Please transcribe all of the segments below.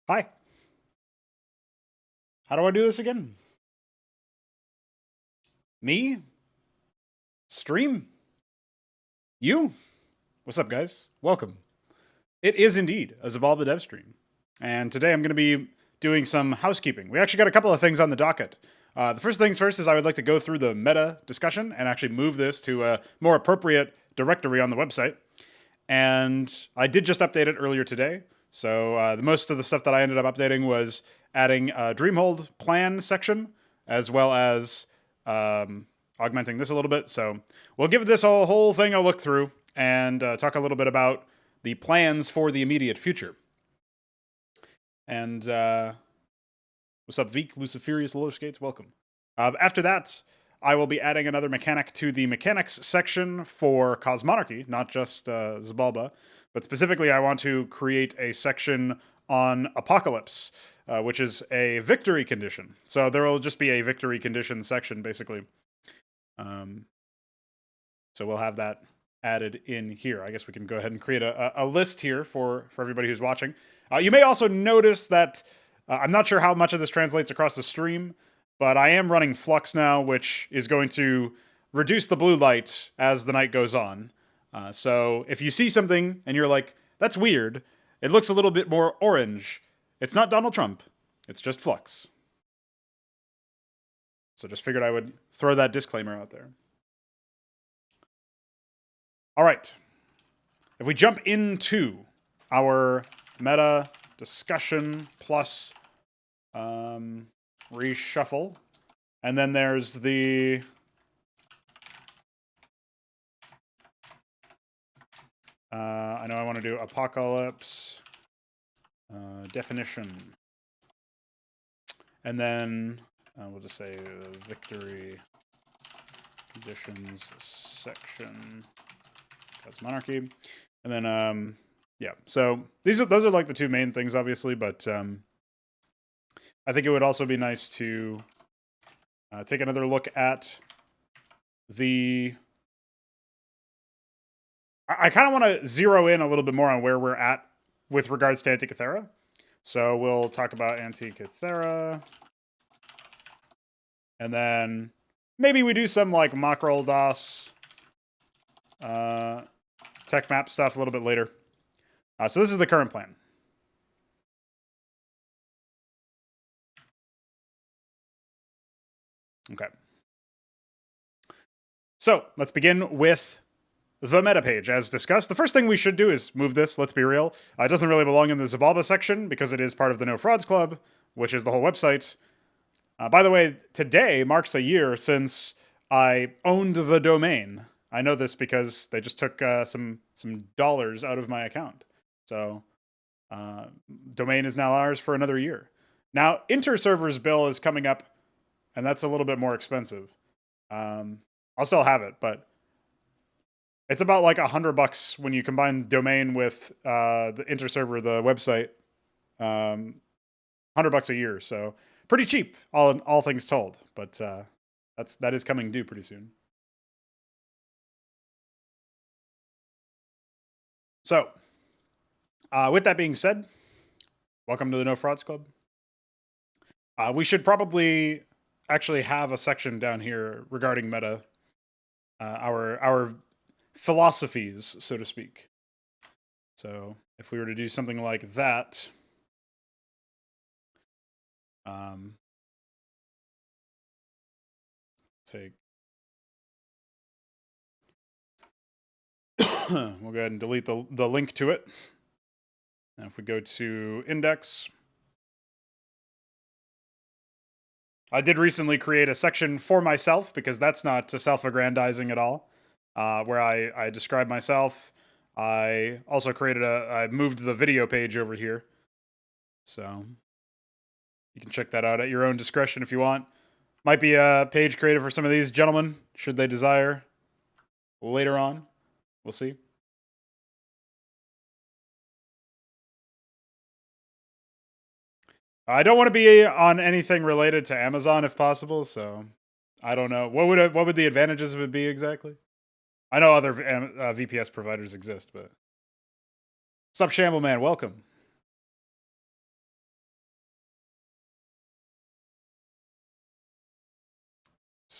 Hi. How do I do this again? Me? Stream? You? What's up, guys? Welcome. It is indeed a Xibalba dev stream. And today I'm going to be doing some housekeeping. We actually got a couple of things on the docket. The first things first is I would like to go through the meta discussion and actually move this to a more appropriate directory on the website. And I did just update it earlier today. So most of the stuff that I ended up updating was adding a Dreamhold plan section, as well as augmenting this a little bit. So we'll give this whole thing a look through and talk a little bit about the plans for the immediate future. And what's up, Veek, Luciferius, Low Skates? Welcome. After that, I will be adding another mechanic to the mechanics section for Cosmonarchy, not just Xibalba, but specifically I want to create a section on Apocalypse, which is a victory condition. So there will just be a victory condition section, basically. So we'll have that added in here. I guess we can go ahead and create a list here for everybody who's watching. You may also notice that I'm not sure how much of this translates across the stream, but I am running Flux now, which is going to reduce the blue light as the night goes on. So if you see something and you're like, that's weird, it looks a little bit more orange, it's not Donald Trump, it's just Flux. So just figured I would throw that disclaimer out there. All right. If we jump into our meta discussion plus reshuffle, and then there's the I know I want to do apocalypse definition, and then we'll just say victory conditions section Cosmonarchy, and then yeah. So those are like the two main things, obviously, but I think it would also be nice to take another look at the. I kind of want to zero in a little bit more on where we're at with regards to Antikythera. So we'll talk about Antikythera, and then maybe we do some like Makrel-Daas tech map stuff a little bit later. So this is the current plan. Okay. So let's begin with the meta page. As discussed, the first thing we should do is move this. Let's be real. It doesn't really belong in the Xibalba section because it is part of the No Frauds Club, which is the whole website. By the way, today marks a year since I owned the domain. I know this because they just took some dollars out of my account. So domain is now ours for another year. Now, inter-servers bill is coming up, and that's a little bit more expensive. I'll still have it, but it's about like $100 when you combine domain with the inter-server, the website. $100 a year, so pretty cheap, all things told. But that is coming due pretty soon. So, with that being said, welcome to the No Frauds Club. We should probably actually have a section down here regarding meta, our philosophies, so to speak. So if we were to do something like that, take we'll go ahead and delete the link to it. And if we go to index, I did recently create a section for myself because that's not self-aggrandizing at all, where I describe myself. I also I moved the video page over here. So you can check that out at your own discretion if you want. Might be a page created for some of these gentlemen, should they desire later on. We'll see. I don't want to be on anything related to Amazon if possible, so I don't know. What would the advantages of it be exactly? I know other VPS providers exist, but... What's up, Shambleman? Welcome.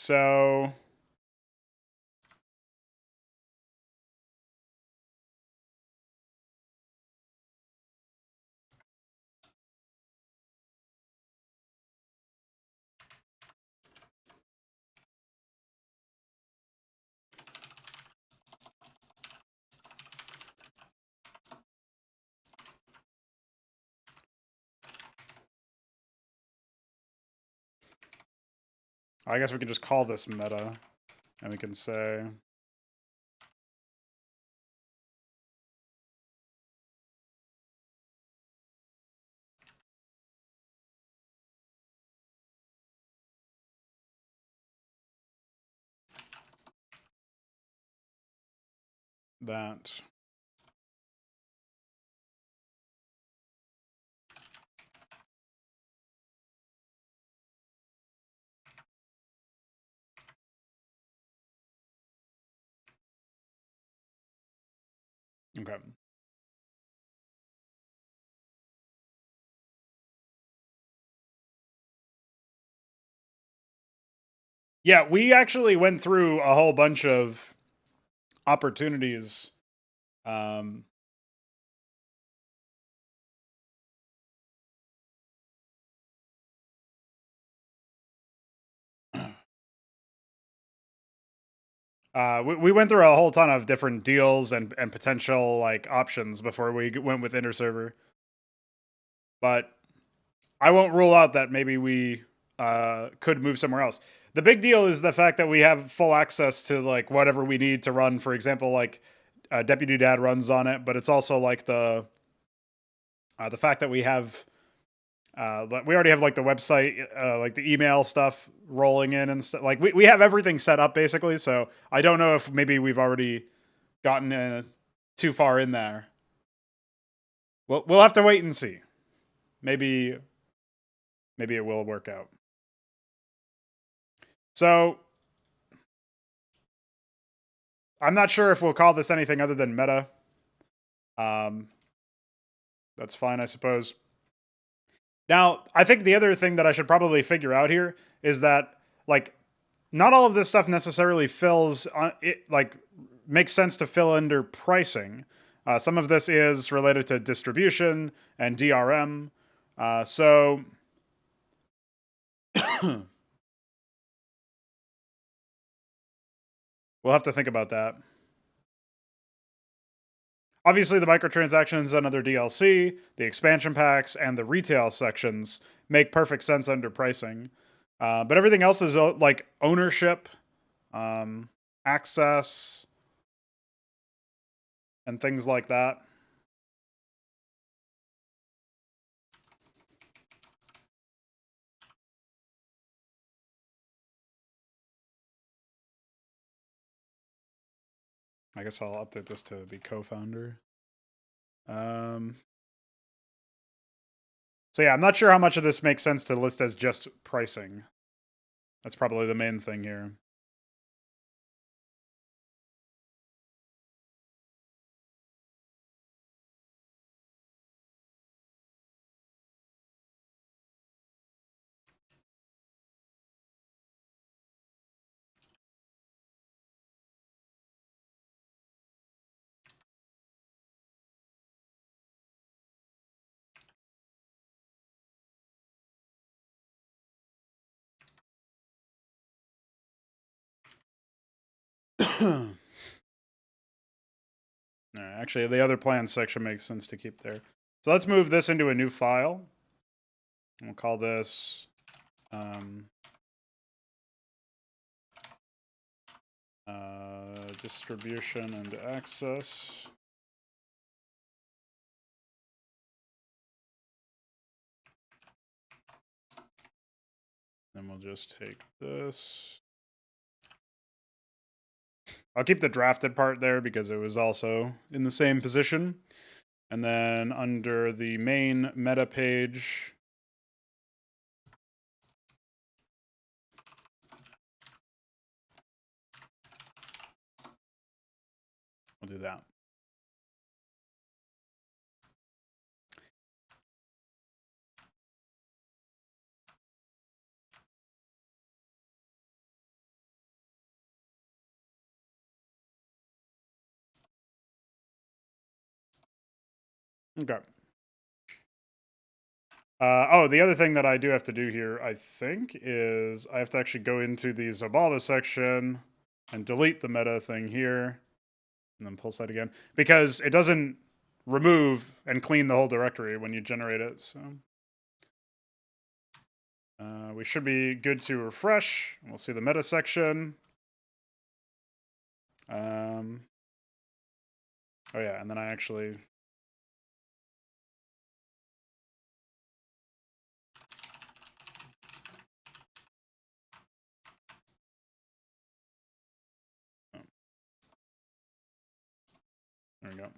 So I guess we can just call this meta, and we can say that. Okay. Yeah, we actually went through a whole bunch of opportunities. Um, we went through a whole ton of different deals and potential like options before we went with interserver. But I won't rule out that maybe we could move somewhere else. The big deal is the fact that we have full access to like whatever we need to run. For example, like Deputy Dad runs on it, but it's also like the fact that we have we already have like the website, like the email stuff rolling in and stuff. Like we have everything set up basically. So I don't know if maybe we've already gotten too far in there. We'll have to wait and see. Maybe it will work out. So I'm not sure if we'll call this anything other than meta. Um, that's fine, I suppose. Now, I think the other thing that I should probably figure out here is that, like, not all of this stuff necessarily fills on it, like, makes sense to fill under pricing. Some of this is related to distribution and DRM. So we'll have to think about that. Obviously, the microtransactions and other DLC, the expansion packs, and the retail sections make perfect sense under pricing. But everything else is like ownership, um, access, and things like that. I guess I'll update this to be co-founder. So yeah, I'm not sure how much of this makes sense to list as just pricing. That's probably the main thing here. Actually, the other plans section makes sense to keep there. So let's move this into a new file. We'll call this distribution and access. Then we'll just take this. I'll keep the drafted part there because it was also in the same position. And then under the main meta page, we'll do that. Okay. Oh, the other thing that I do have to do here, I think, is I have to actually go into the Xibalba section and delete the meta thing here, and then pulse that again, because it doesn't remove and clean the whole directory when you generate it. So we should be good to refresh. We'll see the meta section. Oh yeah, and then I actually... Oh, there we go.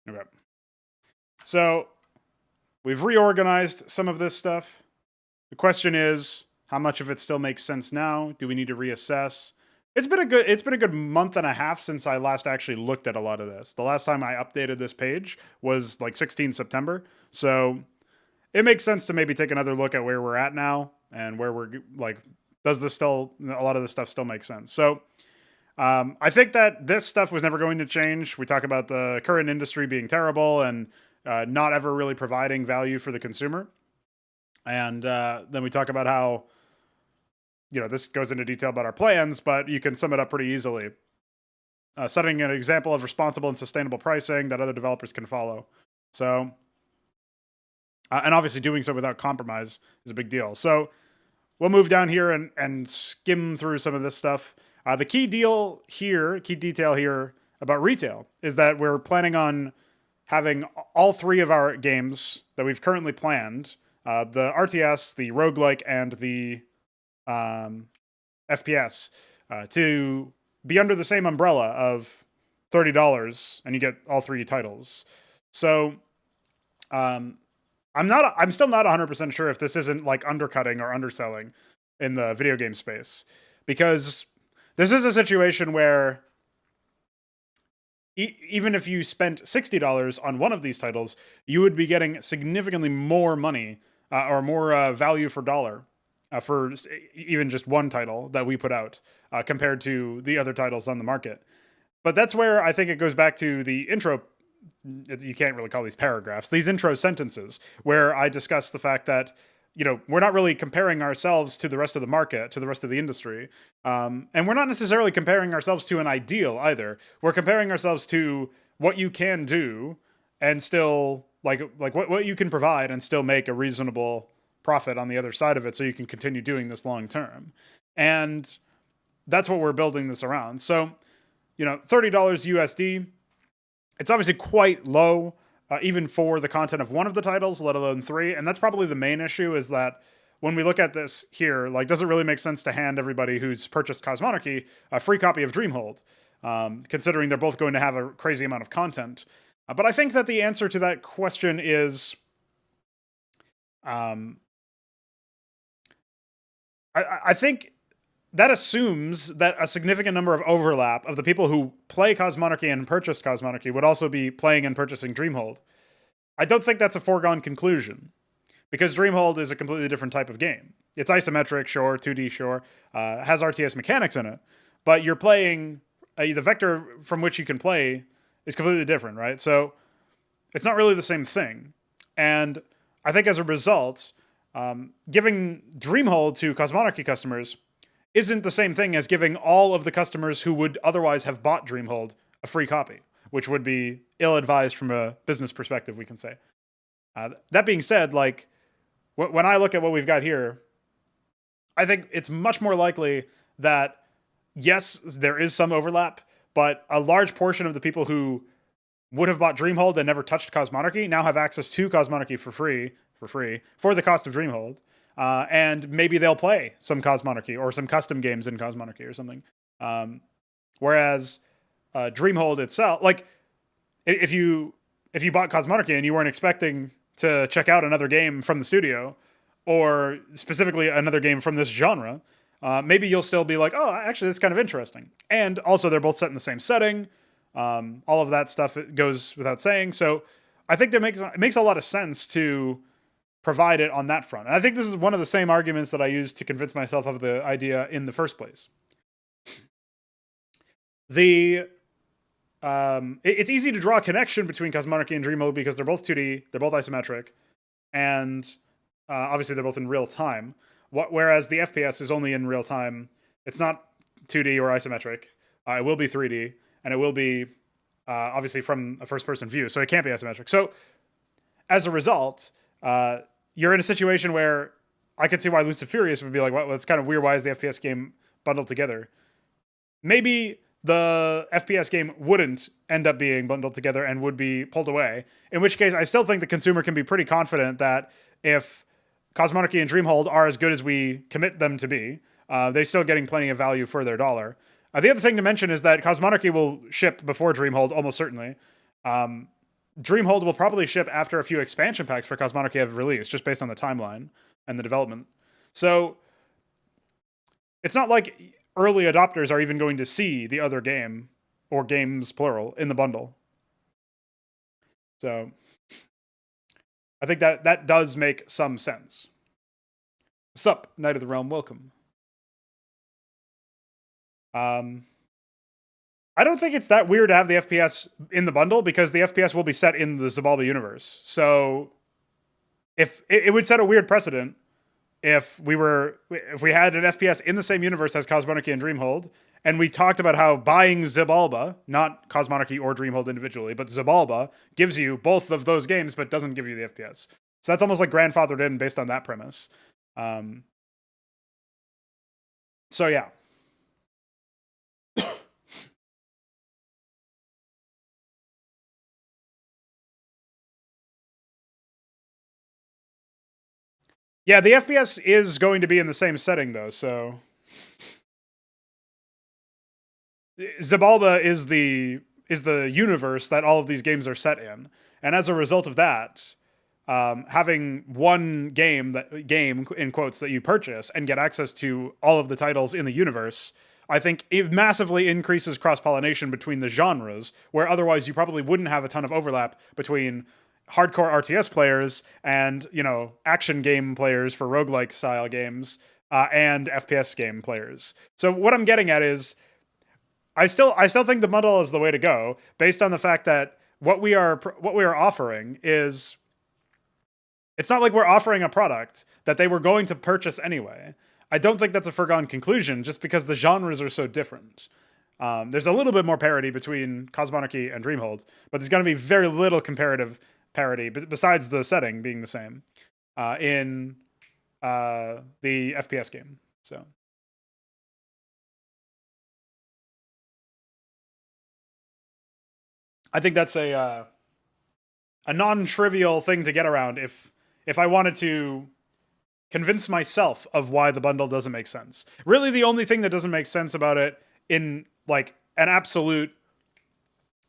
Okay. So we've reorganized some of this stuff. The question is, how much of it still makes sense now? Do we need to reassess? It's been a good month and a half since I last actually looked at a lot of this. The last time I updated this page was like 16 September. So it makes sense to maybe take another look at where we're at now and where we're like, does this still, a lot of this stuff still make sense? So I think that this stuff was never going to change. We talk about the current industry being terrible and not ever really providing value for the consumer. And then we talk about how, this goes into detail about our plans, but you can sum it up pretty easily. Setting an example of responsible and sustainable pricing that other developers can follow. So, and obviously doing so without compromise is a big deal. So we'll move down here and skim through some of this stuff. The key detail here about retail is that we're planning on having all three of our games that we've currently planned, the RTS, the roguelike, and the FPS, to be under the same umbrella of $30, and you get all three titles. So I'm still not 100% sure if this isn't like undercutting or underselling in the video game space, because this is a situation where even if you spent $60 on one of these titles, you would be getting significantly more money or more value for dollar for even just one title that we put out compared to the other titles on the market. But that's where I think it goes back to the intro. You can't really call these paragraphs, these intro sentences, where I discuss the fact that, we're not really comparing ourselves to the rest of the market, to the rest of the industry. And we're not necessarily comparing ourselves to an ideal either. We're comparing ourselves to what you can do and still like what you can provide and still make a reasonable profit on the other side of it, so you can continue doing this long term. And that's what we're building this around. So, $30 USD, it's obviously quite low, even for the content of one of the titles, let alone three. And that's probably the main issue, is that when we look at this here, like, does it really make sense to hand everybody who's purchased Cosmonarchy a free copy of Dreamhold, considering they're both going to have a crazy amount of content? But I think that the answer to that question is, I think that assumes that a significant number of overlap of the people who play Cosmonarchy and purchased Cosmonarchy would also be playing and purchasing Dreamhold. I don't think that's a foregone conclusion, because Dreamhold is a completely different type of game. It's isometric, sure, 2D, sure, has RTS mechanics in it, but you're playing, the vector from which you can play is completely different, right? So it's not really the same thing. And I think as a result, giving Dreamhold to Cosmonarchy customers isn't the same thing as giving all of the customers who would otherwise have bought Dreamhold a free copy, which would be ill-advised from a business perspective, we can say. That being said, like, when I look at what we've got here, I think it's much more likely that, yes, there is some overlap, but a large portion of the people who would have bought Dreamhold and never touched Cosmonarchy now have access to Cosmonarchy for free, for the cost of Dreamhold. And maybe they'll play some Cosmonarchy or some custom games in Cosmonarchy or something. Whereas Dreamhold itself, like, if you bought Cosmonarchy and you weren't expecting to check out another game from the studio, or specifically another game from this genre, maybe you'll still be like, oh, actually, that's kind of interesting. And also, they're both set in the same setting. All of that stuff, it goes without saying. So I think that it makes a lot of sense to provide it on that front. And I think this is one of the same arguments that I used to convince myself of the idea in the first place. It's easy to draw a connection between Cosmonarchy and Dreamhold because they're both 2D, they're both isometric, and obviously they're both in real time. Whereas the FPS is only in real time. It's not 2D or isometric. It will be 3D, and it will be obviously from a first-person view, so it can't be isometric. So as a result, you're in a situation where I could see why Lucid Furious would be like, well, it's kind of weird. Why is the FPS game bundled together? Maybe the FPS game wouldn't end up being bundled together and would be pulled away. In which case, I still think the consumer can be pretty confident that if Cosmonarchy and Dreamhold are as good as we commit them to be, they're still getting plenty of value for their dollar. The other thing to mention is that Cosmonarchy will ship before Dreamhold, almost certainly. Dreamhold will probably ship after a few expansion packs for Cosmonarchy have released, just based on the timeline and the development. So it's not like early adopters are even going to see the other game, or games plural, in the bundle. So I think that does make some sense. Sup, Knight of the Realm, welcome. I don't think it's that weird to have the FPS in the bundle because the FPS will be set in the Xibalba universe. So if it would set a weird precedent if we had an FPS in the same universe as Cosmonarchy and Dreamhold, and we talked about how buying Xibalba, not Cosmonarchy or Dreamhold individually, but Xibalba gives you both of those games but doesn't give you the FPS. So that's almost like grandfathered in based on that premise. So yeah. Yeah, the FPS is going to be in the same setting, though, so... Xibalba is the universe that all of these games are set in. And as a result of that, having one game, in quotes, that you purchase and get access to all of the titles in the universe, I think it massively increases cross-pollination between the genres, where otherwise you probably wouldn't have a ton of overlap between hardcore RTS players and, action game players for roguelike style games, and FPS game players. So what I'm getting at is, I still think the bundle is the way to go, based on the fact that what we are offering is, it's not like we're offering a product that they were going to purchase anyway. I don't think that's a foregone conclusion, just because the genres are so different. There's a little bit more parity between Cosmonarchy and Dreamhold, but there's going to be very little comparative parity, besides the setting being the same, in the FPS game. So I think that's a non-trivial thing to get around if I wanted to convince myself of why the bundle doesn't make sense. Really, the only thing that doesn't make sense about it in like an absolute,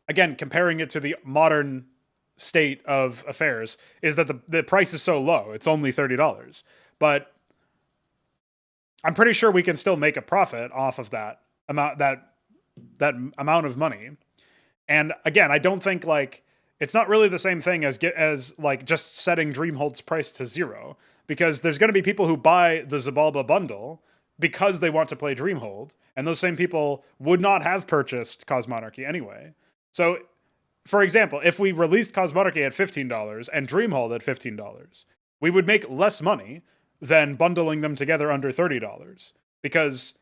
again, comparing it to the modern state of affairs, is that the price is so low. It's only $30. But I'm pretty sure we can still make a profit off of that amount amount of money. And again, I don't think it's not really the same thing as just setting Dreamhold's price to 0, because there's going to be people who buy the Xibalba bundle because they want to play Dreamhold, and those same people would not have purchased Cosmonarchy anyway. So, for example, if we released Cosmonarchy at $15 and Dreamhold at $15, we would make less money than bundling them together under $30, because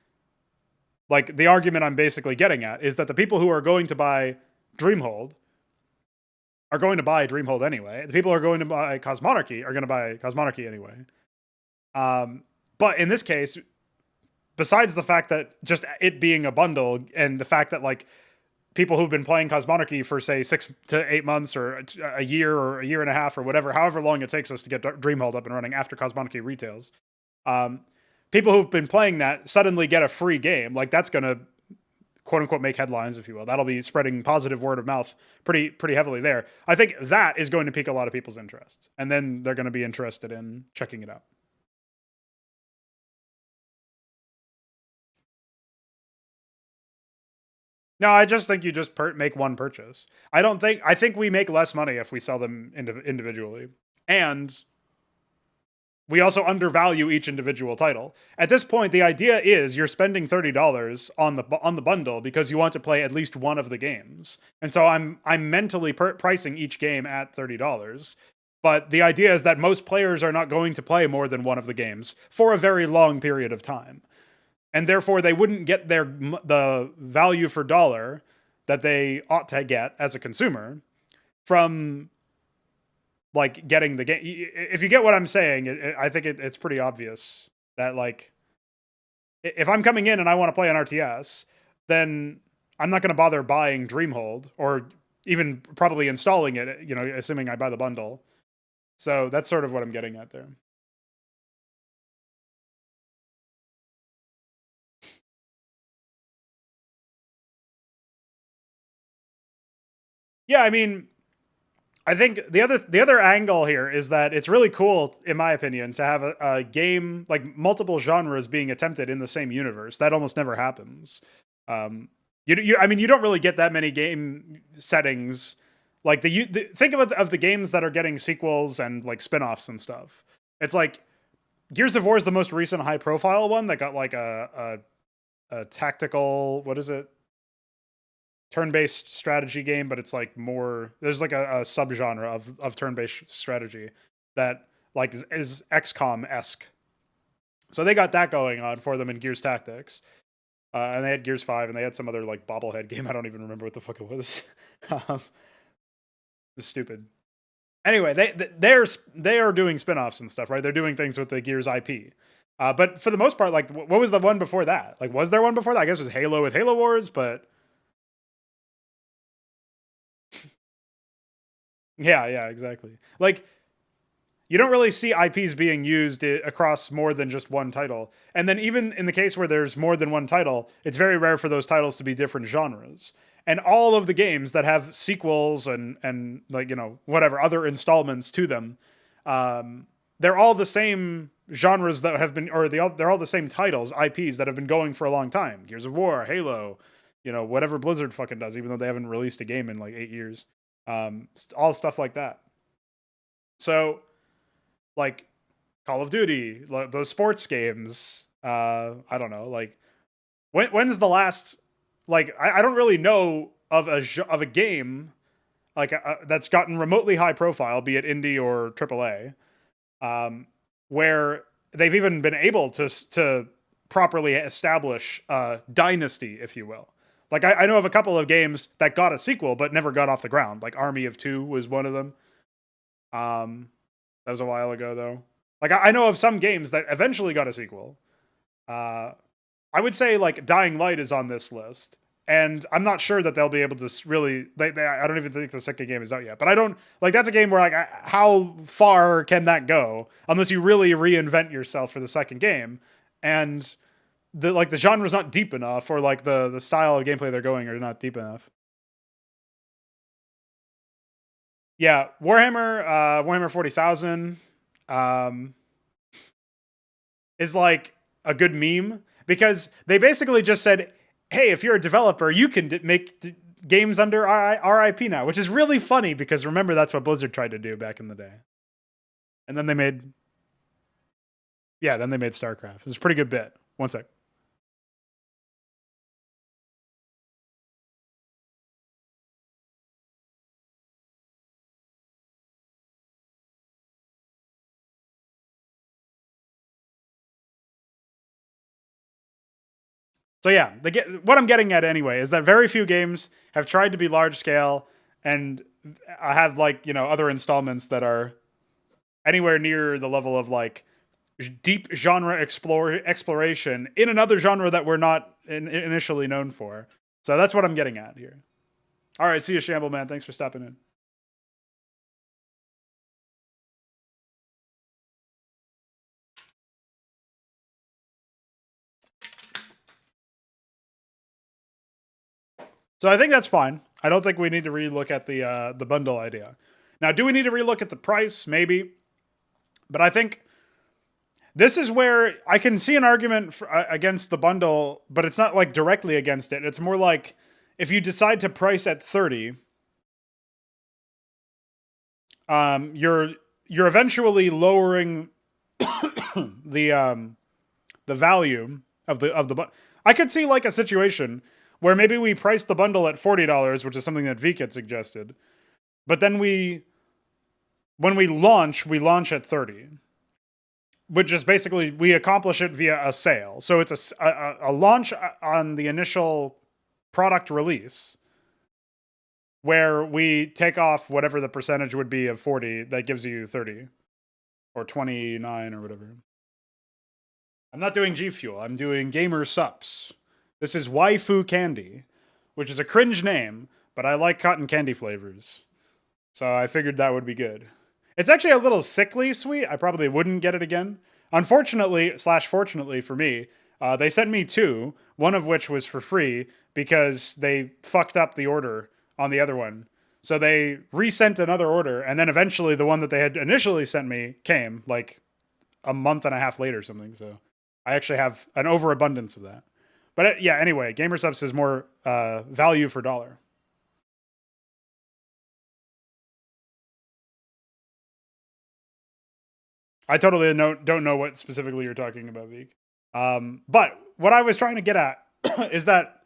the argument I'm basically getting at is that the people who are going to buy Dreamhold are going to buy Dreamhold anyway. The people who are going to buy Cosmonarchy are going to buy Cosmonarchy anyway. But in this case, besides the fact that just it being a bundle and the fact that people who've been playing Cosmonarchy for say 6 to 8 months or a year or a year and a half or whatever, however long it takes us to get Dreamhold up and running after Cosmonarchy retails, people who've been playing that suddenly get a free game. That's going to quote unquote make headlines, if you will. That'll be spreading positive word of mouth pretty heavily there. I think that is going to pique a lot of people's interests, and then they're going to be interested in checking it out. No, I just think you just make one purchase. I think we make less money if we sell them individually. And we also undervalue each individual title. At this point, the idea is you're spending $30 on the bundle because you want to play at least one of the games. And so I'm mentally pricing each game at $30. But the idea is that most players are not going to play more than one of the games for a very long period of time. And therefore they wouldn't get the value for dollar that they ought to get as a consumer from like getting the game. If you get what I'm saying, I think it's pretty obvious that like if I'm coming in and I want to play an RTS, then I'm not going to bother buying Dreamhold or even probably installing it, you know, assuming I buy the bundle. So that's sort of what I'm getting at there. Yeah, I mean, I think the other angle here is that it's really cool, in my opinion, to have a game like multiple genres being attempted in the same universe. That almost never happens. I mean, you don't really get that many game settings. Like think of the games that are getting sequels and like spin-offs and stuff. It's like Gears of War is the most recent high profile one that got like a tactical, what is it? Turn-based strategy game, but it's like more, there's like a subgenre of turn-based strategy that like is XCOM-esque. So they got that going on for them in Gears Tactics. And they had Gears 5 and they had some other like bobblehead game. I don't even remember what the fuck it was. It was stupid. Anyway, they are doing spin-offs and stuff, right? They're doing things with the Gears IP. But for the most part, like what was the one before that? Like was there one before that? I guess it was Halo with Halo Wars, but yeah, exactly. Like, you don't really see IPs being used across more than just one title. And then even in the case where there's more than one title, it's very rare for those titles to be different genres. And all of the games that have sequels and like, you know, whatever, other installments to them, they're all the same genres that have been, or they're all the same titles, IPs that have been going for a long time. Gears of War, Halo, you know, whatever Blizzard fucking does, even though they haven't released a game in like 8 years. All stuff like that. So, like Call of Duty, like those sports games. I don't know. Like, when's the last? Like, I don't really know of a game like that's gotten remotely high profile, be it indie or AAA, where they've even been able to properly establish a dynasty, if you will. Like, I know of a couple of games that got a sequel but never got off the ground. Like Army of Two was one of them. That was a while ago, though. Like, I know of some games that eventually got a sequel. I would say, like, Dying Light is on this list. And I'm not sure that they'll be able to really... I don't even think the second game is out yet. But I don't... Like, that's a game where, like, how far can that go? Unless you really reinvent yourself for the second game. And... the genre's not deep enough, or like the style of gameplay they're going are not deep enough. Yeah, Warhammer 40,000 is like a good meme because they basically just said, "Hey, if you're a developer, you can make games under our IP now," which is really funny because remember that's what Blizzard tried to do back in the day. And then they made StarCraft. It was a pretty good bit. One sec. So yeah, what I'm getting at anyway is that very few games have tried to be large scale and I have like, you know, other installments that are anywhere near the level of like deep genre exploration in another genre that we're not initially known for. So that's what I'm getting at here. All right, see you, Shamble Man. Thanks for stopping in. So I think that's fine. I don't think we need to relook at the bundle idea. Now, do we need to relook at the price? Maybe. But I think this is where I can see an argument against the bundle, but it's not like directly against it. It's more like if you decide to price at 30, you're eventually lowering the value of the I could see like a situation where maybe we price the bundle at $40, which is something that Vik had suggested, but then when we launch at 30, which is basically we accomplish it via a sale. So it's a launch on the initial product release, where we take off whatever the percentage would be of 40 that gives you 30 or 29 or whatever. I'm not doing G Fuel. I'm doing Gamer Sups. This is Waifu Candy, which is a cringe name, but I like cotton candy flavors. So I figured that would be good. It's actually a little sickly sweet. I probably wouldn't get it again. Unfortunately, / fortunately for me, they sent me 2, one of which was for free because they fucked up the order on the other one. So they resent another order, and then eventually the one that they had initially sent me came like a month and a half later or something. So I actually have an overabundance of that. But yeah, anyway, Gamer Subs is more value for dollar. I totally don't know what specifically you're talking about, Vik. But what I was trying to get at is that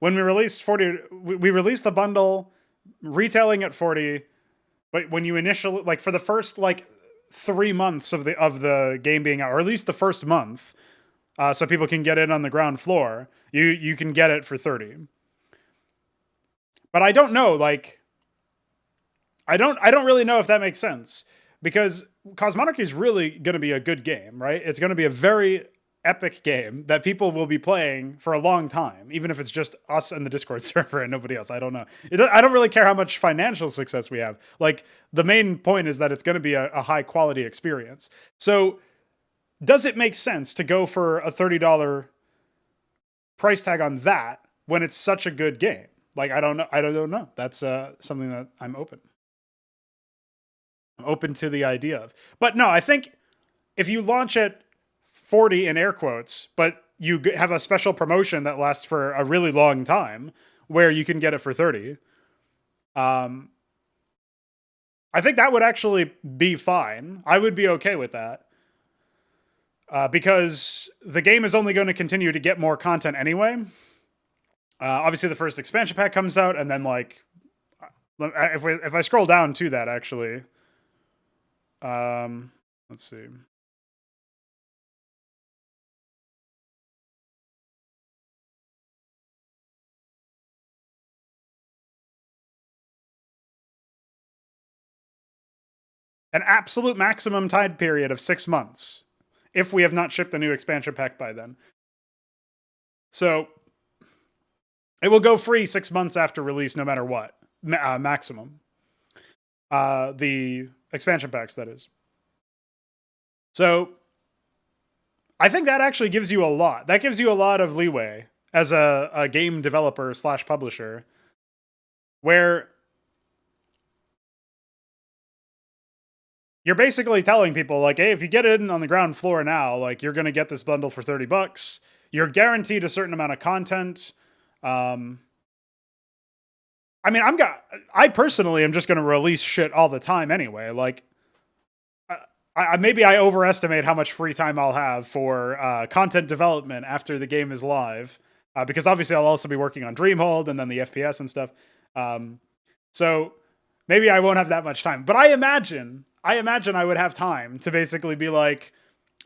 when we released 40, we released the bundle retailing at 40, but when you initially, like for the first like 3 months of the game being out, or at least the first month, so people can get in on the ground floor, you can get it for 30. But I don't know, like I don't really know if that makes sense, because Cosmonarchy is really going to be a good game, right? It's going to be a very epic game that people will be playing for a long time, even if it's just us and the Discord server and nobody else. I don't know. I don't really care how much financial success we have. Like, the main point is that it's going to be a high quality experience. So does it make sense to go for a $30 price tag on that when it's such a good game? Like, I don't know. That's something that I'm open to the idea of. But no, I think if you launch at 40 in air quotes, but you have a special promotion that lasts for a really long time where you can get it for 30, I think that would actually be fine. I would be okay with that. Because the game is only going to continue to get more content anyway. Obviously, the first expansion pack comes out, and then like, if I scroll down to that, actually, let's see. An absolute maximum time period of 6 months, if we have not shipped a new expansion pack by then. So it will go free 6 months after release, no matter what. Maximum. The expansion packs, that is. So I think that actually gives you a lot. That gives you a lot of leeway as a game developer / publisher, where you're basically telling people, like, hey, if you get in on the ground floor now, like, you're going to get this bundle for $30. You're guaranteed a certain amount of content. I mean, I personally am just going to release shit all the time anyway. Like, maybe I overestimate how much free time I'll have for content development after the game is live, because obviously I'll also be working on Dreamhold and then the FPS and stuff. So maybe I won't have that much time, but I imagine I would have time to basically be like,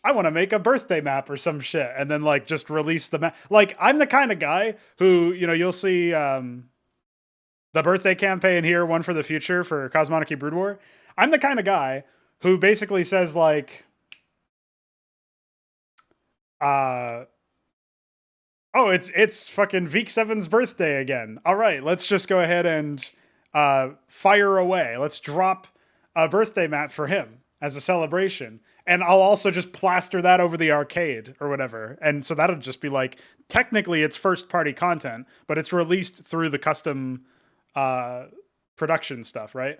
I want to make a birthday map or some shit, and then like just release the map. Like, I'm the kind of guy who, you know, you'll see the birthday campaign here, One for the Future for Cosmonarchy Brood War. I'm the kind of guy who basically says like, oh, it's fucking Vik 7's birthday again. All right, let's just go ahead and fire away. Let's drop a birthday map for him as a celebration. And I'll also just plaster that over the arcade or whatever. And so that'll just be like, technically it's first party content, but it's released through the custom production stuff, right?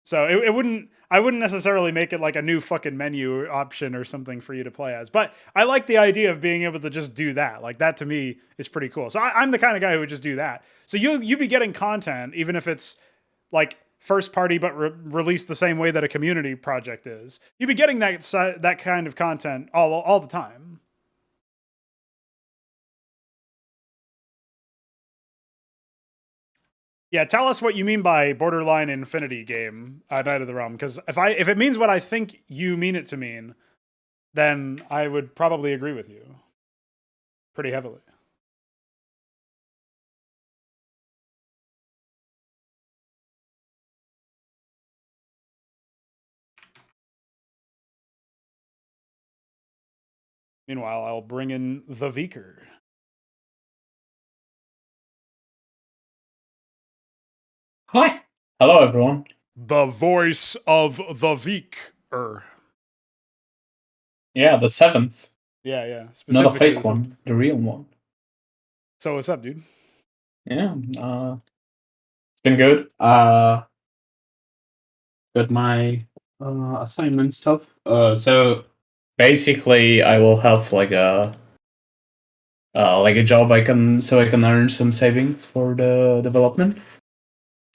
So I wouldn't necessarily make it like a new fucking menu option or something for you to play as. But I like the idea of being able to just do that. Like, that to me is pretty cool. So I'm the kind of guy who would just do that. So you'd be getting content, even if it's like first party but released the same way that a community project is. You'd be getting that kind of content all the time. Yeah, tell us what you mean by borderline infinity game, Knight of the Realm, because if it means what I think you mean it to mean, then I would probably agree with you pretty heavily. Meanwhile, I'll bring in the Veeker. Hi. Hello, everyone. The voice of the Veeker. Yeah, the seventh. Yeah. Not a fake one, the real one. So what's up, dude? Yeah, it's been good. Got my assignment stuff. So basically, I will have like a job I can earn some savings for the development.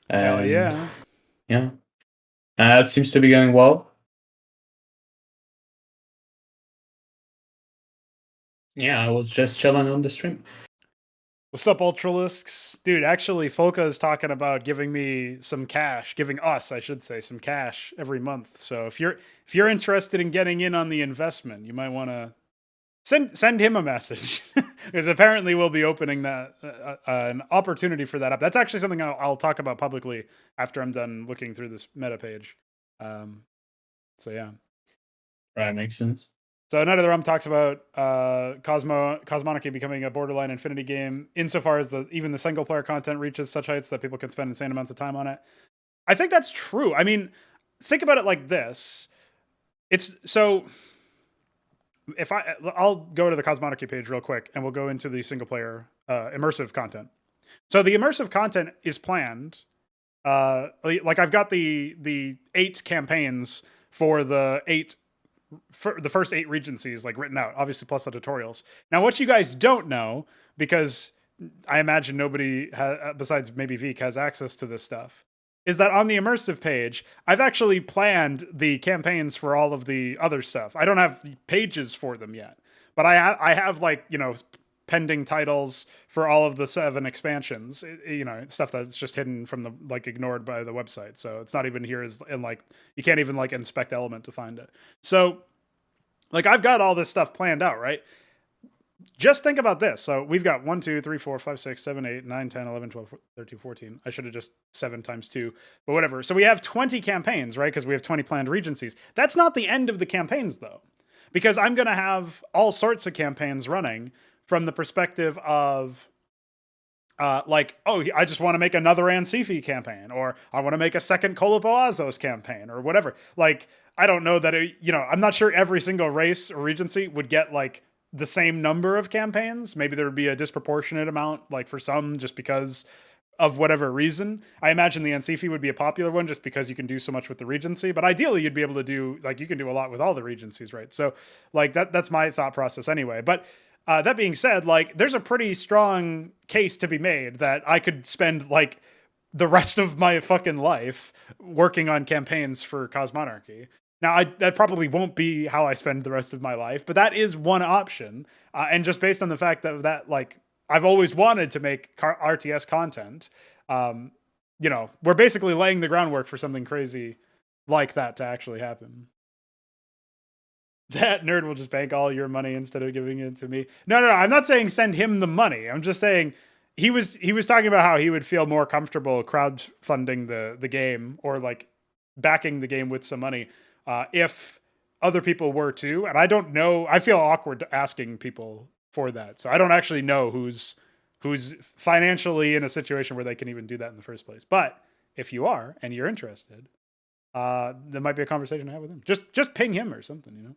Hell And yeah. Yeah. It seems to be going well. Yeah, I was just chilling on the stream. What's up, Ultralisks? Dude, actually, Folka is talking about giving me some cash, giving us, I should say, some cash every month. So if you're interested in getting in on the investment, you might want to send him a message, because apparently we'll be opening that an opportunity for that up. That's actually something I'll talk about publicly after I'm done looking through this meta page. So yeah, Right, makes sense. so Knight of the Realm talks about Cosmonarchy becoming a borderline infinity game insofar as even the single player content reaches such heights that people can spend insane amounts of time on it. I think that's true. I mean, think about it like this. It's so if I'll go to the Cosmonarchy page real quick and we'll go into the single player immersive content. So the immersive content is planned. Like I've got the 8 campaigns for the first 8 regencies like written out, obviously plus the tutorials. Now, what you guys don't know, because I imagine nobody besides maybe Veek has access to this stuff, is that on the immersive page, I've actually planned the campaigns for all of the other stuff. I don't have pages for them yet, but I have like, pending titles for all of the 7 expansions, stuff that's just hidden from the, like, ignored by the website. So it's not even here like, you can't even like inspect element to find it. So like, I've got all this stuff planned out, right? Just think about this. So we've got 1, 2, 3, 4, 5, 6, 7, 8, 9, 10, 11, 12, 13, 14. I should have just 7 times 2, but whatever. So we have 20 campaigns, right? Because we have 20 planned regencies. That's not the end of the campaigns, though, because I'm going to have all sorts of campaigns running from the perspective of like, oh, I just want to make another Antikythera campaign, or I want to make a second Kolopoazos campaign, or whatever. Like, I don't know that I'm not sure every single race or regency would get like the same number of campaigns. Maybe there would be a disproportionate amount, like for some, just because of whatever reason. I imagine the Antikythera would be a popular one just because you can do so much with the regency, but ideally you'd be able to do, like, you can do a lot with all the regencies, right? So like that's my thought process anyway. But that being said, like, there's a pretty strong case to be made that I could spend like the rest of my fucking life working on campaigns for Cosmonarchy. Now, that probably won't be how I spend the rest of my life, but that is one option. And just based on the fact that like, I've always wanted to make RTS content, we're basically laying the groundwork for something crazy like that to actually happen. That nerd will just bank all your money instead of giving it to me. No, I'm not saying send him the money. I'm just saying he was talking about how he would feel more comfortable crowdfunding the game, or like backing the game with some money, if other people were too. And I don't know. I feel awkward asking people for that, so I don't actually know who's financially in a situation where they can even do that in the first place. But if you are and you're interested, there might be a conversation to have with him. Just ping him or something,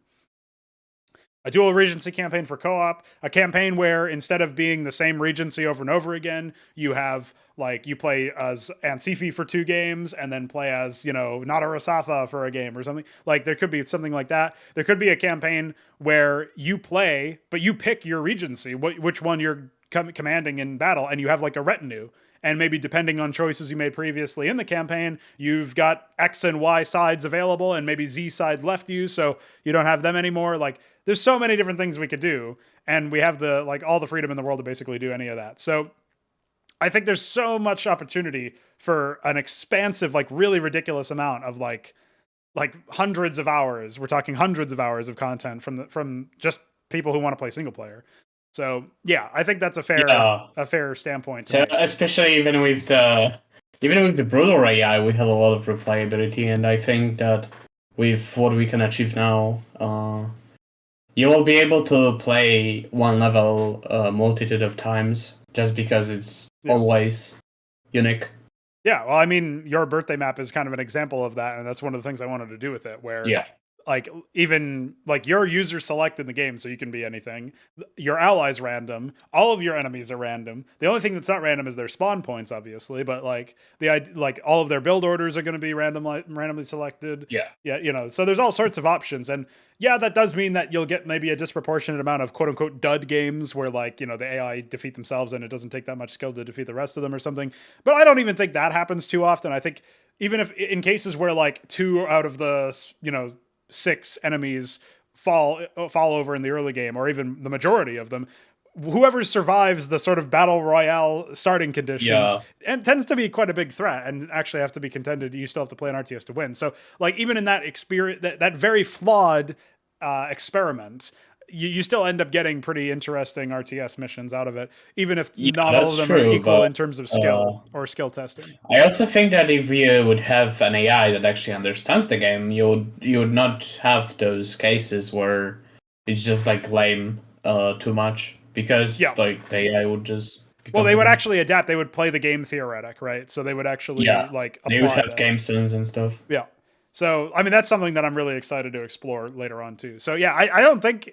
A dual regency campaign for co-op, a campaign where instead of being the same regency over and over again, you have, like, you play as Antikythera for 2 games and then play as, Nadarasatha for a game or something. Like, there could be something like that. There could be a campaign where you play, but you pick your regency, which one you're commanding in battle, and you have like a retinue, And maybe depending on choices you made previously in the campaign, you've got X and Y sides available, and maybe Z side left you, so you don't have them anymore. Like, there's so many different things we could do, and we have the like all the freedom in the world to basically do any of that. So I think there's so much opportunity for an expansive, like really ridiculous amount of like hundreds of hours. We're talking hundreds of hours of content from just people who want to play single player. So yeah, I think that's Yeah. a fair standpoint to So make. especially even with the brutal AI, we have a lot of replayability, and I think that with what we can achieve now, you will be able to play one level a multitude of times just because it's always unique. Yeah, well, I mean, your birthday map is kind of an example of that, and that's one of the things I wanted to do with it. Where like even like your user select in the game, so you can be anything. Your allies random. All of your enemies are random. The only thing that's not random is their spawn points, obviously. But like like all of their build orders are going to be randomly selected. Yeah, you know. So there's all sorts of options, and yeah, that does mean that you'll get maybe a disproportionate amount of quote unquote dud games where like, you know, the AI defeat themselves and it doesn't take that much skill to defeat the rest of them or something. But I don't even think that happens too often. I think even if in cases where like 2 out of the, you know, 6 enemies fall over in the early game, or even the majority of them, whoever survives the sort of battle royale starting conditions and tends to be quite a big threat and actually have to be contended. You still have to play an RTS to win. So like even in that experience, that very flawed experiment, you still end up getting pretty interesting RTS missions out of it, even if not all of them are equal in terms of skill or skill testing. I also think that if you would have an AI that actually understands the game, you would not have those cases where it's just like lame too much, because like the AI would just they would actually adapt. They would play the game theoretic, right? So they would actually like apply. They would have game sense and stuff. Yeah. So, I mean, that's something that I'm really excited to explore later on too. So, yeah, I don't think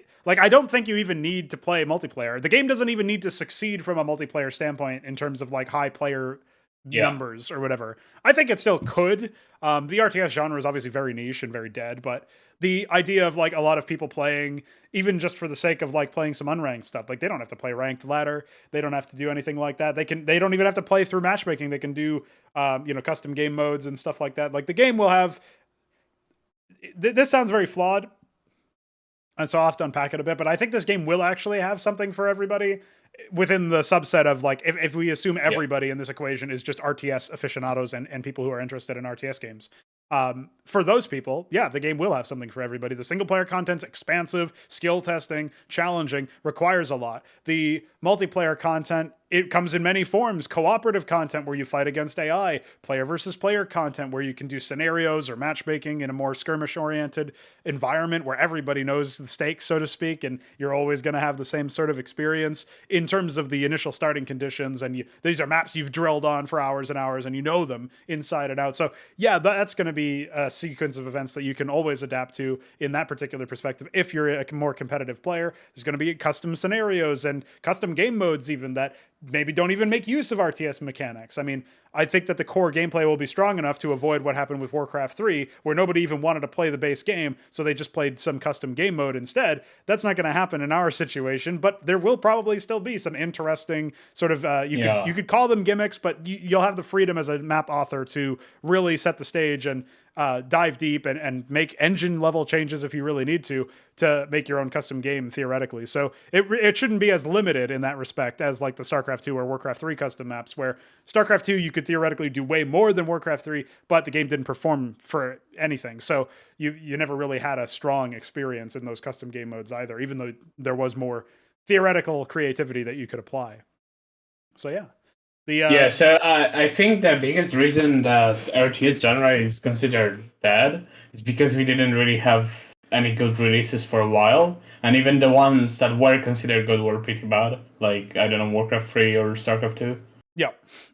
you even need to play multiplayer. The game doesn't even need to succeed from a multiplayer standpoint in terms of like high player numbers or whatever. I think it still could. The RTS genre is obviously very niche and very dead, but the idea of like a lot of people playing, even just for the sake of like playing some unranked stuff, like they don't have to play ranked ladder, they don't have to do anything like that. They don't even have to play through matchmaking. They can do you know, custom game modes and stuff like that. Like the game will have. This sounds very flawed, and so I'll have to unpack it a bit, but I think this game will actually have something for everybody within the subset of like, if we assume everybody in this equation is just RTS aficionados and people who are interested in RTS games. For those people, yeah, the game will have something for everybody. The single player content's expansive, skill testing, challenging, requires a lot. The multiplayer content, it comes in many forms. Cooperative content where you fight against AI, player versus player content where you can do scenarios or matchmaking in a more skirmish oriented environment where everybody knows the stakes, so to speak, and you're always going to have the same sort of experience in terms of the initial starting conditions. And these are maps you've drilled on for hours and hours and you know them inside and out. So yeah, that's going to be a sequence of events that you can always adapt to in that particular perspective. If you're a more competitive player, there's going to be custom scenarios and custom game modes even that maybe don't even make use of RTS mechanics. I mean, I think that the core gameplay will be strong enough to avoid what happened with Warcraft 3, where nobody even wanted to play the base game, so they just played some custom game mode instead. That's not going to happen in our situation, but there will probably still be some interesting sort of, you could call them gimmicks, but you'll have the freedom as a map author to really set the stage and dive deep and make engine level changes if you really need to make your own custom game theoretically. So it shouldn't be as limited in that respect as like the StarCraft 2 or Warcraft 3 custom maps, where StarCraft 2 you could theoretically do way more than Warcraft 3, but the game didn't perform for anything. So you never really had a strong experience in those custom game modes either, even though there was more theoretical creativity that you could apply. So yeah. So I think the biggest reason that RTS genre is considered dead is because we didn't really have any good releases for a while, and even the ones that were considered good were pretty bad. Like, I don't know, Warcraft 3 or StarCraft 2. Yeah,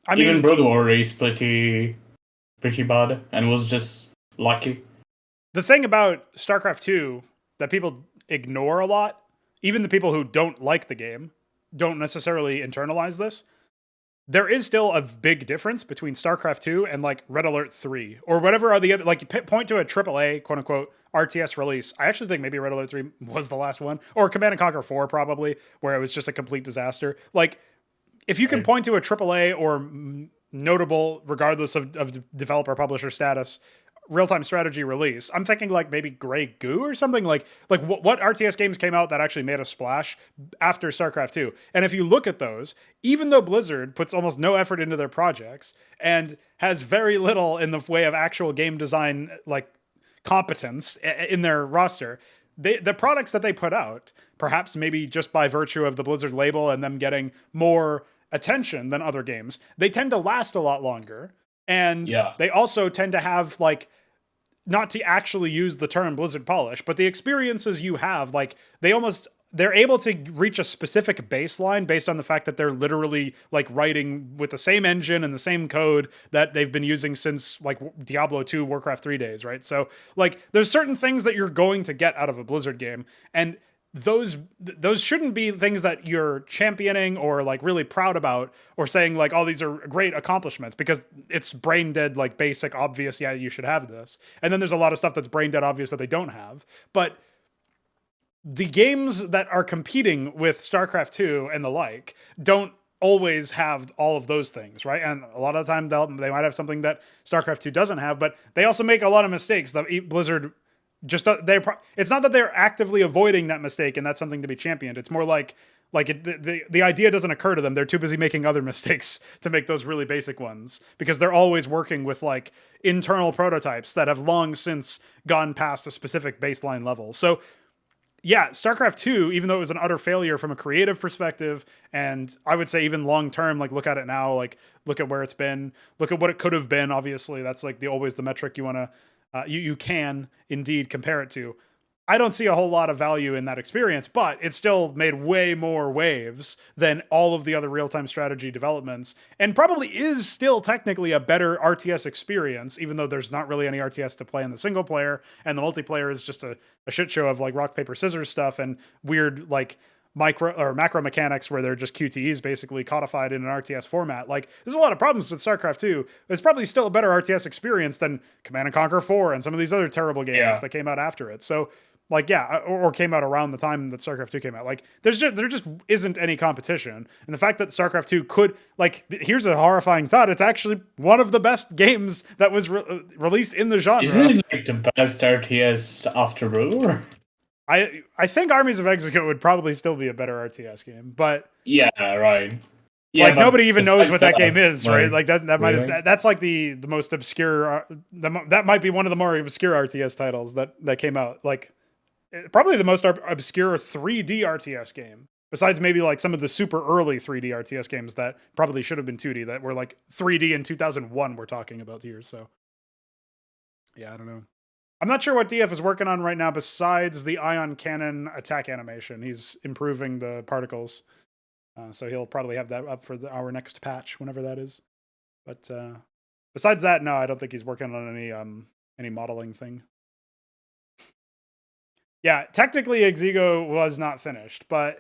I mean, even Brood War is pretty bad and was just lucky. The thing about StarCraft 2 that people ignore a lot, even the people who don't like the game, don't necessarily internalize this. There is still a big difference between StarCraft 2 and like Red Alert 3 or whatever are the other, like point to a AAA quote unquote RTS release. I actually think maybe Red Alert 3 was the last one, or Command and Conquer 4 probably, where it was just a complete disaster. Like, if you can point to a AAA or notable, regardless of developer publisher status, real-time strategy release, I'm thinking like maybe Grey Goo or something. Like what RTS games came out that actually made a splash after StarCraft 2? And if you look at those, even though Blizzard puts almost no effort into their projects and has very little in the way of actual game design like competence in their roster, the products that they put out, perhaps maybe just by virtue of the Blizzard label and them getting more attention than other games, they tend to last a lot longer. And they also tend to have like, not to actually use the term Blizzard polish, but the experiences you have, like they're able to reach a specific baseline based on the fact that they're literally like writing with the same engine and the same code that they've been using since like Diablo 2, Warcraft 3 days, right? So like there's certain things that you're going to get out of a Blizzard game, and those shouldn't be things that you're championing or like really proud about or saying like, oh, these are great accomplishments, because it's brain dead, like basic, obvious, yeah, you should have this. And then there's a lot of stuff that's brain dead obvious that they don't have. But the games that are competing with StarCraft 2 and the like don't always have all of those things, right? And a lot of the time they might have something that StarCraft 2 doesn't have, but they also make a lot of mistakes that Blizzard just it's not that they're actively avoiding that mistake and that's something to be championed. It's more like the idea doesn't occur to them. They're too busy making other mistakes to make those really basic ones, because they're always working with like internal prototypes that have long since gone past a specific baseline level. So yeah, StarCraft 2, even though it was an utter failure from a creative perspective, and I would say even long term, like look at it now, like look at where it's been, look at what it could have been. Obviously, that's like always the metric you want to you can indeed compare it to. I don't see a whole lot of value in that experience, but it still made way more waves than all of the other real-time strategy developments, and probably is still technically a better RTS experience, even though there's not really any RTS to play in the single player, and the multiplayer is just a shit show of like rock, paper, scissors stuff and weird like micro or macro mechanics where they're just QTEs basically codified in an RTS format. Like there's a lot of problems with StarCraft 2. It's probably still a better RTS experience than Command and Conquer 4 and some of these other terrible games that came out after it. So like, yeah, or came out around the time that StarCraft 2 came out. Like there just isn't any competition. And the fact that StarCraft 2 could, like, here's a horrifying thought. It's actually one of the best games that was released in the genre. Isn't it like the best RTS after Ruler? I think Armies of Execution would probably still be a better RTS game, but yeah, right. Yeah, like nobody even knows what that game is, right? Like that really? that's like the most obscure. That might be one of the more obscure RTS titles that came out. Like probably the most obscure 3D RTS game, besides maybe like some of the super early 3D RTS games that probably should have been 2D that were like 3D in 2001. We're talking about here, so yeah, I don't know. I'm not sure what DF is working on right now besides the ion cannon attack animation. He's improving the particles. So he'll probably have that up for our next patch, whenever that is. But besides that, no, I don't think he's working on any modeling thing. Yeah, technically Exigo was not finished, but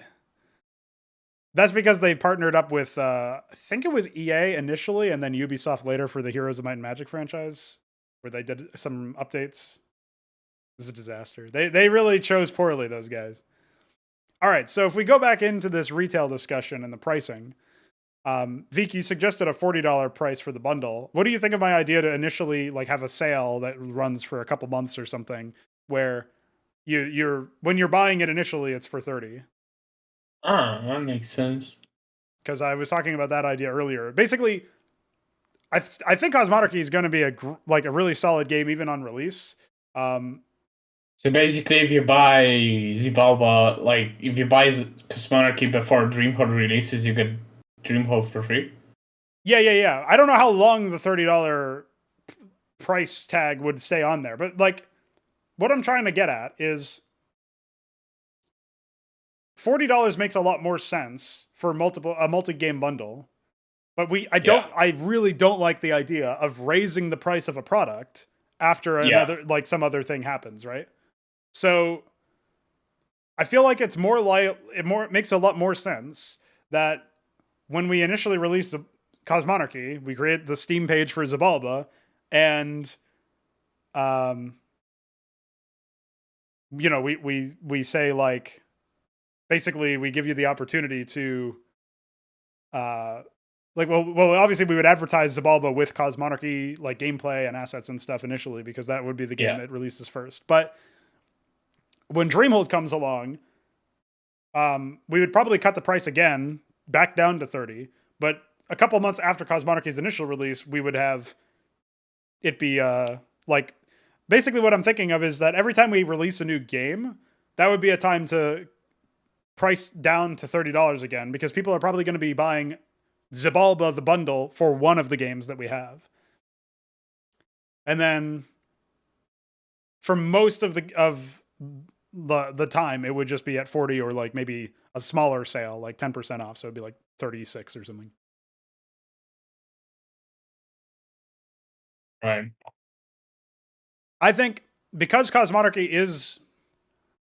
that's because they partnered up with, I think it was EA initially, and then Ubisoft later for the Heroes of Might and Magic franchise, where they did some updates. It was a disaster. They really chose poorly, those guys. All right, so if we go back into this retail discussion and the pricing, Vik, you suggested a $40 price for the bundle. What do you think of my idea to initially like have a sale that runs for a couple months or something, where when you're buying it initially, it's for $30? Ah, that makes sense. Because I was talking about that idea earlier. Basically, I think Cosmonarchy is going to be a really solid game even on release. So basically, if you buy Xibalba, like if you buy Cosmonarchy before Dreamhold releases, you get Dreamhold for free. Yeah. I don't know how long the $30 price tag would stay on there, but like, what I'm trying to get at is $40 makes a lot more sense for a multi-game bundle. But I really don't like the idea of raising the price of a product after another, like some other thing happens, right? So I feel like it makes a lot more sense that when we initially release Cosmonarchy, we create the Steam page for Xibalba, and we say like, basically we give you the opportunity to Well, obviously we would advertise Xibalba with Cosmonarchy, like gameplay and assets and stuff initially, because that would be the game that releases first. But when Dreamhold comes along, we would probably cut the price again back down to 30. But a couple months after Cosmonarchy's initial release, we would have it be like basically what I'm thinking of is that every time we release a new game, that would be a time to price down to $30 again, because people are probably going to be buying Xibalba the bundle for one of the games that we have. And then for most of the time, it would just be at 40 or like maybe a smaller sale, like 10% off. So it'd be like 36 or something. Right. I think because Cosmonarchy is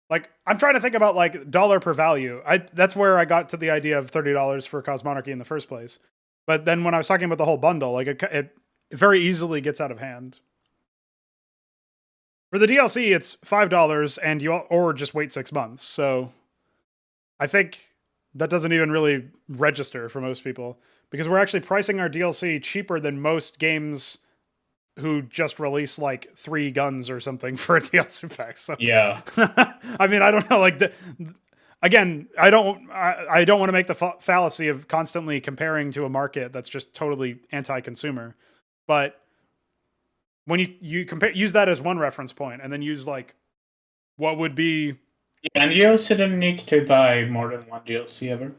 like, I'm trying to think about like dollar per value. That's where I got to the idea of $30 for Cosmonarchy in the first place. But then when I was talking about the whole bundle, like it very easily gets out of hand. For the DLC, it's $5, and or just wait 6 months. So I think that doesn't even really register for most people, because we're actually pricing our DLC cheaper than most games who just release like 3 guns or something for a DLC pack. So yeah, I mean, I don't know. Like, again, I don't want to make the fallacy of constantly comparing to a market that's just totally anti-consumer, but when you compare, use that as one reference point, and then use like what would be. Yeah, and you also don't need to buy more than one DLC ever.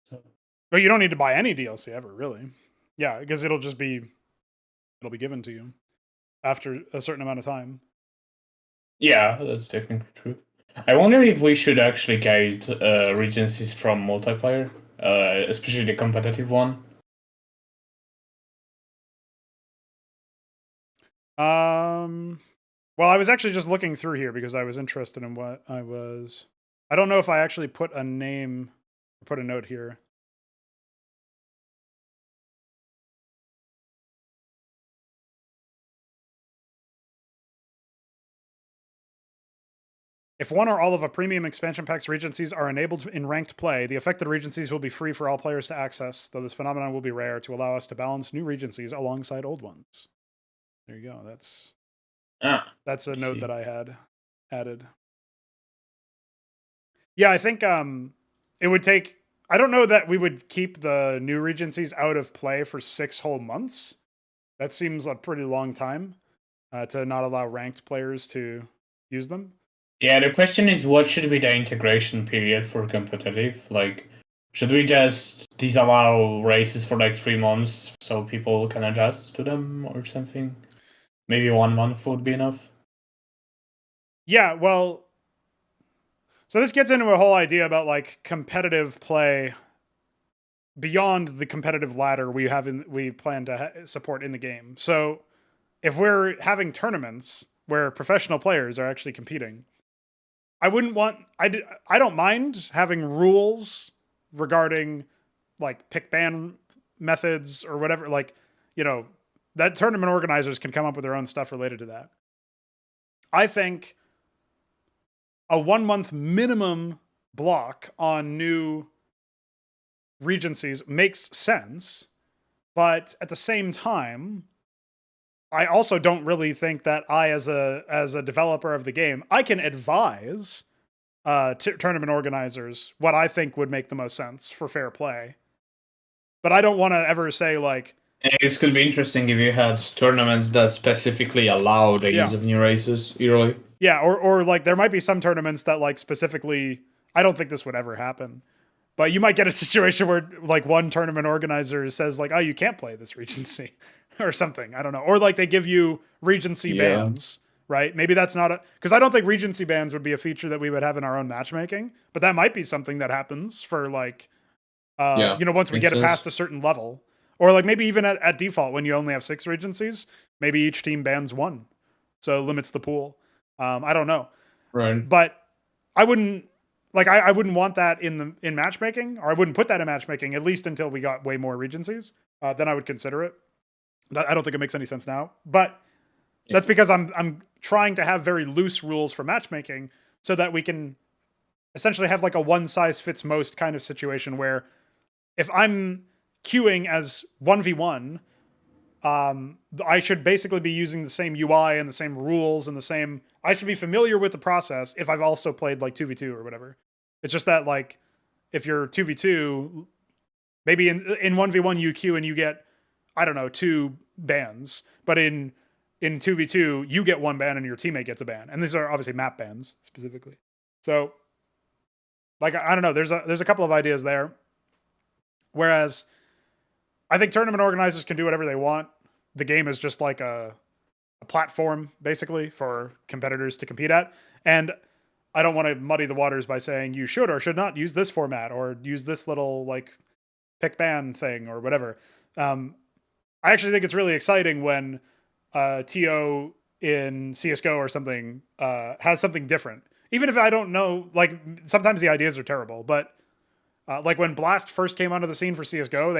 So. But you don't need to buy any DLC ever, really. Yeah, because it'll be given to you after a certain amount of time. Yeah, that's technically true. I wonder if we should actually guide regencies from multiplayer, especially the competitive one. Well, I was actually just looking through here because I was interested in what I was. I don't know if I actually put a name or put a note here. If one or all of a premium expansion pack's regencies are enabled in ranked play, the affected regencies will be free for all players to access, though this phenomenon will be rare, to allow us to balance new regencies alongside old ones. There you go. That's a note that I had added. Yeah, I think it would take. I don't know that we would keep the new regencies out of play for 6 whole months. That seems a pretty long time to not allow ranked players to use them. Yeah, the question is, what should be the integration period for competitive? Like, should we just disallow races for like 3 months so people can adjust to them or something? Maybe 1 month would be enough. Yeah, well, so this gets into a whole idea about like competitive play beyond the competitive ladder we plan to support in the game. So if we're having tournaments where professional players are actually competing, I don't mind having rules regarding like pick ban methods or whatever. Like, that tournament organizers can come up with their own stuff related to that. I think a 1 month minimum block on new regencies makes sense, but at the same time, I also don't really think that I, as a developer of the game, I can advise tournament organizers what I think would make the most sense for fair play. But I don't want to ever say like. This could be interesting if you had tournaments that specifically allow the use of new races, really. Yeah, or like there might be some tournaments that like specifically. I don't think this would ever happen. But you might get a situation where like one tournament organizer says like, oh, you can't play this regency or something. I don't know. Or like they give you regency bans, right? Maybe that's not because I don't think regency bans would be a feature that we would have in our own matchmaking, but that might be something that happens for like, once we get it past a certain level, or like maybe even at default when you only have 6 regencies, maybe each team bans 1. So it limits the pool. I don't know. Right. But I wouldn't. Like I wouldn't want that in matchmaking, or I wouldn't put that in matchmaking, at least until we got way more regencies. Then I would consider it. I don't think it makes any sense now, but that's because I'm trying to have very loose rules for matchmaking so that we can essentially have like a one size fits most kind of situation where if I'm queuing as 1v1, I should basically be using the same UI and the same rules and the same. I should be familiar with the process if I've also played like 2v2 or whatever. It's just that like if you're 2v2, maybe in 1v1 you queue and you get, I don't know, 2 bans, but in 2v2 you get 1 ban and your teammate gets a ban, and these are obviously map bans specifically. So like I don't know, there's a couple of ideas there. Whereas I think tournament organizers can do whatever they want. The game is just like a platform, basically, for competitors to compete at. And I don't want to muddy the waters by saying you should or should not use this format or use this little like pick ban thing or whatever. I actually think it's really exciting when TO in CSGO or something has something different. Even if I don't know, like sometimes the ideas are terrible, but like when Blast first came onto the scene for CSGO,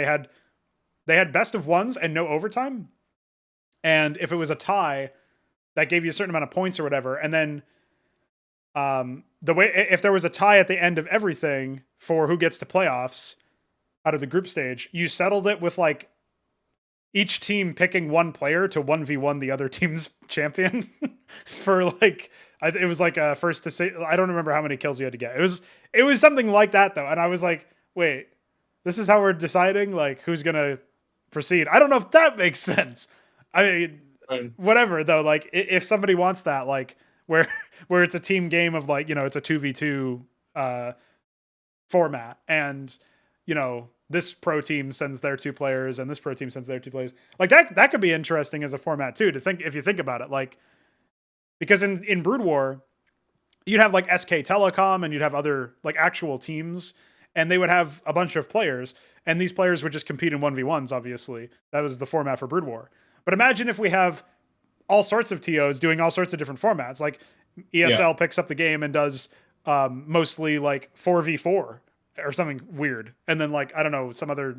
they had best of ones and no overtime. And if it was a tie, that gave you a certain amount of points or whatever. And then the way if there was a tie at the end of everything for who gets to playoffs out of the group stage, you settled it with like each team picking one player to 1v1 the other team's champion for like it was like a first to say. I don't remember how many kills you had to get. It was something like that though, and I was like, wait, this is how we're deciding like who's gonna proceed. I don't know if that makes sense. I mean, whatever though. Like if somebody wants that, like where it's a team game of like it's a 2v2 format, and this pro team sends their 2 players and this pro team sends their 2 players. Like that could be interesting as a format too, to think if you think about it. Like because in Brood War, you'd have like SK Telecom and you'd have other like actual teams, and they would have a bunch of players, and these players would just compete in 1v1s, obviously. That was the format for Brood War. But imagine if we have all sorts of TOs doing all sorts of different formats. Like ESL picks up the game and does mostly like 4v4 or something weird. And then like, I don't know, some other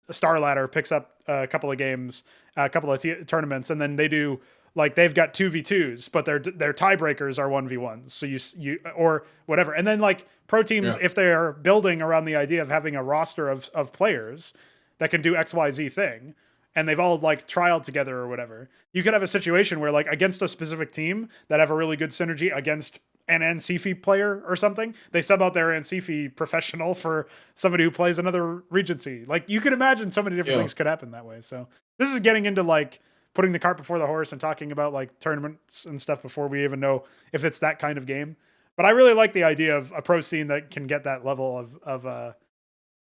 Star Ladder picks up a couple of games, a couple of tournaments, and then they do like they've got 2v2s, but their tiebreakers are 1v1s. So you or whatever. And then like pro teams, if they are building around the idea of having a roster of players that can do XYZ thing, and they've all like trialed together or whatever, you could have a situation where like against a specific team that have a really good synergy against an NCFI player or something, they sub out their NCFI professional for somebody who plays another Regency. Like you could imagine so many different things could happen that way. So this is getting into like putting the cart before the horse and talking about like tournaments and stuff before we even know if it's that kind of game. But I really like the idea of a pro scene that can get that level of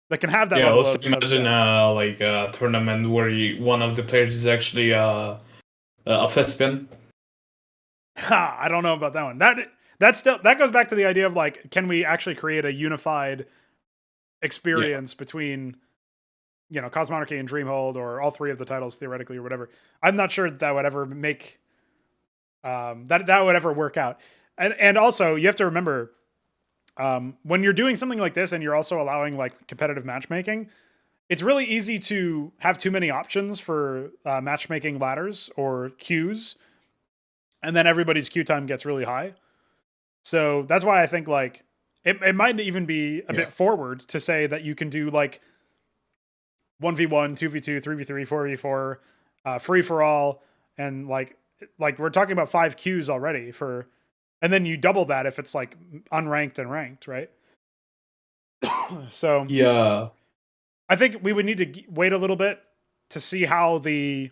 that can have that level also imagine like a tournament where one of the players is actually a thespian. I don't know about that one. That goes back to the idea of like, can we actually create a unified experience between Cosmonarchy and Dreamhold, or all 3 of the titles theoretically, or whatever. I'm not sure that would ever make that would ever work out. And also you have to remember, when you're doing something like this and you're also allowing like competitive matchmaking, it's really easy to have too many options for matchmaking ladders or queues, and then everybody's queue time gets really high. So that's why I think like it might even be a bit forward to say that you can do like 1v1, 2v2, 3v3, 4v4, free for all, and like we're talking about 5 queues already for, and then you double that if it's like unranked and ranked, right? So yeah, I think we would need to wait a little bit to see how the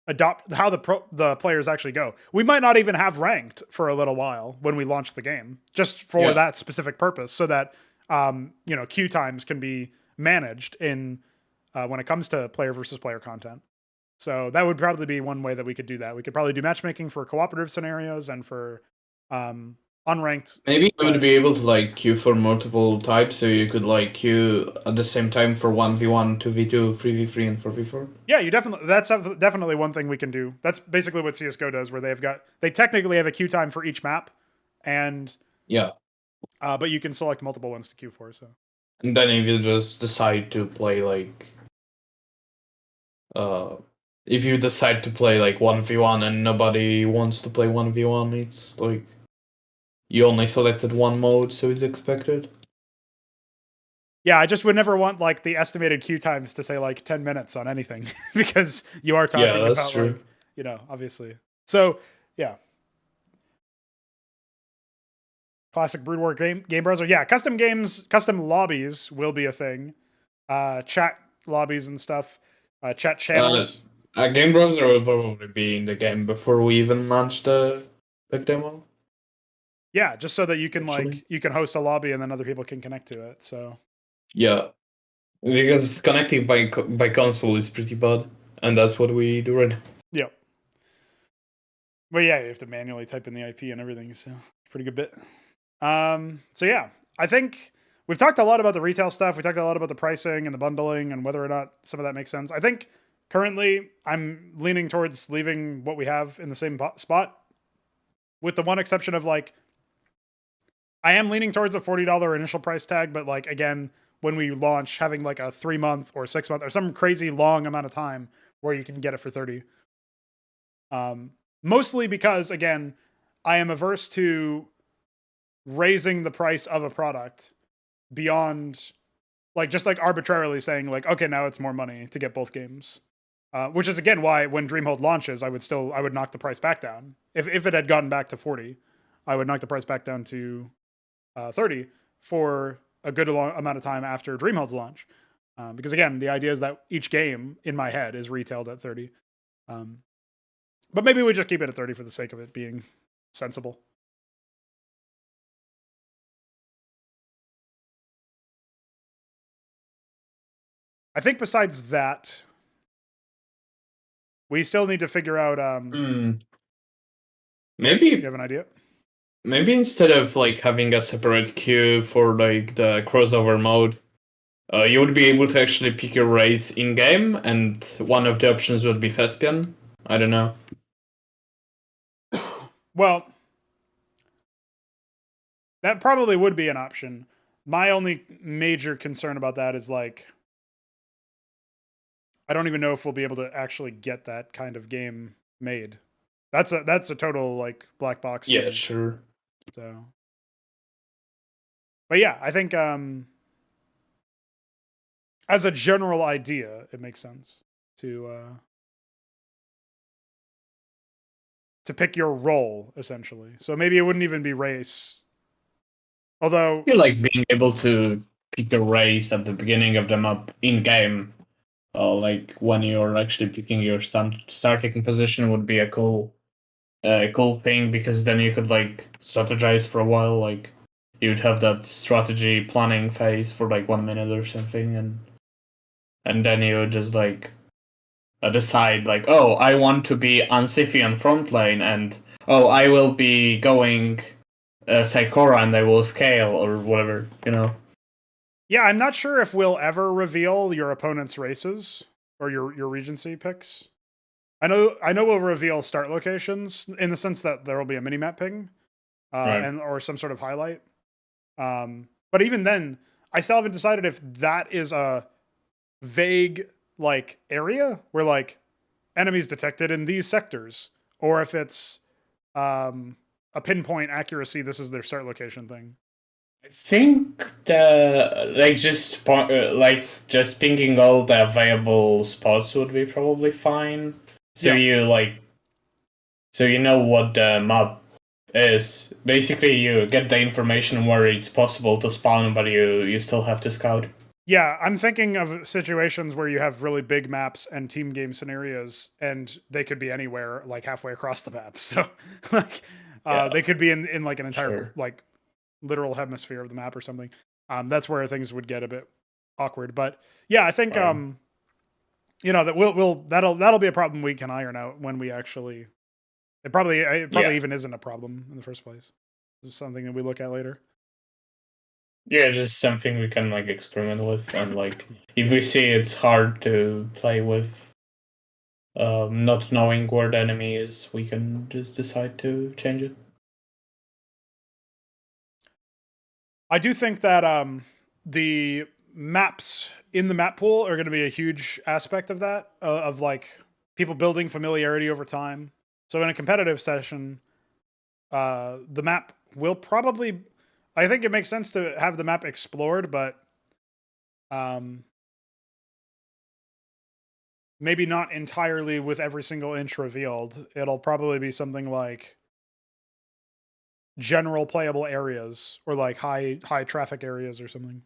the players actually go. We might not even have ranked for a little while when we launch the game, just for that specific purpose, so that queue times can be managed in when it comes to player versus player content. So that would probably be one way that we could do that. We could probably do matchmaking for cooperative scenarios and for unranked. Maybe you would be able to like queue for multiple types, so you could like queue at the same time for 1v1, 2v2, 3v3, and 4v4. Yeah, that's definitely one thing we can do. That's basically what CS:GO does, where they technically have a queue time for each map, and but you can select multiple ones to queue for. So, and then if you just decide to play like, if you decide to play like 1v1 and nobody wants to play 1v1, it's like you only selected one mode, so it's expected. Yeah, I just would never want like the estimated queue times to say like 10 minutes on anything because you are Yeah, talking that's about true. like, obviously. So, yeah. Classic Brood War game browser. Yeah, custom games, custom lobbies will be a thing. Chat lobbies and stuff. Chat Uh, channels. a game browser will probably be in the game before we even launch the big demo. Yeah, just so that you can Actually, you can host a lobby and then other people can connect to it. So yeah, because connecting by console is pretty bad, and that's what we do right now. yeah, but yeah, you have to manually type in the IP and everything. So pretty good bit. So yeah, I think we've talked a lot about the retail stuff. We talked a lot about the pricing and the bundling and whether or not some of that makes sense. I think currently I'm leaning towards leaving what we have in the same spot, with the one exception of like I am leaning towards a $40 initial price tag, but like again, when we launch, having like a 3 month or 6 month or some crazy long amount of time where you can get it for 30. Mostly because again, I am averse to raising the price of a product beyond like just like arbitrarily saying like, okay, now it's more money to get both games. Which is again why when Dreamhold launches, I would knock the price back down. If it had gotten back to 40, I would knock the price back down to 30 for a good amount of time after Dreamhold's launch. Because again, the idea is that each game in my head is retailed at 30. Um, but maybe we just keep it at 30 for the sake of it being sensible. I think besides that, we still need to figure out. Maybe You have an idea? maybe instead of like having a separate queue for like the crossover mode, you would be able to actually pick your race in game, and one of the options would be Thespian. I don't know. Well, that probably would be an option. My only major concern about that is like I don't even know if we'll be able to actually get that kind of game made. That's a total like black box to Yeah, me. sure. So, but yeah, I think as a general idea, it makes sense to pick your role essentially. So maybe it wouldn't even be race. Although, I feel like being able to pick a race at the beginning of the map in game, like when you're actually picking your starting position, would be a cool thing, because then you could like strategize for a while. Like you'd have that strategy planning phase for like 1 minute or something, and then you would just like decide like, oh, I want to be Amphibian front lane, and oh, I will be going Psychora and I will scale or whatever, you know. yeah, I'm not sure if we'll ever reveal your opponent's races or your regency picks. I know we'll reveal start locations in the sense that there will be a minimap ping, Right. and or some sort of highlight. But even then, I still haven't decided if that is a vague like area where like enemies detected in these sectors, or if it's a pinpoint accuracy. This is their start location thing. I think the like just pinging all the available spots would be probably fine. So Yeah, you know what the map is. Basically, you get the information where it's possible to spawn, but you still have to scout. yeah. I'm thinking of situations where you have really big maps and team game scenarios, and they could be anywhere, like halfway across the map. So, like, Yeah, they could be in like an entire sure. like literal hemisphere of the map or something. That's where things would get a bit awkward. But yeah, I think Right. that that'll be a problem we can iron out when we actually. It probably Yeah. even isn't a problem in the first place. It's something that we look at later. Yeah, just something we can like experiment with, and like if we see it's hard to play with, not knowing where the enemy is, we can just decide to change it. I do think that the maps in the map pool are going to be a huge aspect of that, of like people building familiarity over time. So in a competitive session, the map will probably. I think it makes sense to have the map explored, but Maybe not entirely with every single inch revealed. It'll probably be something like general playable areas or like high traffic areas or something.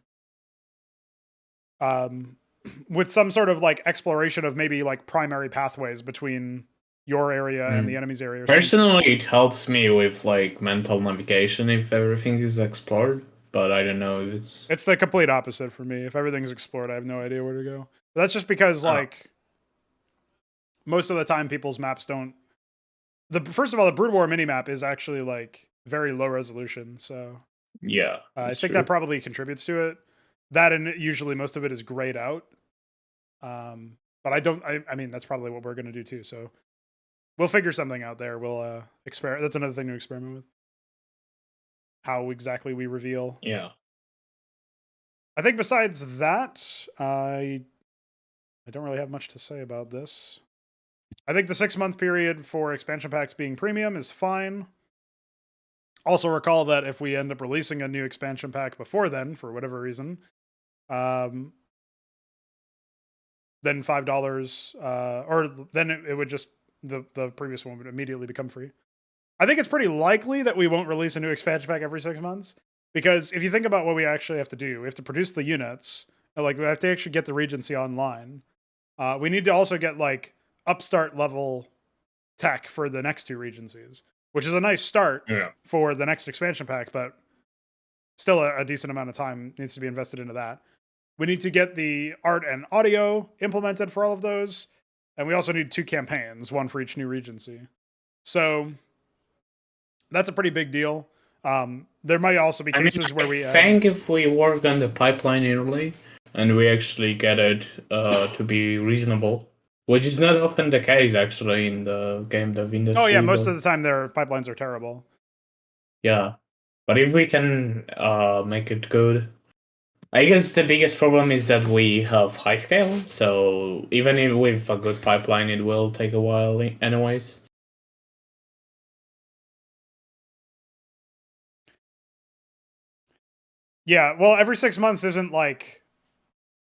With some sort of like exploration of maybe like primary pathways between your area and the enemy's area. Or Personally, it helps me with like mental navigation if everything is explored, but I don't know if it's the complete opposite for me. If everything's explored, I have no idea where to go. But that's just because like most of the time people's maps don't. First of all, the Brood War minimap is actually like very low resolution, so yeah, I think that probably contributes to it. That and usually most of it is grayed out. But I mean, that's probably what we're going to do too. So we'll figure something out there. We'll experiment. That's another thing to experiment with. How exactly we reveal. Yeah. I think besides that, I don't really have much to say about this. I think the 6-month period for expansion packs being premium is fine. Also recall that if we end up releasing a new expansion pack before then, for whatever reason, then $5, or then it would just the previous one would immediately become free. I think it's pretty likely that we won't release a new expansion pack every 6 months, because if you think about what we actually have to do, we have to produce the units, and like we have to actually get the Regency online. We need to also get like upstart level tech for the next 2 Regencies, which is a nice start for the next expansion pack, but still a decent amount of time needs to be invested into that. We need to get the art and audio implemented for all of those, and we also need 2 campaigns, 1 for each new Regency. So that's a pretty big deal. There might also be cases where we... I think if we work on the pipeline early, and we actually get it to be reasonable, which is not often the case, actually, in the game dev industry. Oh, yeah, most of the time their pipelines are terrible. Yeah. But if we can make it good... I guess the biggest problem is that we have high scale, so even if with a good pipeline, it will take a while anyways. Yeah, well, every 6 months isn't like...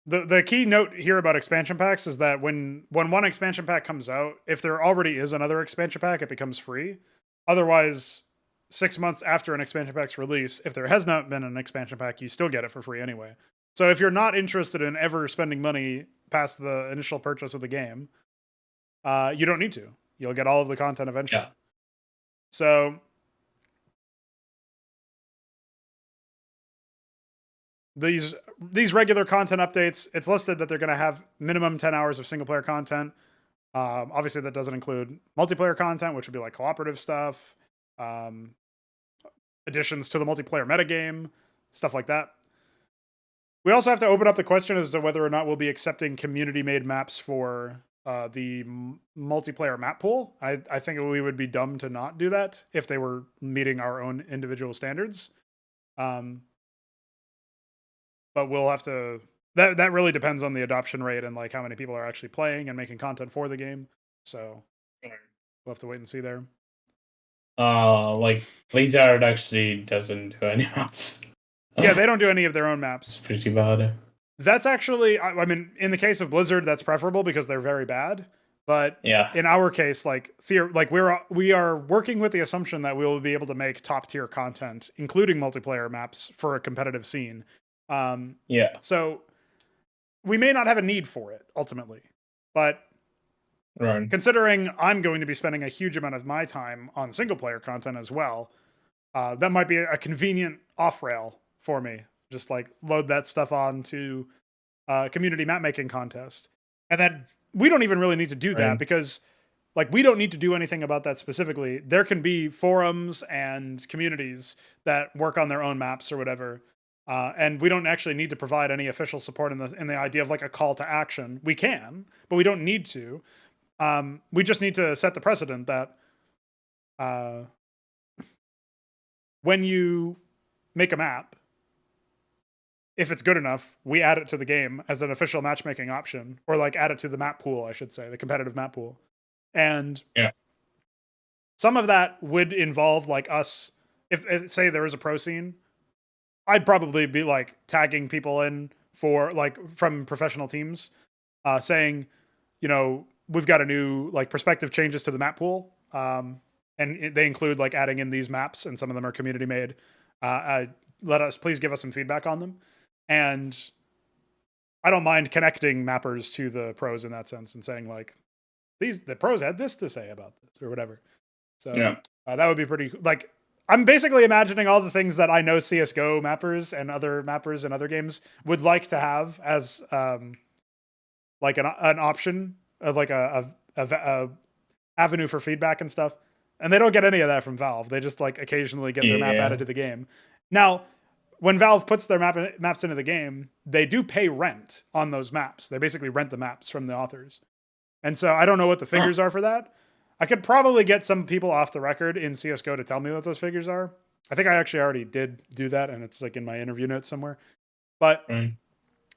The key note here about expansion packs is that when one expansion pack comes out, if there already is another expansion pack, it becomes free. Otherwise, 6 months after an expansion pack's release, if there has not been an expansion pack, you still get it for free anyway. So if you're not interested in ever spending money past the initial purchase of the game, you don't need to. You'll get all of the content eventually. Yeah. So these regular content updates, it's listed that they're going to have minimum 10 hours of single player content. Obviously, that doesn't include multiplayer content, which would be like cooperative stuff, additions to the multiplayer metagame, stuff like that. We also have to open up the question as to whether or not we'll be accepting community-made maps for the multiplayer map pool. I think we would be dumb to not do that if they were meeting our own individual standards. But we'll have to... That really depends on the adoption rate and like how many people are actually playing and making content for the game. So we'll have to wait and see there. Like Blizzard actually doesn't do any maps. Yeah, they don't do any of their own maps. It's pretty bad. That's actually, I mean, in the case of Blizzard, that's preferable because they're very bad. But yeah, in our case, like we are working with the assumption that we will be able to make top tier content, including multiplayer maps for a competitive scene. Yeah. So we may not have a need for it ultimately, but considering I'm going to be spending a huge amount of my time on single player content as well, that might be a convenient off rail for me. Just like load that stuff on to community map making contest. And then we don't even really need to do that because like we don't need to do anything about that specifically. There can be forums and communities that work on their own maps or whatever. And we don't actually need to provide any official support in the idea of like a call to action. We can, but we don't need to. We just need to set the precedent that when you make a map, if it's good enough, we add it to the game as an official matchmaking option, or like add it to the map pool, I should say, the competitive map pool. And some of that would involve like us, if say there was a pro scene, I'd probably be like tagging people in for from professional teams, saying, we've got a new perspective changes to the map pool, and they include adding in these maps, and some of them are community made. Please give us some feedback on them, and I don't mind connecting mappers to the pros in that sense and saying the pros had this to say about this or whatever. So that would be pretty I'm basically imagining all the things that I know CSGO mappers and other mappers in other games would like to have as an option of a avenue for feedback and stuff. And they don't get any of that from Valve. They just occasionally get their map added to the game. Now, when Valve puts their maps into the game, they do pay rent on those maps. They basically rent the maps from the authors. And so I don't know what the figures are for that. I could probably get some people off the record in CSGO to tell me what those figures are. I think I actually already did do that, and it's in my interview notes somewhere. But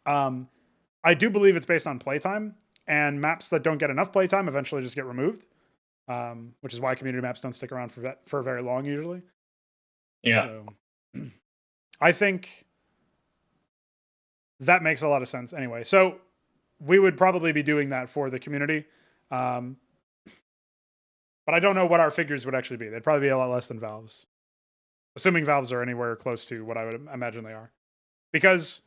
I do believe it's based on playtime, and maps that don't get enough playtime eventually just get removed, which is why community maps don't stick around for very long usually. Yeah. So, I think that makes a lot of sense anyway. So we would probably be doing that for the community. But I don't know what our figures would actually be. They'd probably be a lot less than Valve's. Assuming Valve's are anywhere close to what I would imagine they are. Because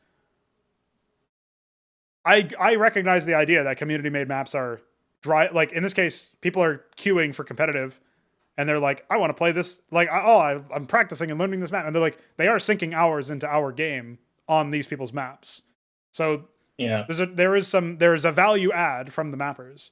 I recognize the idea that community-made maps are dry. In this case, people are queuing for competitive, and they're like, I want to play this. I'm practicing and learning this map. And they're like, they are sinking hours into our game on these people's maps. So there is a value add from the mappers.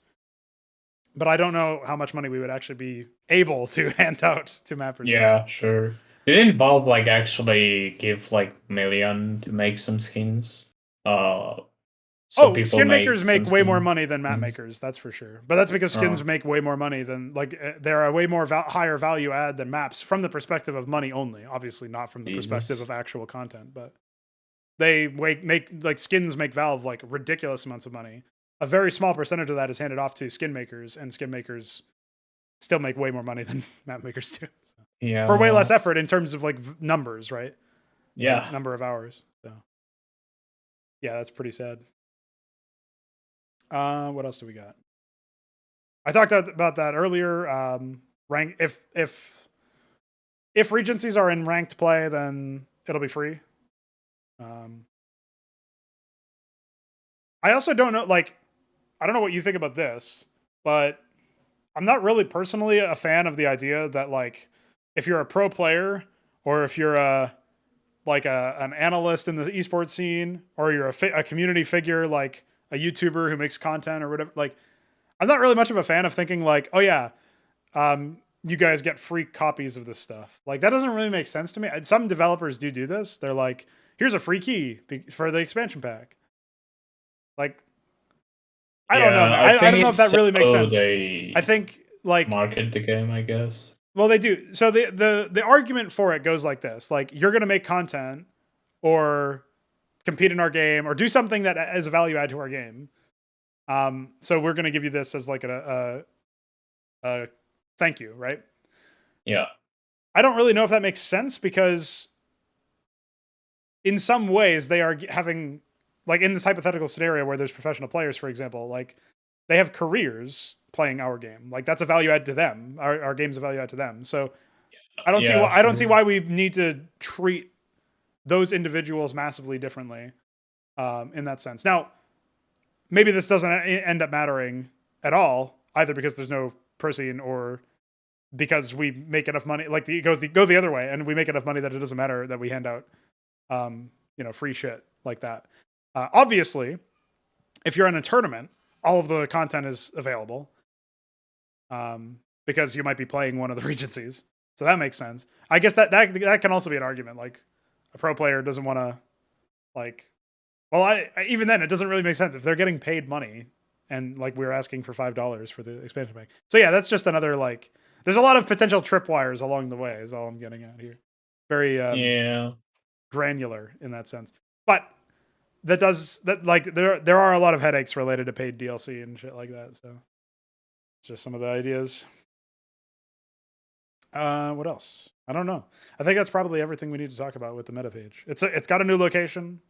But I don't know how much money we would actually be able to hand out to mappers. Yeah, sure. Didn't Valve actually give million to make some skins? Skin makers make way more money than map makers, that's for sure. But that's because skins make way more money than they're a way more higher value add than maps from the perspective of money only. Obviously, not from the perspective of actual content, but they make skins make Valve ridiculous amounts of money. A very small percentage of that is handed off to skin makers, and skin makers still make way more money than map makers do. So. Yeah, for way less effort in terms of numbers, right? Yeah, number of hours. So yeah, that's pretty sad. What else do we got? I talked about that earlier. Rank if regencies are in ranked play, then it'll be free. I also don't know, I don't know what you think about this, but I'm not really personally a fan of the idea that if you're a pro player or if you're an analyst in the esports scene, or you're a community figure like a YouTuber who makes content or whatever, I'm not really much of a fan of thinking oh yeah, you guys get free copies of this stuff. That doesn't really make sense to me. Some developers do this. They're like, here's a free key for the expansion pack. I don't know. I don't know if that really makes sense. I think market the game, I guess. Well, they do. So the argument for it goes like this: you're going to make content or compete in our game or do something that is a value add to our game. So we're going to give you this as a thank you, right? Yeah. I don't really know if that makes sense, because in some ways they are having, in this hypothetical scenario where there's professional players, for example, they have careers playing our game. That's a value add to them. Our game's a value add to them. So I don't see why I don't see why we need to treat those individuals massively differently in that sense. Now, maybe this doesn't end up mattering at all, either because there's no person or because we make enough money. It go the other way, and we make enough money that it doesn't matter that we hand out free shit like that. Obviously, if you're in a tournament, all of the content is available because you might be playing one of the regencies. So that makes sense. I guess that can also be an argument. A pro player doesn't want to even then, it doesn't really make sense if they're getting paid money and we're asking for $5 for the expansion pack. So yeah, that's just another there's a lot of potential tripwires along the way is all I'm getting at here. Very granular in that sense. But there are a lot of headaches related to paid DLC and shit like that. So it's just some of the ideas. What else? I don't know. I think that's probably everything we need to talk about with the meta page. It's got a new location.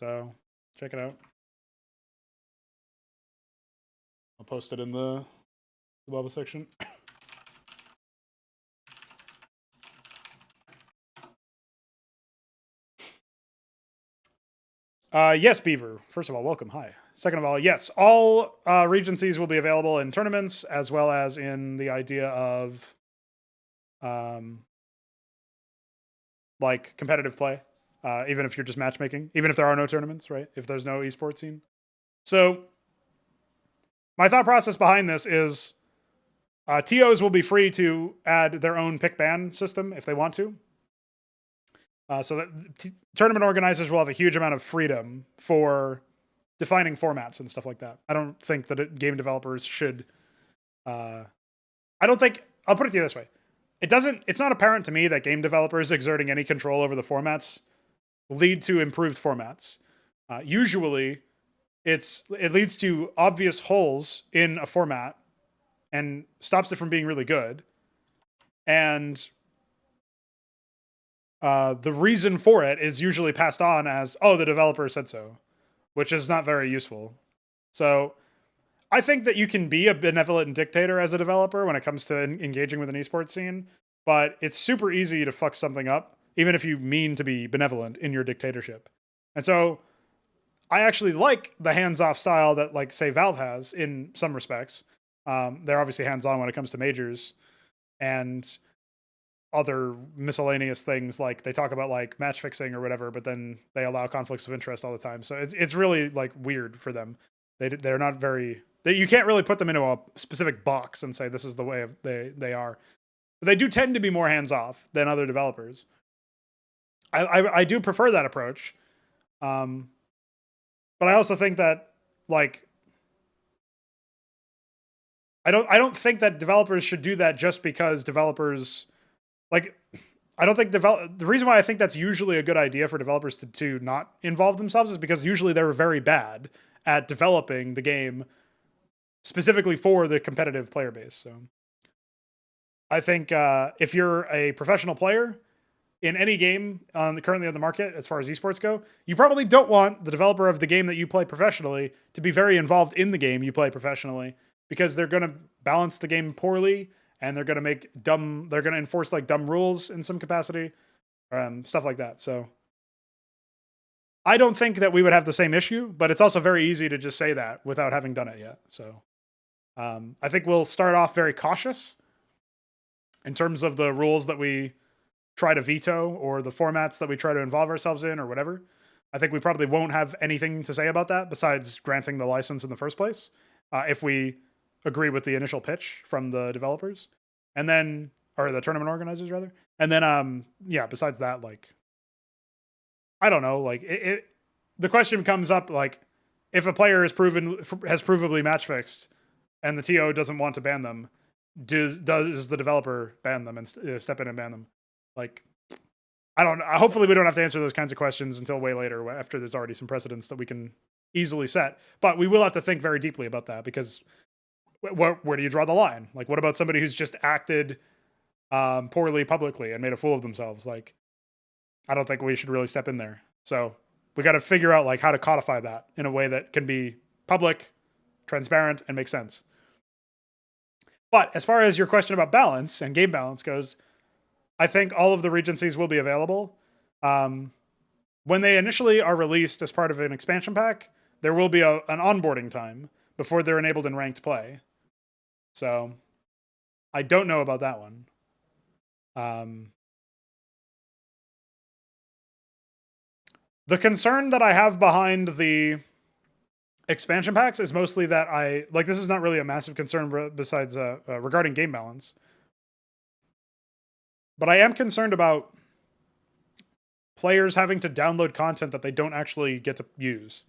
So check it out. I'll post it in the Xibalba section. Yes, Beaver. First of all, welcome. Hi. Second of all, yes, all Regencies will be available in tournaments as well as in the idea of like competitive play, even if you're just matchmaking, even if there are no tournaments, right? If there's no esports scene. So my thought process behind this is TOs will be free to add their own pick ban system if they want to. So that tournament organizers will have a huge amount of freedom for defining formats and stuff like that. I don't think that game developers should. I don't think. I'll put it to you this way: it's not apparent to me that game developers exerting any control over the formats lead to improved formats. Usually, it leads to obvious holes in a format and stops it from being really good. And the reason for it is usually passed on as, oh, the developer said so, which is not very useful. So I think that you can be a benevolent dictator as a developer when it comes to engaging with an esports scene, but it's super easy to fuck something up, even if you mean to be benevolent in your dictatorship. And so I actually like the hands-off style that, like, say, Valve has in some respects. They're obviously hands-on when it comes to majors and other miscellaneous things, like they talk about like match fixing or whatever, but then they allow conflicts of interest all the time. So it's really like weird for them. They're not very. You can't really put them into a specific box and say this is the way they are. But they do tend to be more hands-off than other developers. I do prefer that approach. But I also think that, like, I don't think that developers should do that just because developers, like, I don't think the reason why I think that's usually a good idea for developers to not involve themselves is because usually they're very bad at developing the game specifically for the competitive player base. So I think if you're a professional player in any game currently on the market, as far as esports go, you probably don't want the developer of the game that you play professionally to be very involved in the game you play professionally, because they're going to balance the game poorly and they're going to enforce like dumb rules in some capacity, stuff like that. So I don't think that we would have the same issue, but it's also very easy to just say that without having done it yet. So I think we'll start off very cautious in terms of the rules that we try to veto or the formats that we try to involve ourselves in or whatever. I think we probably won't have anything to say about that besides granting the license in the first place, if we agree with the initial pitch from the developers, and then, or the tournament organizers rather. And then, yeah, besides that, like, I don't know, like the question comes up, like, if a player has provably match fixed and the TO doesn't want to ban them, does the developer ban them and step in and ban them? Like, I don't know. Hopefully we don't have to answer those kinds of questions until way later, after there's already some precedents that we can easily set. But we will have to think very deeply about that, because where do you draw the line? Like, what about somebody who's just acted poorly publicly and made a fool of themselves? Like, I don't think we should really step in there. So we got to figure out like how to codify that in a way that can be public, transparent, and make sense. But as far as your question about balance and game balance goes, I think all of the Regencies will be available. When they initially are released as part of an expansion pack, there will be an onboarding time before they're enabled in ranked play. So I don't know about that one. The concern that I have behind the expansion packs is mostly that this is not really a massive concern besides regarding game balance. But I am concerned about players having to download content that they don't actually get to use.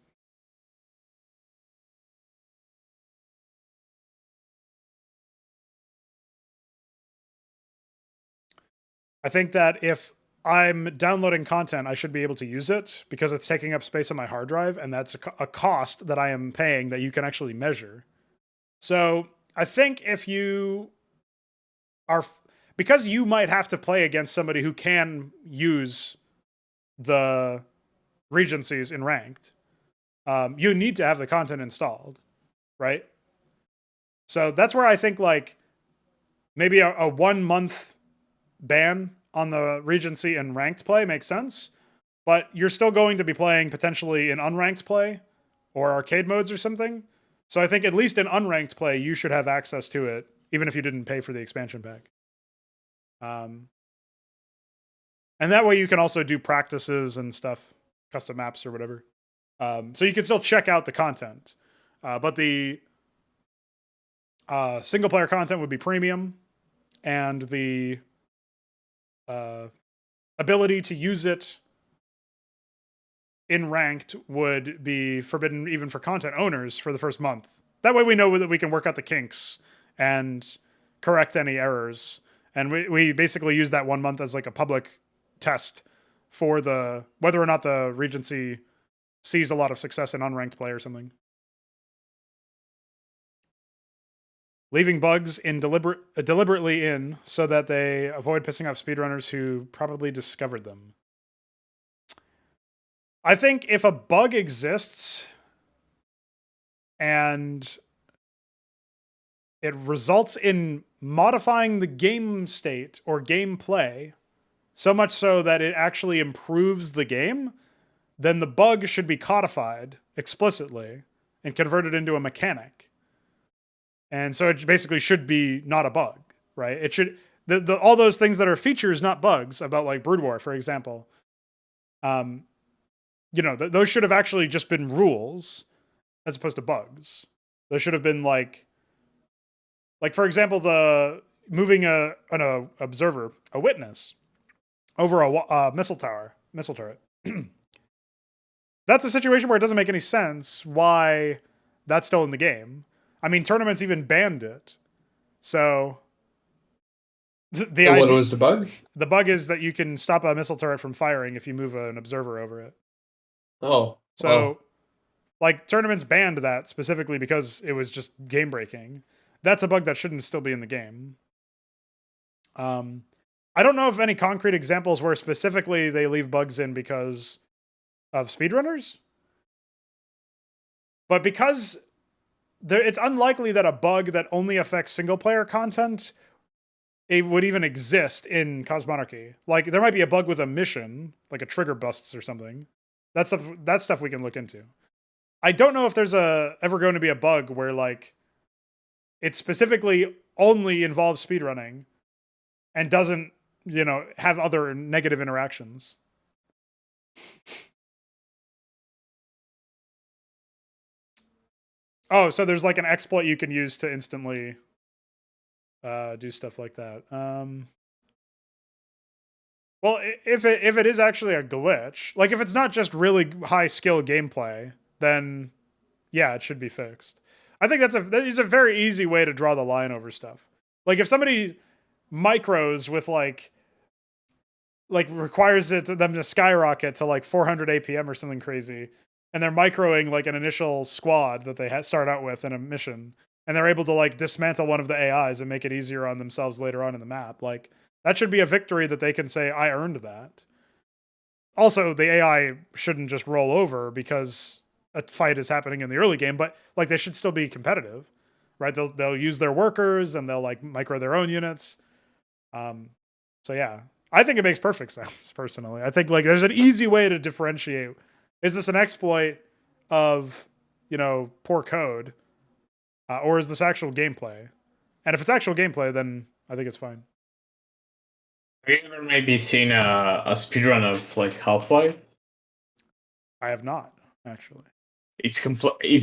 I think that if I'm downloading content, I should be able to use it because it's taking up space on my hard drive, and that's a cost that I am paying that you can actually measure. So I think if you are, because you might have to play against somebody who can use the regencies in ranked, you need to have the content installed, right? So that's where I think like maybe a 1 month ban on the regency in ranked play makes sense, but you're still going to be playing potentially in unranked play or arcade modes or something. So I think at least in unranked play, you should have access to it, even if you didn't pay for the expansion pack. And that way you can also do practices and stuff, custom maps or whatever. So you can still check out the content. But the single player content would be premium, and the ability to use it in ranked would be forbidden even for content owners for the first month. That way we know that we can work out the kinks and correct any errors. And we basically use that 1 month as like a public test for the whether or not the regency sees a lot of success in unranked play or something. Leaving bugs in deliberately in so that they avoid pissing off speedrunners who probably discovered them. I think if a bug exists and it results in modifying the game state or gameplay so much so that it actually improves the game, then the bug should be codified explicitly and converted into a mechanic. And so it basically should be not a bug, right? It should all those things that are features, not bugs, about like Brood War, for example. Those should have actually just been rules as opposed to bugs. Those should have been like for example, the moving an observer, a witness, over a missile turret. That's a situation where it doesn't make any sense why that's still in the game. I mean, tournaments even banned it. So what was the bug? The bug is that you can stop a missile turret from firing if you move an observer over it. Oh. So, like, tournaments banned that specifically because it was just game breaking. That's a bug that shouldn't still be in the game. I don't know of any concrete examples where specifically they leave bugs in because of speedrunners. But because it's unlikely that a bug that only affects single player content it would even exist in Cosmonarchy. Like, there might be a bug with a mission, like a trigger busts or something. That's stuff we can look into. I don't know if there's ever going to be a bug where like it specifically only involves speedrunning and doesn't, have other negative interactions. Oh, so there's like an exploit you can use to instantly do stuff like that. Well, if it is actually a glitch, like if it's not just really high skill gameplay, then yeah, it should be fixed. I think that is a very easy way to draw the line over stuff. Like if somebody micros with like requires them to skyrocket to like 400 APM or something crazy, and they're microing like an initial squad that they start out with in a mission, and they're able to like dismantle one of the AIs and make it easier on themselves later on in the map, like that should be a victory that they can say, I earned that. Also, the AI shouldn't just roll over because a fight is happening in the early game, but like they should still be competitive, right? They'll use their workers and they'll like micro their own units. So yeah, I think it makes perfect sense personally. I think like there's an easy way to differentiate. Is this an exploit of, poor code, or is this actual gameplay? And if it's actual gameplay, then I think it's fine. Have you ever maybe seen a speedrun of like Half-Life? I have not, actually. It's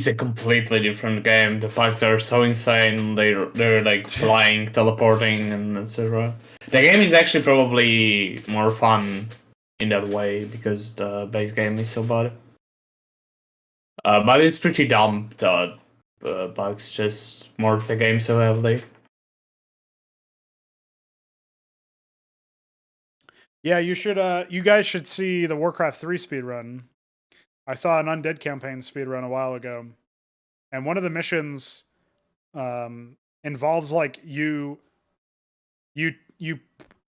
a completely different game. The bugs are so insane. They're like flying, teleporting, and etc. The game is actually probably more fun in that way because the base game is so bad. But it's pretty dumb. The bugs just morph the game so heavily. Yeah, you guys should see the Warcraft 3 speedrun. I saw an Undead campaign speedrun a while ago, and one of the missions involves like you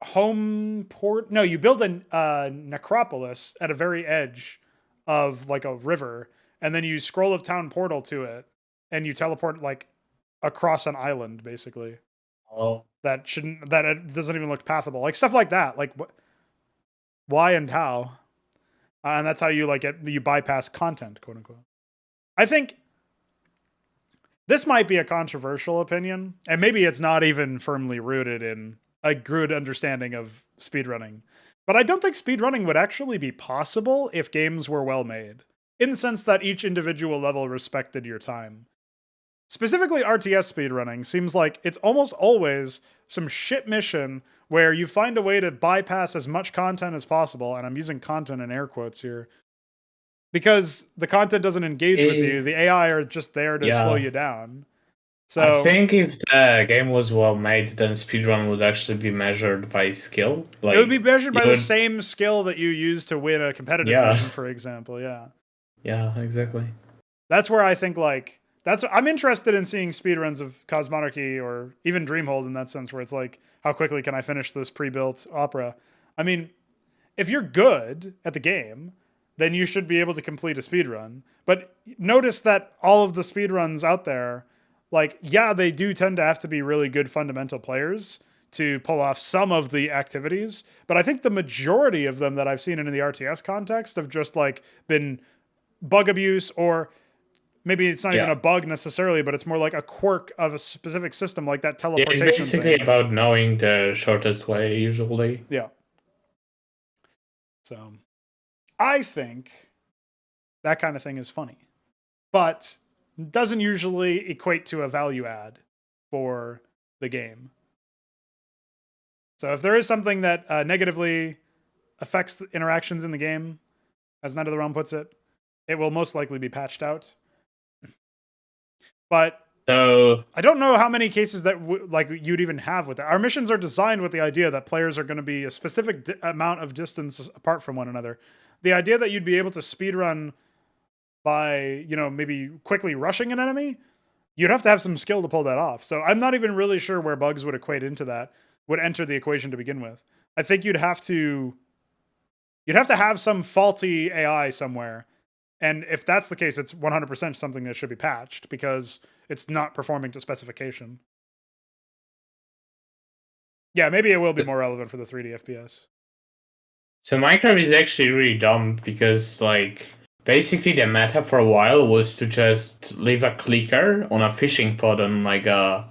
build a necropolis at a very edge of like a river, and then you scroll of town portal to it, and you teleport like across an island, basically. Oh, That it doesn't even look pathable, like stuff like that. Like why and how, and that's how you like you bypass content, quote unquote. I think this might be a controversial opinion, and maybe it's not even firmly rooted in a good understanding of speedrunning. But I don't think speedrunning would actually be possible if games were well made, in the sense that each individual level respected your time. Specifically, RTS speedrunning seems like it's almost always some shit mission where you find a way to bypass as much content as possible, and I'm using content in air quotes here, because the content doesn't engage with you. The AI are just there to slow yeah. you down. I So think if the game was well made, then speedrun would actually be measured by skill. it would be Like measured you by the would, same skill that you use to win a competitive yeah, mission, for example. Yeah. yeah, exactly. That's where I think like I'm interested in seeing speedruns of Cosmonarchy or even Dreamhold in that sense, where it's like, how quickly can I finish this pre-built opera? I mean, if you're good at the game, then you should be able to complete a speedrun. But notice that all of the speedruns out there, like, yeah, they do tend to have to be really good fundamental players to pull off some of the activities. But I think the majority of them that I've seen in the RTS context have just like been bug abuse, or maybe it's not even Yeah. a bug necessarily, but it's more like a quirk of a specific system, like that Yeah, it's teleportation basically thing. about knowing the shortest way usually. Yeah. So I think that kind of thing is funny, but doesn't usually equate to a value add for the game. So if there is something that negatively affects the interactions in the game, as Night of the Realm puts it, it will most likely be patched out. But So I don't know how many cases that like you'd even have with that. Our missions are designed with the idea that players are going to be a specific amount of distance apart from one another. The idea that you'd be able to speedrun by, maybe quickly rushing an enemy, you'd have to have some skill to pull that off. So I'm not even really sure where bugs would equate into that, would enter the equation to begin with. I think you'd have to have some faulty AI somewhere. And if that's the case, it's 100% something that should be patched because it's not performing to specification. Yeah, maybe it will be more relevant for the 3D FPS. So Minecraft is actually really dumb because like basically the meta for a while was to just leave a clicker on a fishing pod on like a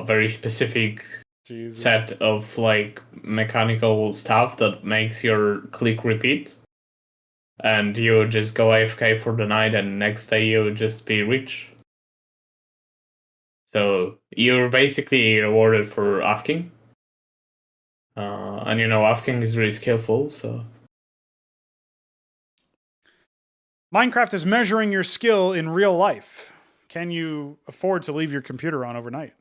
very specific Jesus. set of like mechanical stuff that makes your click repeat. And you just go AFK for the night and next day you just be rich. So you're basically rewarded for asking. And asking is really skillful, so Minecraft is measuring your skill in real life. Can you afford to leave your computer on overnight?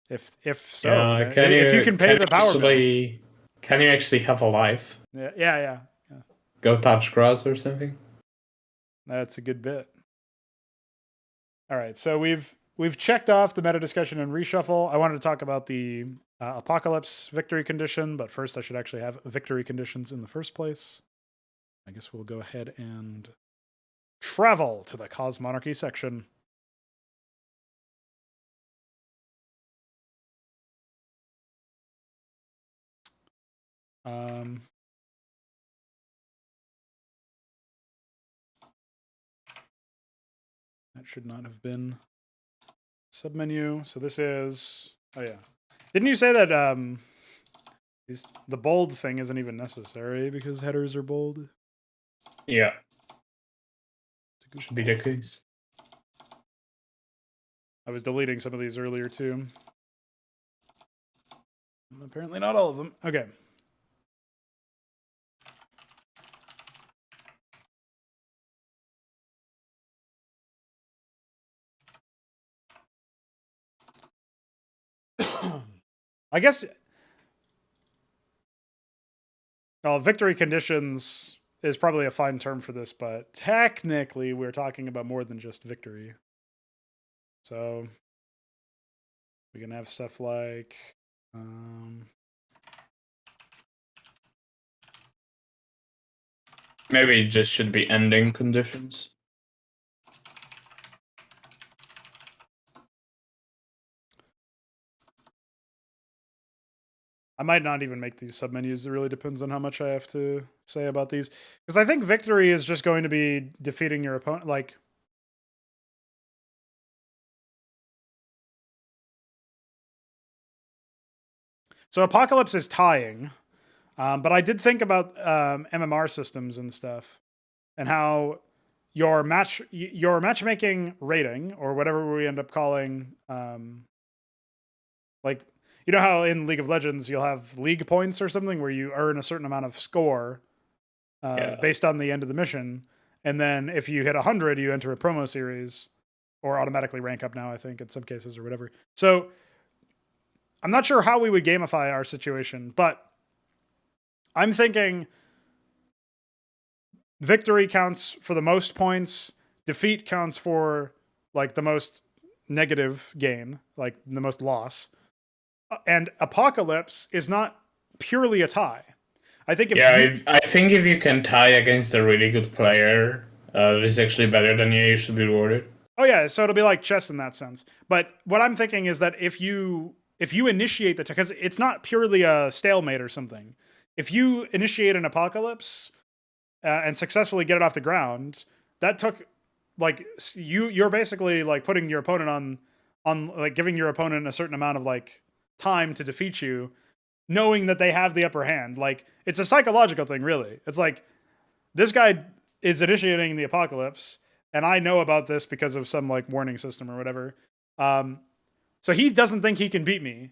If so, yeah. if you can pay the power bill. Can you actually have a life? Yeah. Go touch grass or something? That's a good bit. All right, so we've checked off the meta discussion and reshuffle. I wanted to talk about the apocalypse victory condition, but first I should actually have victory conditions in the first place. I guess we'll go ahead and travel to the Cosmonarchy section. That should not have been submenu. So this is, oh yeah. Didn't you say that the bold thing isn't even necessary because headers are bold? Yeah. Should be the case. I was deleting some of these earlier too. Apparently not all of them. Okay. I guess victory conditions is probably a fine term for this, but technically we're talking about more than just victory. So we can have stuff like Maybe it just should be ending conditions. I might not even make these submenus. It really depends on how much I have to say about these. Because I think victory is just going to be defeating your opponent. Like, so Apocalypse is tying. But I did think about MMR systems and stuff, and how your matchmaking rating, or whatever we end up calling, like, you know how in League of Legends you'll have league points or something where you earn a certain amount of score based on the end of the mission, and then if you hit 100, you enter a promo series, or automatically rank up now, I think, in some cases, or whatever. So I'm not sure how we would gamify our situation, but I'm thinking victory counts for the most points, defeat counts for like the most negative gain, like the most loss, and apocalypse is not purely a tie. I think I think if you can tie against a really good player, it's actually better than you should be rewarded. Oh yeah, so it'll be like chess in that sense. But what I'm thinking is that if you initiate the, because it's not purely a stalemate or something. If you initiate an apocalypse and successfully get it off the ground, that took like you're basically like putting your opponent on like giving your opponent a certain amount of like time to defeat you, knowing that they have the upper hand. Like, it's a psychological thing, really. It's like, this guy is initiating the apocalypse, and I know about this because of some like warning system or whatever. So he doesn't think he can beat me,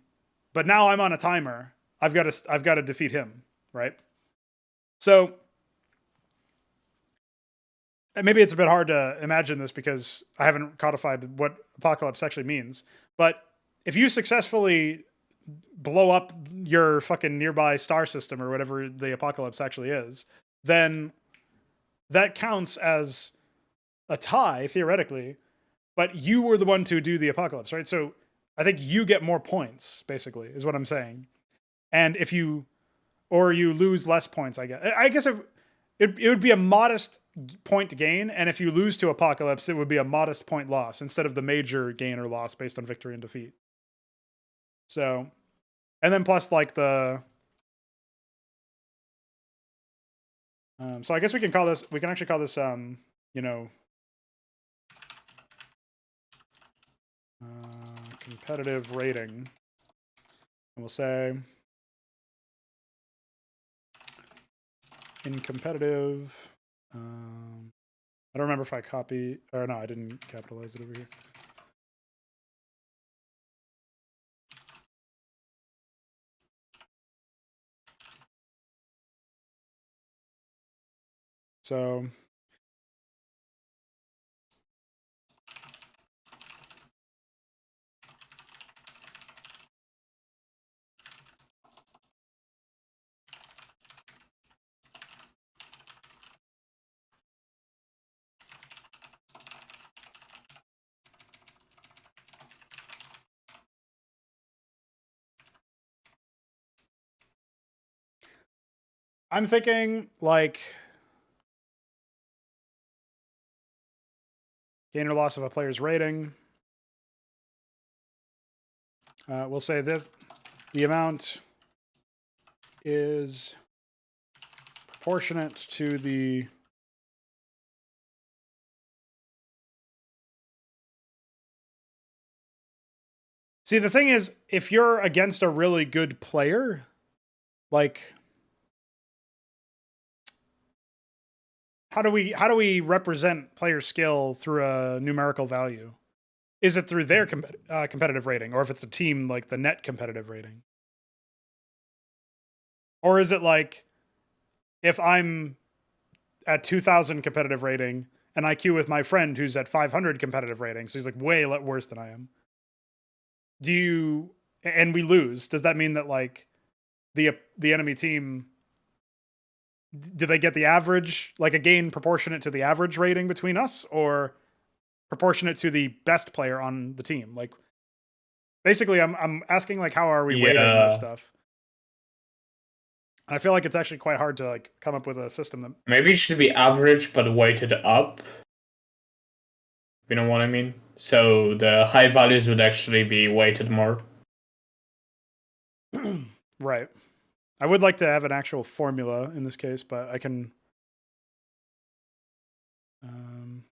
but now I'm on a timer. I've got to defeat him, right? So maybe it's a bit hard to imagine this because I haven't codified what apocalypse actually means. But if you successfully blow up your fucking nearby star system or whatever the apocalypse actually is, then that counts as a tie theoretically, but you were the one to do the apocalypse, right? So I think you get more points, basically, is what I'm saying. And if you, or you lose less points, I guess it would be a modest point gain, and if you lose to apocalypse, it would be a modest point loss instead of the major gain or loss based on victory and defeat. So, and then plus like the, so I guess we can call this, we can actually call this, you know, competitive rating. And we'll say in competitive, I don't remember if I copy, or no, I didn't capitalize it over here. So I'm thinking like gain or loss of a player's rating. We'll say this, the amount is proportionate to the See, the thing is, if you're against a really good player, like how do we represent player skill through a numerical value? Is it through their competitive rating, or if it's a team, like the net competitive rating? Or is it like if I'm at 2,000 competitive rating and I queue with my friend who's at 500 competitive rating, so he's like way worse than I am? And we lose, does that mean that like the enemy team, do they get the average, like a gain proportionate to the average rating between us, or proportionate to the best player on the team? Like, basically, I'm asking like, how are we weighting this stuff? And I feel like it's actually quite hard to like come up with a system that. Maybe it should be average but weighted up. You know what I mean? So the high values would actually be weighted more. Right. I would like to have an actual formula in this case, but I can. Um,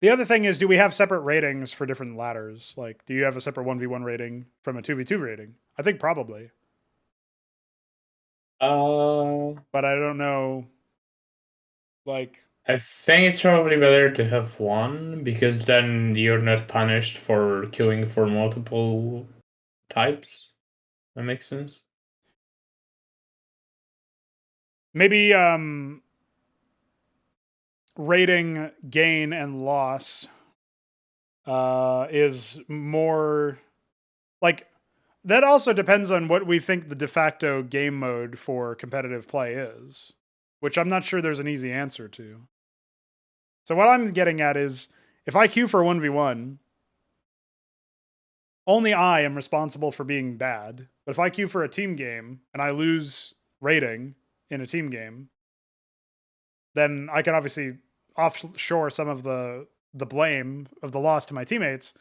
the other thing is, do we have separate ratings for different ladders? Like, do you have a separate 1v1 rating from a 2v2 rating? I think probably. But I don't know. Like, I think it's probably better to have one because then you're not punished for queuing for multiple types. That makes sense. maybe rating gain and loss is more like that. Also depends on what we think the de facto game mode for competitive play is, which I'm not sure there's an easy answer to. So what I'm getting at is, if I queue for 1v1, only I am responsible for being bad. But if I queue for a team game and I lose rating in a team game, then I can obviously offshore some of the blame of the loss to my teammates.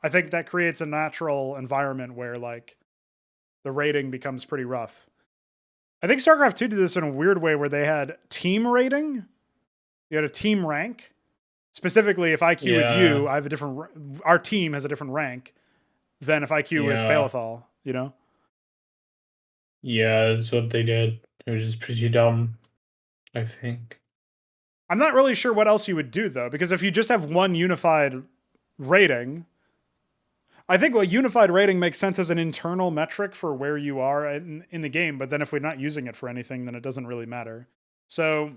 I think that creates a natural environment where like the rating becomes pretty rough. I think StarCraft 2 did this in a weird way where they had team rating. You had a team rank. Specifically, if I queue with you, I have a different. Our team has a different rank than if I queue with Balethal. You know. Yeah, that's what they did. Which is pretty dumb, I think. I'm not really sure what else you would do though, because if you just have one unified rating, I think a unified rating makes sense as an internal metric for where you are in the game. But then if we're not using it for anything, then it doesn't really matter. So.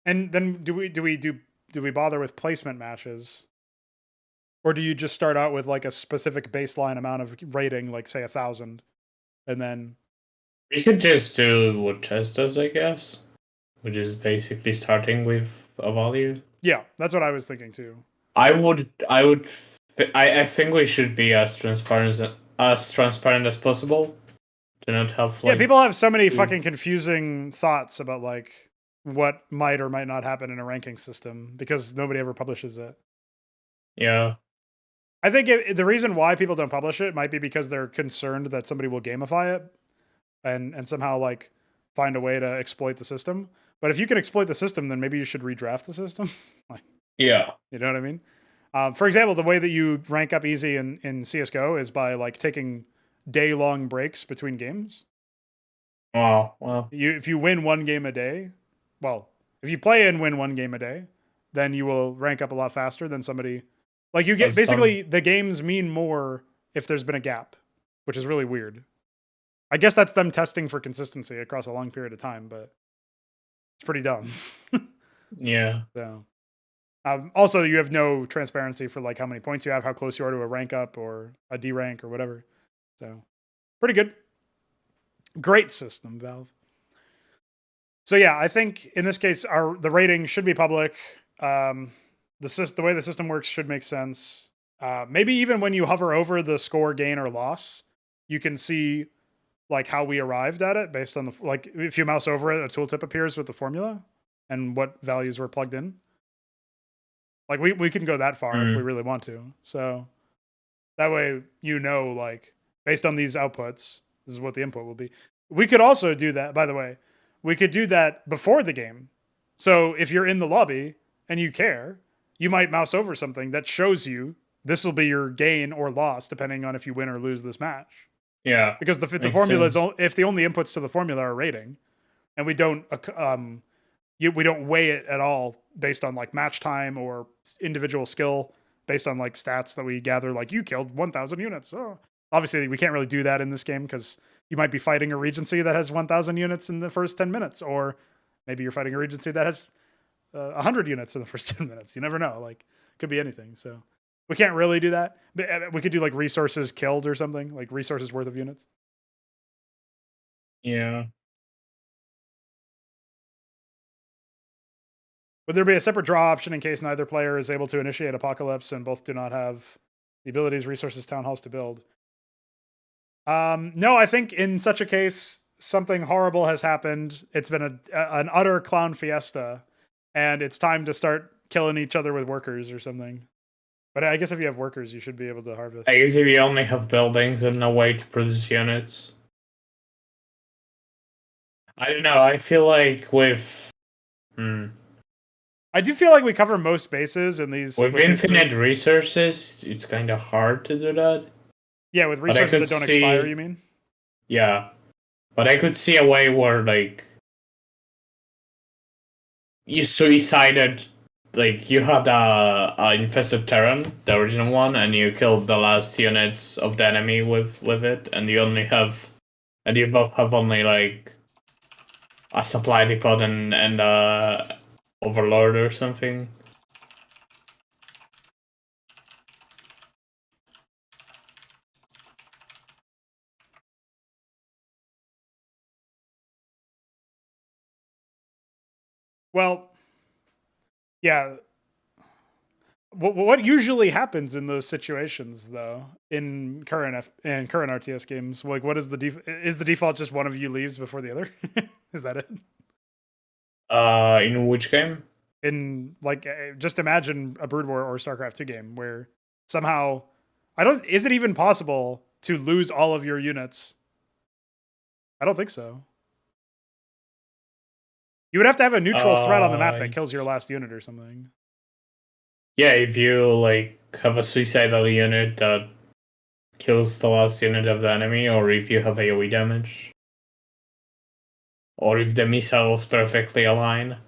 And then do we bother with placement matches? Or do you just start out with like a specific baseline amount of rating, like say 1,000, and then We could just do what chess does, I guess, which is basically starting with a value. Yeah, that's what I was thinking too. I think we should be as transparent as possible. To not have like. Yeah, people have so many fucking confusing thoughts about like what might or might not happen in a ranking system because nobody ever publishes it. Yeah. I think the reason why people don't publish it might be because they're concerned that somebody will gamify it and somehow like find a way to exploit the system. But if you can exploit the system, then maybe you should redraft the system. Like, yeah. You know what I mean? For example, the way that you rank up easy in CSGO is by like taking day-long breaks between games. Wow. Well. If you win one game a day, well, if you play and win one game a day, then you will rank up a lot faster than somebody. Like you get basically the games mean more if there's been a gap, which is really weird. I guess that's them testing for consistency across a long period of time, but it's pretty dumb. Yeah. So, also, you have no transparency for like how many points you have, how close you are to a rank up or a D rank or whatever. So, pretty good. Great system, Valve. So yeah, I think in this case, the rating should be public. The way the system works should make sense. Maybe even when you hover over the score, gain, or loss, you can see like how we arrived at it based on the like. If you mouse over it, a tooltip appears with the formula and what values were plugged in. Like we can go that far if we really want to. So that way, like based on these outputs, this is what the input will be. We could also do that, by the way. We could do that before the game. So if you're in the lobby and you care, you might mouse over something that shows you this will be your gain or loss depending on if you win or lose this match. Yeah. Because the formula is if the only inputs to the formula are rating, and we don't weigh it at all based on like match time or individual skill based on like stats that we gather, like you killed 1,000 units. Oh, obviously we can't really do that in this game because you might be fighting a regency that has 1,000 units in the first 10 minutes, or maybe you're fighting a regency that has 100 units in the first 10 minutes. You never know. Like, it could be anything. So we can't really do that. But we could do like resources killed or something, like resources worth of units. Yeah. Would there be a separate draw option in case neither player is able to initiate apocalypse and both do not have the abilities, resources, town halls to build? No, I think in such a case, something horrible has happened. It's been an utter clown fiesta, and it's time to start killing each other with workers or something. But I guess if you have workers, you should be able to harvest. I guess if you only have buildings and no way to produce units. I don't know. I feel like with I do feel like we cover most bases in these. with infinite resources, it's kind of hard to do that. Yeah, with resources that don't expire, you mean? Yeah, but I could see a way where like you suicided, like you had a infested Terran, the original one, and you killed the last units of the enemy with it, and you both have only like a supply depot and overlord or something. Well, yeah. What usually happens in those situations, though, in current RTS games? Like, what is is the default just one of you leaves before the other? Is that it? In which game? In like, just imagine a Brood War or StarCraft 2 game where somehow, is it even possible to lose all of your units? I don't think so. You would have to have a neutral threat on the map that kills your last unit or something. Yeah, if you like have a suicidal unit that kills the last unit of the enemy, or if you have AoE damage, or if the missiles perfectly align.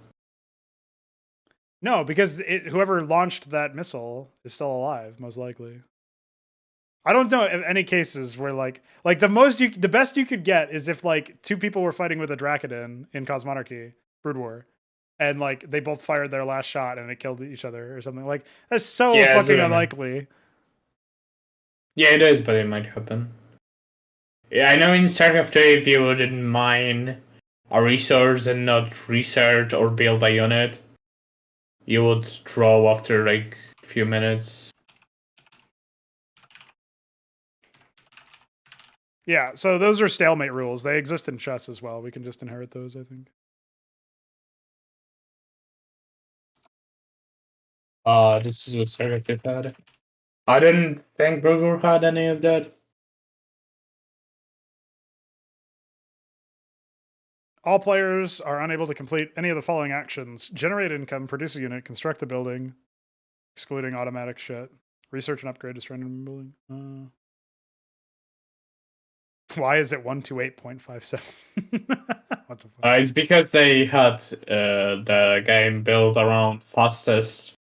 No, because whoever launched that missile is still alive, most likely. I don't know of any cases where like the best you could get is if like two people were fighting with a Drakodin in Cosmonarchy, Brood War, and like they both fired their last shot and it killed each other or something. Like that's so fucking unlikely. Yeah, it is, but it might happen. Yeah, I know in StarCraft 2, if you wouldn't mine a resource and not research or build a unit, you would draw after like a few minutes. Yeah, so those are stalemate rules. They exist in chess as well. We can just inherit those, I think. This is what StarCraft had. I didn't think Brood had any of that. All players are unable to complete any of the following actions: generate income, produce a unit, construct the building, excluding automatic shit, research and upgrade, destroy a building. Why is it 128.57? What the fuck? It's because they had the game built around fastest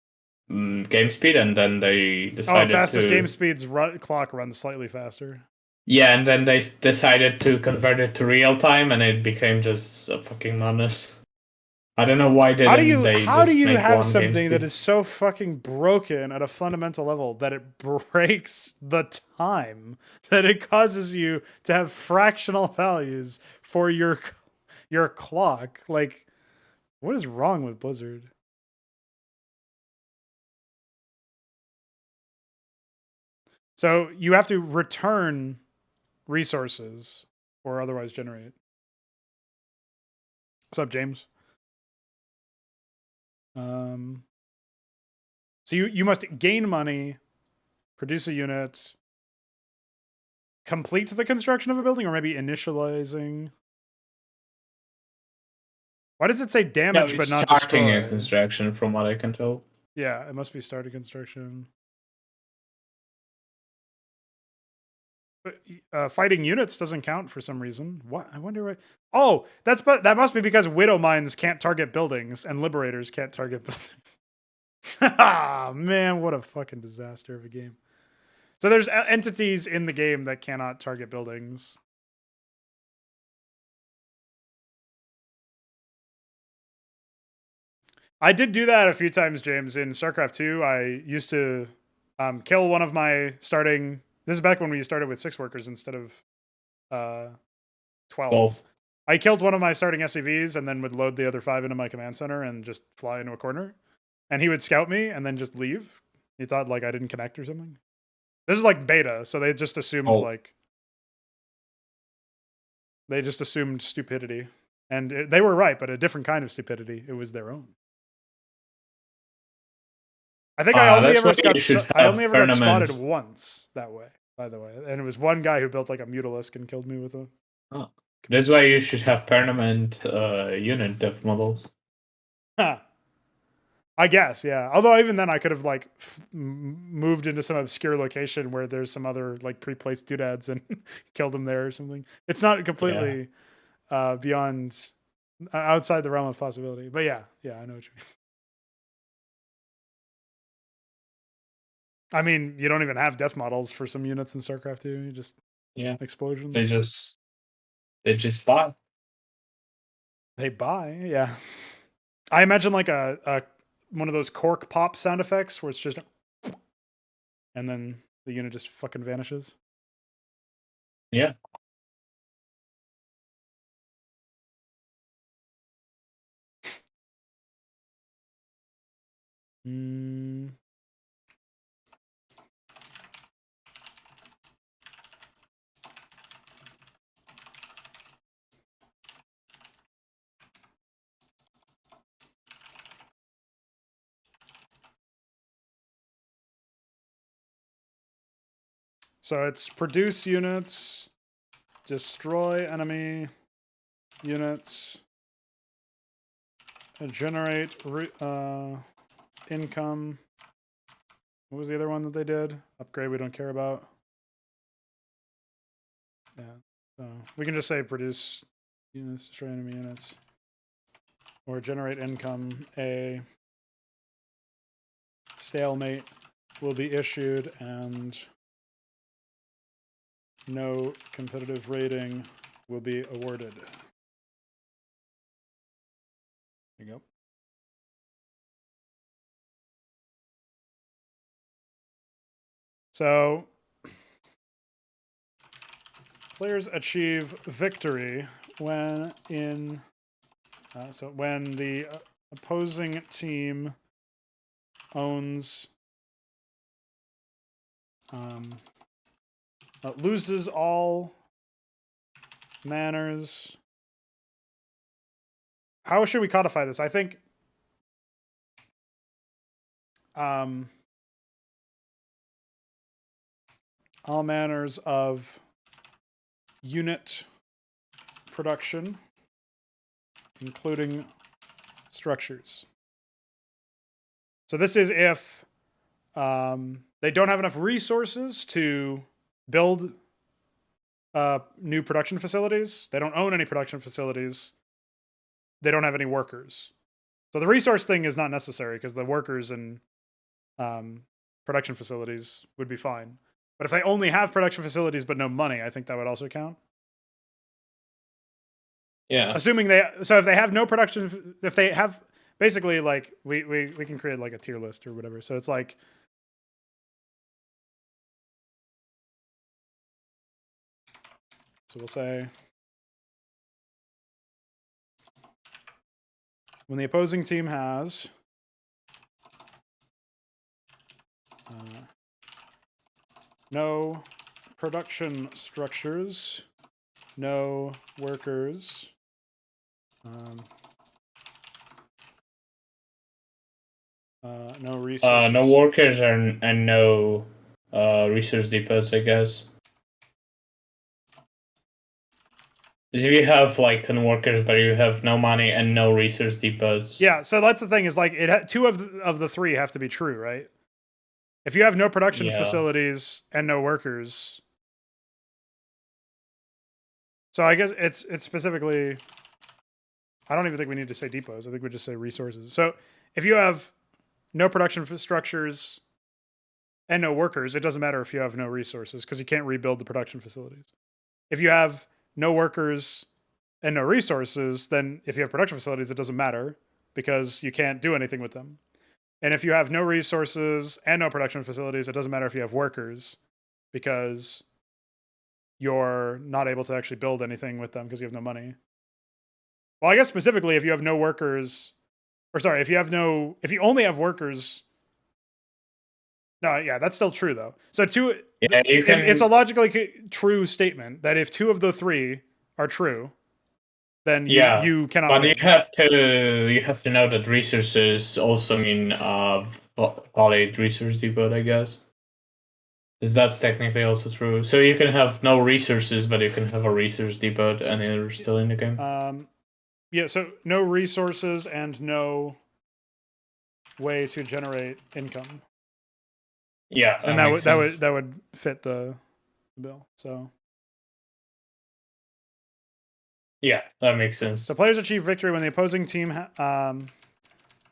game speed, and then they decided fastest game speeds clock runs slightly faster. Yeah, and then they decided to convert it to real time, and it became just a fucking madness. I don't know why they How do you have something that is so fucking broken at a fundamental level that it breaks the time, that it causes you to have fractional values for your clock? Like, what is wrong with Blizzard? So you have to return resources or otherwise generate. What's up, James? So you must gain money, produce a unit, complete the construction of a building, or maybe initializing. Why does it say damage but not starting destroy? a construction, from what I can tell. Yeah, it must be starting construction. But, fighting units doesn't count for some reason. What? I wonder why. Oh, that must be because widow mines can't target buildings and liberators can't target buildings. Ah, man, what a fucking disaster of a game. So there's entities in the game that cannot target buildings. I did do that a few times, James. In StarCraft 2, I used to kill one of my starting... This is back when we started with 6 workers instead of 12. I killed one of my starting SCVs and then would load the other 5 into my command center and just fly into a corner. And he would scout me and then just leave. He thought like I didn't connect or something. This is like beta, so they just assumed like they just assumed stupidity. And they were right, but a different kind of stupidity. It was their own. I think I only ever got spotted once that way, by the way. And it was one guy who built like a Mutalisk and killed me with a... Oh. That's why you should have permanent unit dev models. I guess, yeah. Although even then I could have like moved into some obscure location where there's some other like pre-placed doodads and killed them there or something. It's not completely beyond outside the realm of possibility. But yeah, I know what you mean. I mean, you don't even have death models for some units in StarCraft 2. You just explosions. They just buy. They buy, yeah. I imagine like a one of those cork pop sound effects where it's just and then the unit just fucking vanishes. Yeah. So it's produce units, destroy enemy units, generate income. What was the other one that they did? Upgrade we don't care about. Yeah, so we can just say produce units, destroy enemy units, or generate income. A stalemate will be issued and no competitive rating will be awarded. There you go. So players achieve victory when when the opposing team owns loses all manners. How should we codify this? I think all manners of unit production, including structures. So this is if they don't have enough resources to build new production facilities. They don't own any production facilities. They don't have any workers. So the resource thing is not necessary because the workers and production facilities would be fine. But if they only have production facilities but no money, I think that would also count. Yeah. Assuming if they have no production, if they have basically like we can create like a tier list or whatever. So it's like we'll say when the opposing team has no production structures, no workers, no resources. No workers and no resource depots, I guess. If you have like 10 workers, but you have no money and no resource depots. Yeah, so that's the thing is like two of the three have to be true, right? If you have no production facilities and no workers, so I guess it's specifically. I don't even think we need to say depots. I think we just say resources. So if you have no production structures and no workers, it doesn't matter if you have no resources because you can't rebuild the production facilities. If you have no workers and no resources, then if you have production facilities, it doesn't matter because you can't do anything with them. And if you have no resources and no production facilities, it doesn't matter if you have workers because you're not able to actually build anything with them because you have no money. Well, I guess specifically if you have no workers, or sorry, if you only have workers. No, yeah, that's still true though. So Yeah, you can. it's a logically true statement that if 2 of the 3 are true, then Yeah, you cannot but win. you have to know that resources also mean valid resource depot, I guess. Because that's technically also true. So you can have no resources, but you can have a resource depot, and you're still in the game. Yeah, so no resources and no way to generate income. Yeah, And that would fit the bill. So yeah, that makes sense. so players achieve victory when the opposing team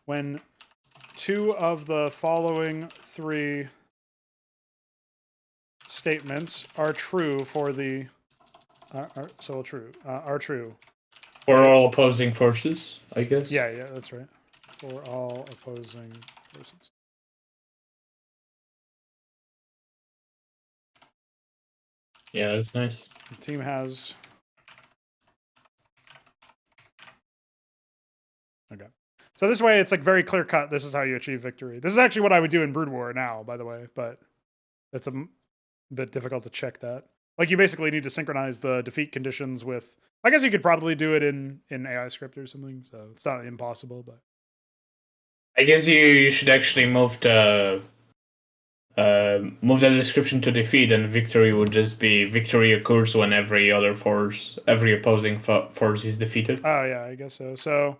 when 2 of the following 3 statements are true for the are true. For all opposing forces, I guess. Yeah, that's right. For all opposing forces. Yeah, that's nice. The team has. Okay. So this way, it's like very clear cut. This is how you achieve victory. This is actually what I would do in Brood War now, by the way, but it's a bit difficult to check that. Like you basically need to synchronize the defeat conditions with. I guess you could probably do it in AI script or something, so it's not impossible. But I guess you should actually move the description to defeat, and victory would just be victory occurs when every opposing force is defeated. oh yeah, I guess so. So,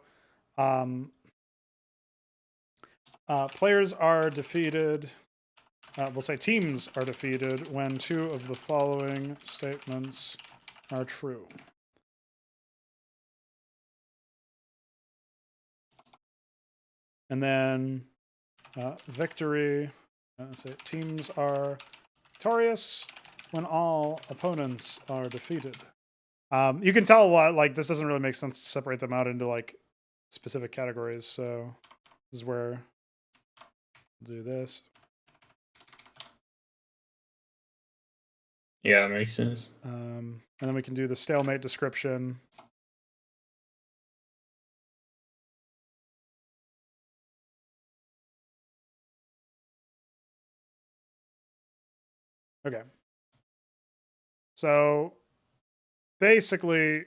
players are defeated. We'll say teams are defeated when 2 of the following statements are true. And then victory. Say teams are victorious when all opponents are defeated. You can tell why like this doesn't really make sense to separate them out into like specific categories. So this is where we'll do this. Yeah, that makes sense. And then we can do the stalemate description. Okay. So basically,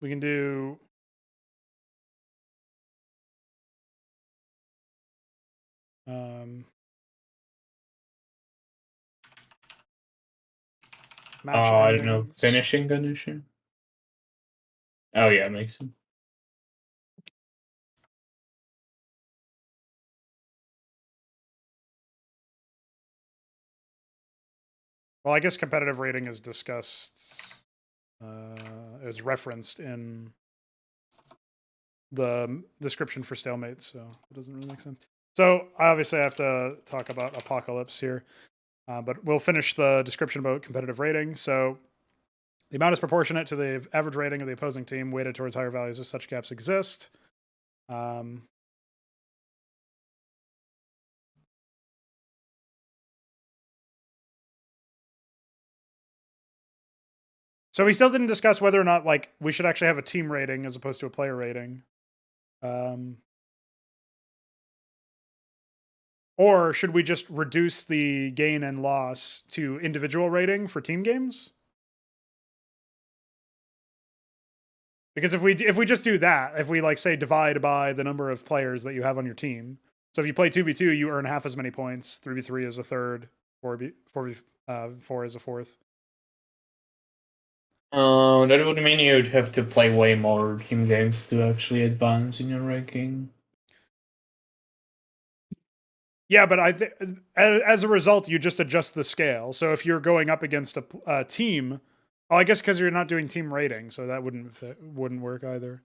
we can do match I don't know, endings. finishing condition. Oh yeah, makes sense. Well, I guess competitive rating is discussed. Is referenced in the description for stalemate, so it doesn't really make sense. So I obviously have to talk about apocalypse here, but we'll finish the description about competitive rating. So the amount is proportionate to the average rating of the opposing team, weighted towards higher values if such gaps exist. So we still didn't discuss whether or not like we should actually have a team rating as opposed to a player rating. Or should we just reduce the gain and loss to individual rating for team games? Because if we just do that, if we like say divide by the number of players that you have on your team, so if you play 2v2, you earn half as many points, 3v3 as a third, 4v4 as a fourth. That would mean you'd have to play way more team games to actually advance in your ranking. Yeah, but as a result, you just adjust the scale. So if you're going up against a team, well, I guess because you're not doing team rating, so that wouldn't work either.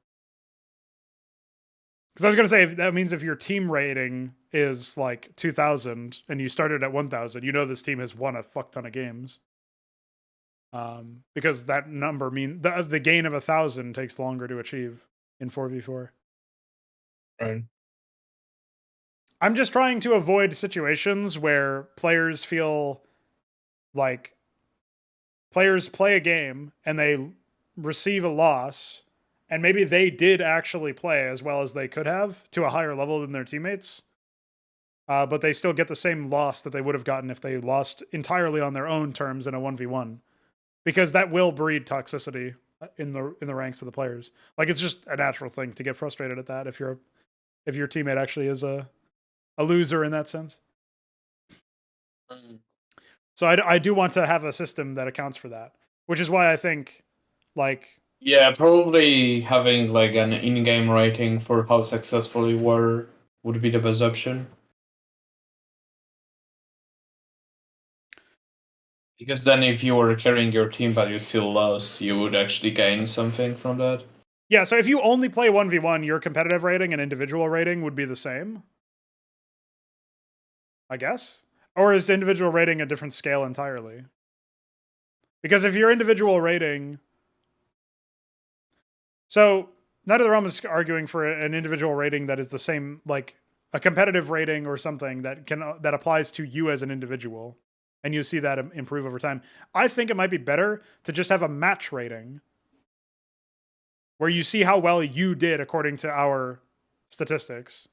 Because I was gonna say that means if your team rating is like 2,000 and you started at 1,000, you know this team has won a fuck ton of games. Because that number the gain of 1,000 takes longer to achieve in 4v4. Right. I'm just trying to avoid situations where players feel like players play a game and they receive a loss, and maybe they did actually play as well as they could have to a higher level than their teammates, but they still get the same loss that they would have gotten if they lost entirely on their own terms in a 1v1, because that will breed toxicity in the ranks of the players. Like, it's just a natural thing to get frustrated at that if your teammate actually is a loser in that sense. So I do want to have a system that accounts for that, which is why I think, like, Yeah, probably having like an in-game rating for how successful you were would be the best option. Because then if you were carrying your team but you still lost, you would actually gain something from that. yeah, so if you only play 1v1, your competitive rating and individual rating would be the same, I guess? Or is individual rating a different scale entirely? Because if your individual rating... So, Night of the Realm is arguing for an individual rating that is the same, like a competitive rating or something that applies to you as an individual, and you see that improve over time. I think it might be better to just have a match rating where you see how well you did according to our statistics.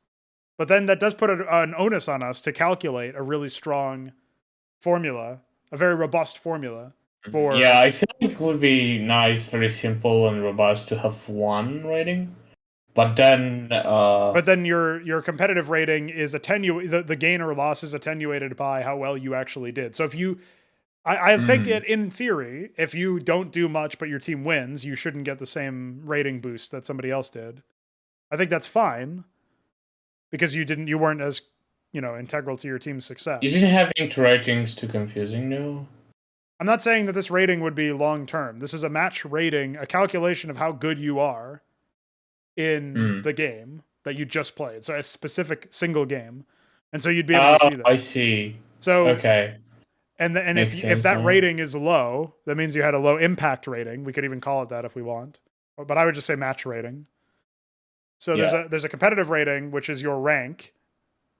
But then that does put an onus on us to calculate a really strong formula, a very robust formula for... Yeah, I think it would be nice, very simple and robust to have one rating. But then your competitive rating is attenuated. The gain or loss is attenuated by how well you actually did. So if you... I think that in theory, if you don't do much but your team wins, you shouldn't get the same rating boost that somebody else did. I think that's fine, because you weren't as, integral to your team's success. Isn't having two ratings too confusing now? I'm not saying that this rating would be long term. This is a match rating, a calculation of how good you are in the game that you just played. So a specific single game. And so you'd be able to see that. I see. So okay. And if that rating is low, that means you had a low impact rating. We could even call it that if we want. But I would just say match rating. So there's a competitive rating, which is your rank,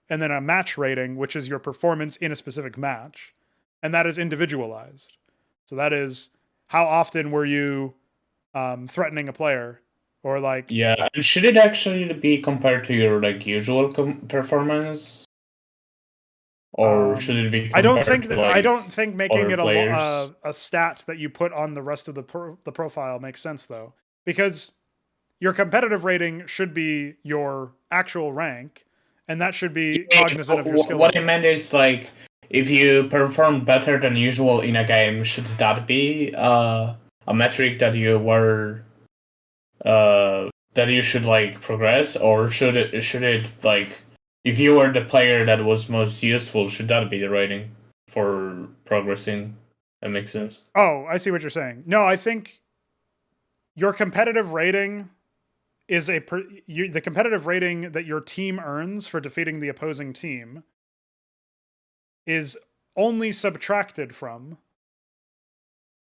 and then a match rating, which is your performance in a specific match. And that is individualized. So that is, how often were you threatening a player, or like... Yeah, and should it actually be compared to your like usual performance? Or should it be? I don't think making it a stat that you put on the rest of the profile makes sense, though, because your competitive rating should be your actual rank, and that should be cognizant of your skill. What I meant is, like, if you perform better than usual in a game, should that be a metric that you were that you should like progress, or should it like, if you were the player that was most useful, should that be the rating for progressing? That makes sense. Oh, I see what you're saying. No, I think your competitive rating is the competitive rating that your team earns for defeating the opposing team is only subtracted from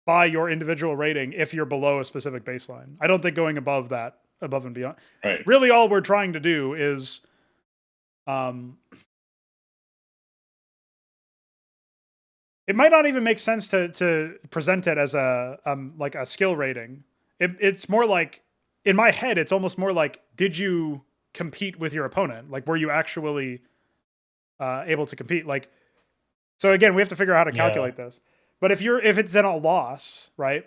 by your individual rating if you're below a specific baseline. I don't think going above and beyond. Right. Really, all we're trying to do is it might not even make sense to present it as a like a skill rating. It's more like, in my head, it's almost more like, did you compete with your opponent? Like, were you actually able to compete? Like, so again, we have to figure out how to calculate this. But if it's in a loss, right,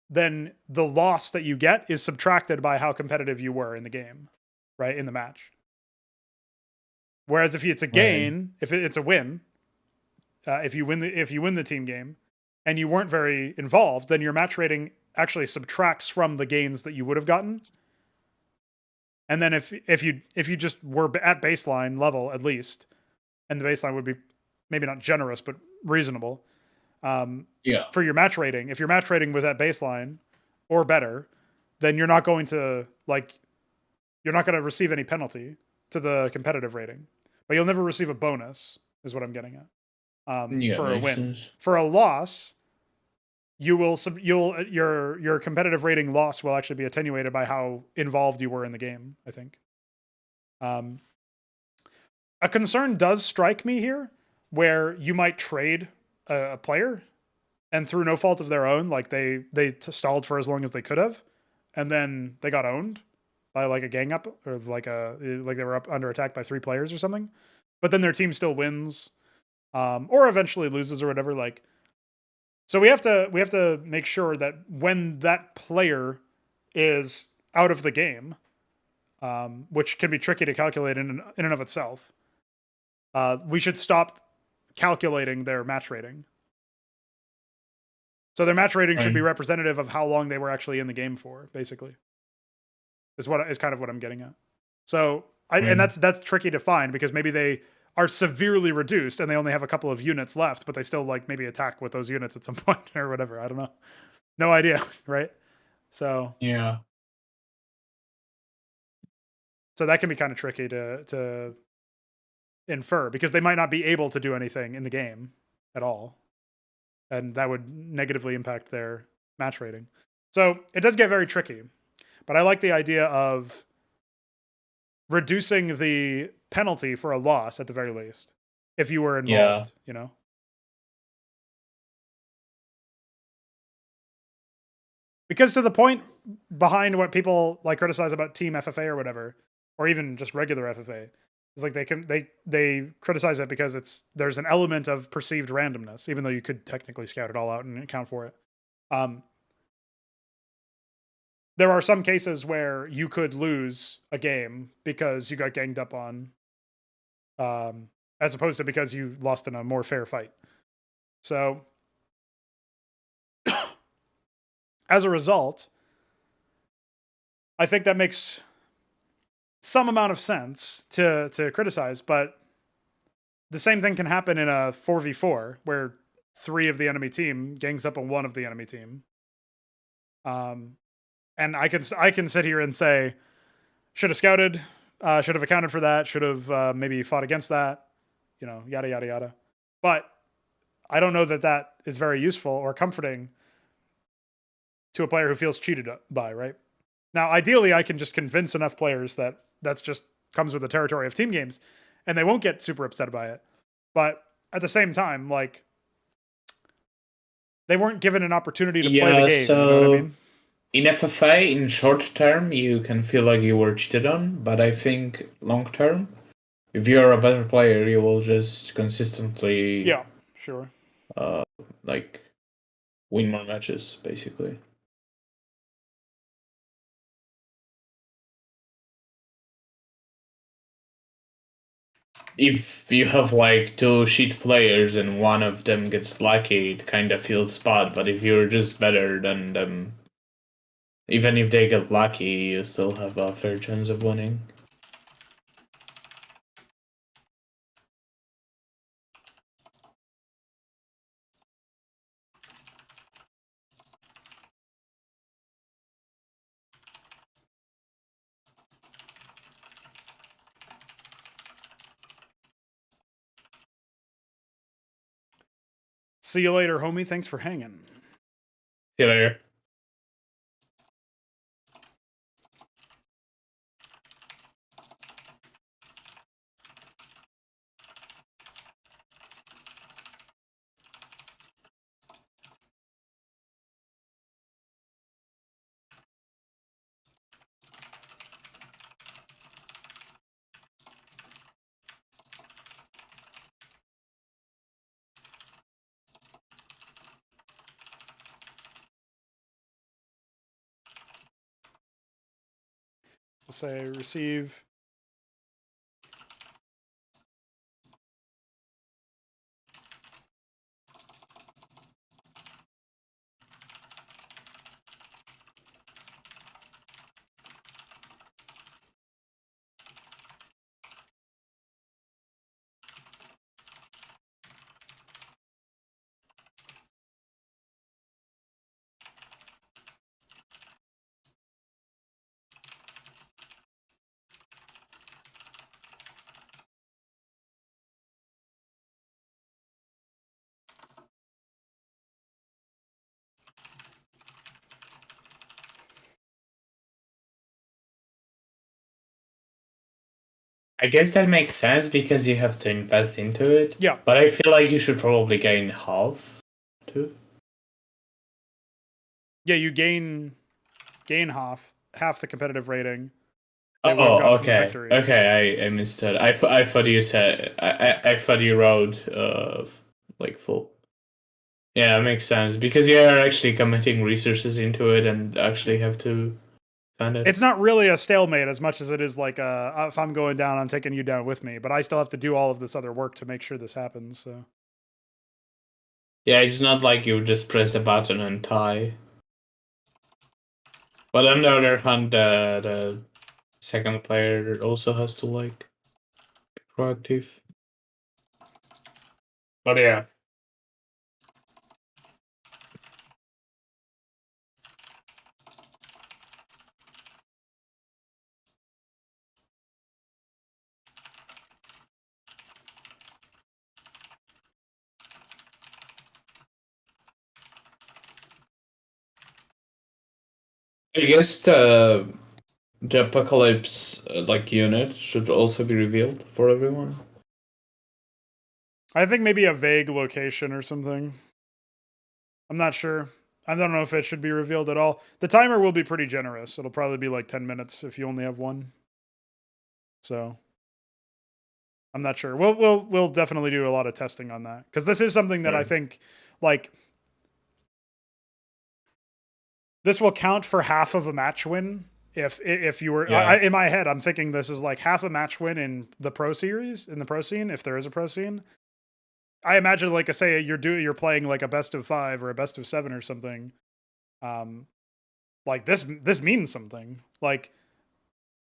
then the loss that you get is subtracted by how competitive you were in the game, right, in the match. Whereas if it's a gain, if it's a win, if you win the team game and you weren't very involved, then your match rating actually subtracts from the gains that you would have gotten. And then if you just were at baseline level, at least, and the baseline would be maybe not generous but reasonable, for your match rating, if your match rating was at baseline or better, then you're not going to receive any penalty to the competitive rating, but you'll never receive a bonus, is what I'm getting at. For a win. Sense. For a loss, your competitive rating loss will actually be attenuated by how involved you were in the game, I think. A concern does strike me here, where you might trade a player, and through no fault of their own, like they stalled for as long as they could have, and then they got owned by like a gang up, or like they were up under attack by 3 players or something. But then their team still wins, or eventually loses or whatever. Like, so we have to make sure that when that player is out of the game, which can be tricky to calculate in and of itself, we should stop calculating their match rating. So their match rating should be representative of how long they were actually in the game for, basically. Is kind of what I'm getting at. So and that's tricky to find, because maybe they are severely reduced and they only have a couple of units left, but they still like maybe attack with those units at some point or whatever. I don't know. No idea, right? So yeah. So that can be kind of tricky to infer, because they might not be able to do anything in the game at all, and that would negatively impact their match rating. So it does get very tricky, but I like the idea of reducing the penalty for a loss at the very least, if you were involved, you know? Because to the point behind what people like criticize about Team FFA or whatever, or even just regular FFA, is like they criticize it because there's an element of perceived randomness, even though you could technically scout it all out and account for it. There are some cases where you could lose a game because you got ganged up on, as opposed to because you lost in a more fair fight. So, as a result, I think that makes some amount of sense to criticize, but the same thing can happen in a 4v4 where 3 of the enemy team gangs up on 1 of the enemy team. And I can sit here and say, should have scouted, should have accounted for that, should have maybe fought against that, you know, yada, yada, yada. But I don't know that is very useful or comforting to a player who feels cheated by, right? Now, ideally, I can just convince enough players that that's just comes with the territory of team games, and they won't get super upset by it. But at the same time, like, they weren't given an opportunity to play the game. So you know what I mean? In FFA, in short term, you can feel like you were cheated on, but I think long term, if you're a better player, you will just consistently, like, win more matches, basically. If you have like 2 shit players and one of them gets lucky, it kind of feels bad. But if you're just better than them, even if they get lucky, you still have a fair chance of winning. See you later, homie. Thanks for hanging. See you later. We'll say receive. I guess that makes sense because you have to invest into it. Yeah. But I feel like you should probably gain half too. Yeah, you gain half the competitive rating they would have Oh, gotten from the okay. victory. Okay, I missed it. I thought you said I thought you wrote like full. Yeah, that makes sense because you are actually committing resources into it and actually have to fund it. It's not really a stalemate as much as it is like if I'm going down, I'm taking you down with me. But I still have to do all of this other work to make sure this happens. So Yeah, it's not like you just press a button and tie. But on the other hand, the second player also has to like be proactive. But yeah. I guess the apocalypse like unit should also be revealed for everyone. I think maybe a vague location or something. I'm not sure. I don't know if it should be revealed at all. The timer will be pretty generous. It'll probably be like 10 minutes if you only have one. So I'm not sure. We'll definitely do a lot of testing on that because this is something that I think like this will count for half of a match win. If you were in my head, I'm thinking this is like half a match win in the pro series in the pro scene if there is a pro scene. I imagine like say you're playing like a best of 5 or a best of 7 or something. Like this means something. Like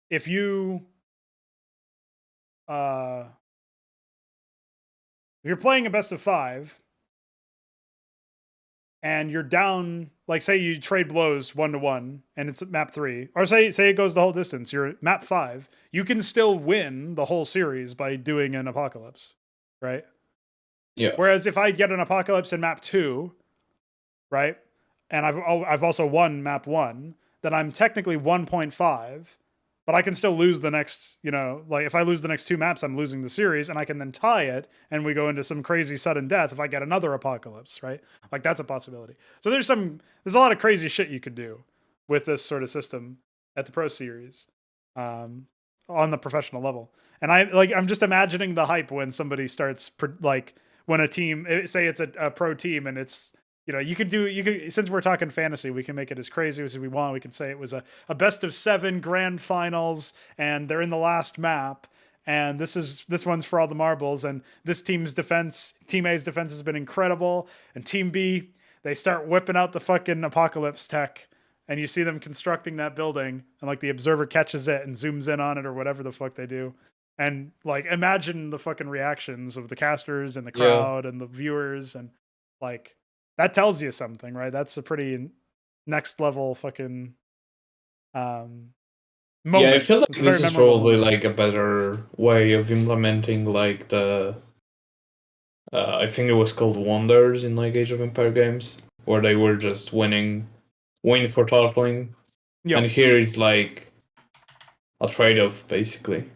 if you if you're playing a best of 5 and you're down, like say you trade blows 1-1 and it's map 3, or say it goes the whole distance, you're at map 5, you can still win the whole series by doing an apocalypse, right? Yeah. Whereas if I get an apocalypse in map 2, right, and I've also won map 1, then I'm technically 1.5, but I can still lose the next, like if I lose the next 2 maps, I'm losing the series, and I can then tie it, and we go into some crazy sudden death if I get another apocalypse, right? Like that's a possibility. So there's a lot of crazy shit you could do with this sort of system at the pro series, on the professional level. And I'm just imagining the hype when somebody starts like when a team, say it's a pro team, and it's you could since we're talking fantasy, we can make it as crazy as we want. We can say it was a best of 7 grand finals and they're in the last map and this one's for all the marbles, and this team A's defense has been incredible, and team B, they start whipping out the fucking apocalypse tech and you see them constructing that building and like the observer catches it and zooms in on it or whatever the fuck they do. And like imagine the fucking reactions of the casters and the crowd and the viewers, and like that tells you something, right? That's a pretty next level fucking moment. Yeah, I feel like it's this is probably like a better way of implementing like the I think it was called Wonders in like Age of Empire games, where they were just win for totaling. Yep. And here is like a trade-off basically.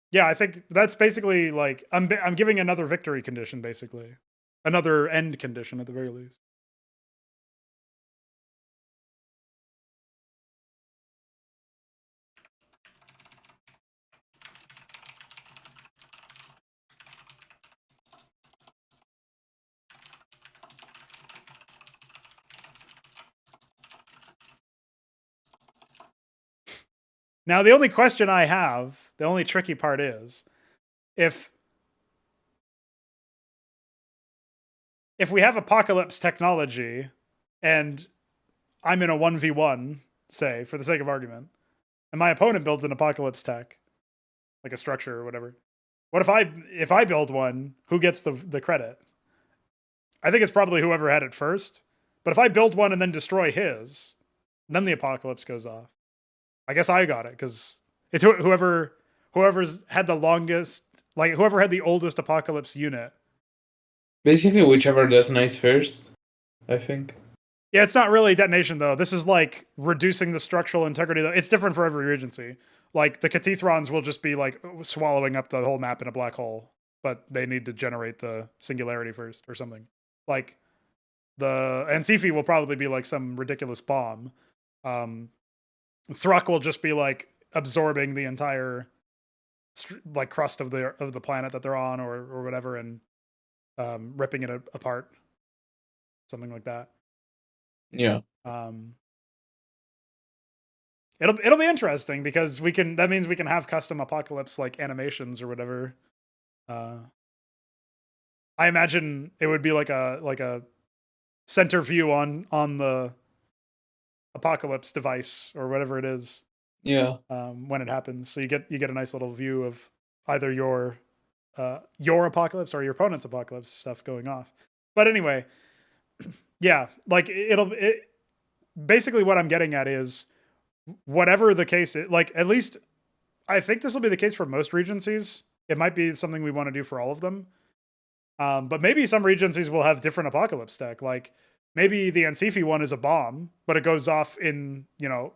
Yeah, I think that's basically like I'm giving another victory condition, basically. Another end condition at the very least. Now, the only question I have, the only tricky part is if we have apocalypse technology and I'm in a 1v1, say, for the sake of argument, and my opponent builds an apocalypse tech, like a structure or whatever. What if I build one, who gets the credit? I think it's probably whoever had it first. But if I build one and then destroy his, then the apocalypse goes off. I guess I got it because it's whoever's had the longest, like whoever had the oldest apocalypse unit. Basically, whichever does nice first, I think. Yeah, it's not really detonation though. This is like reducing the structural integrity. It's different for every regency. Like the Cathethrons will just be like swallowing up the whole map in a black hole, but they need to generate the singularity first or something. Like the Antikythera will probably be like some ridiculous bomb. Thruk will just be like absorbing the entire like crust of the planet that they're on or whatever and ripping it apart, something like that. Yeah. It'll be interesting because that means we can have custom apocalypse like animations or whatever. I imagine it would be like a center view on the apocalypse device or whatever it is. Yeah. When it happens, so you get a nice little view of either your apocalypse or your opponent's apocalypse stuff going off. But anyway, yeah, like basically what I'm getting at is whatever the case is, like at least I think this will be the case for most regencies. It might be something we want to do for all of them. But maybe some regencies will have different apocalypse tech. Like maybe the Antikythera one is a bomb, but it goes off in,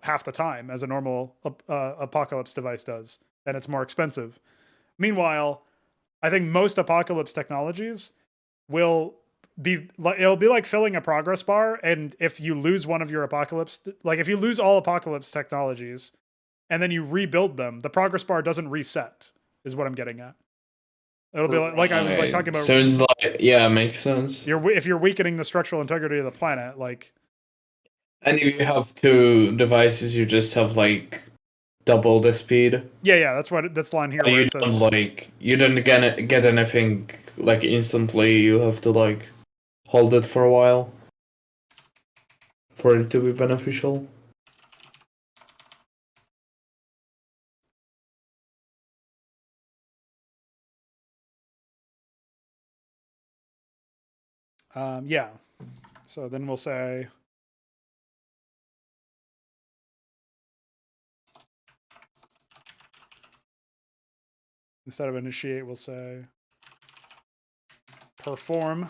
half the time as a normal apocalypse device does, and it's more expensive. Meanwhile, I think most apocalypse technologies it'll be like filling a progress bar, and if you lose one of your apocalypse, like if you lose all apocalypse technologies and then you rebuild them, the progress bar doesn't reset, is what I'm getting at. It'll be like I was like talking about. So it's like, yeah, makes sense. If you're weakening the structural integrity of the planet, like. And if you have two devices, you just have like double the speed. Yeah, that's what this line here. Where You it don't says, you don't get anything like instantly. You have to like hold it for a while for it to be beneficial. yeah. So then we'll say. Instead of initiate, we'll say perform.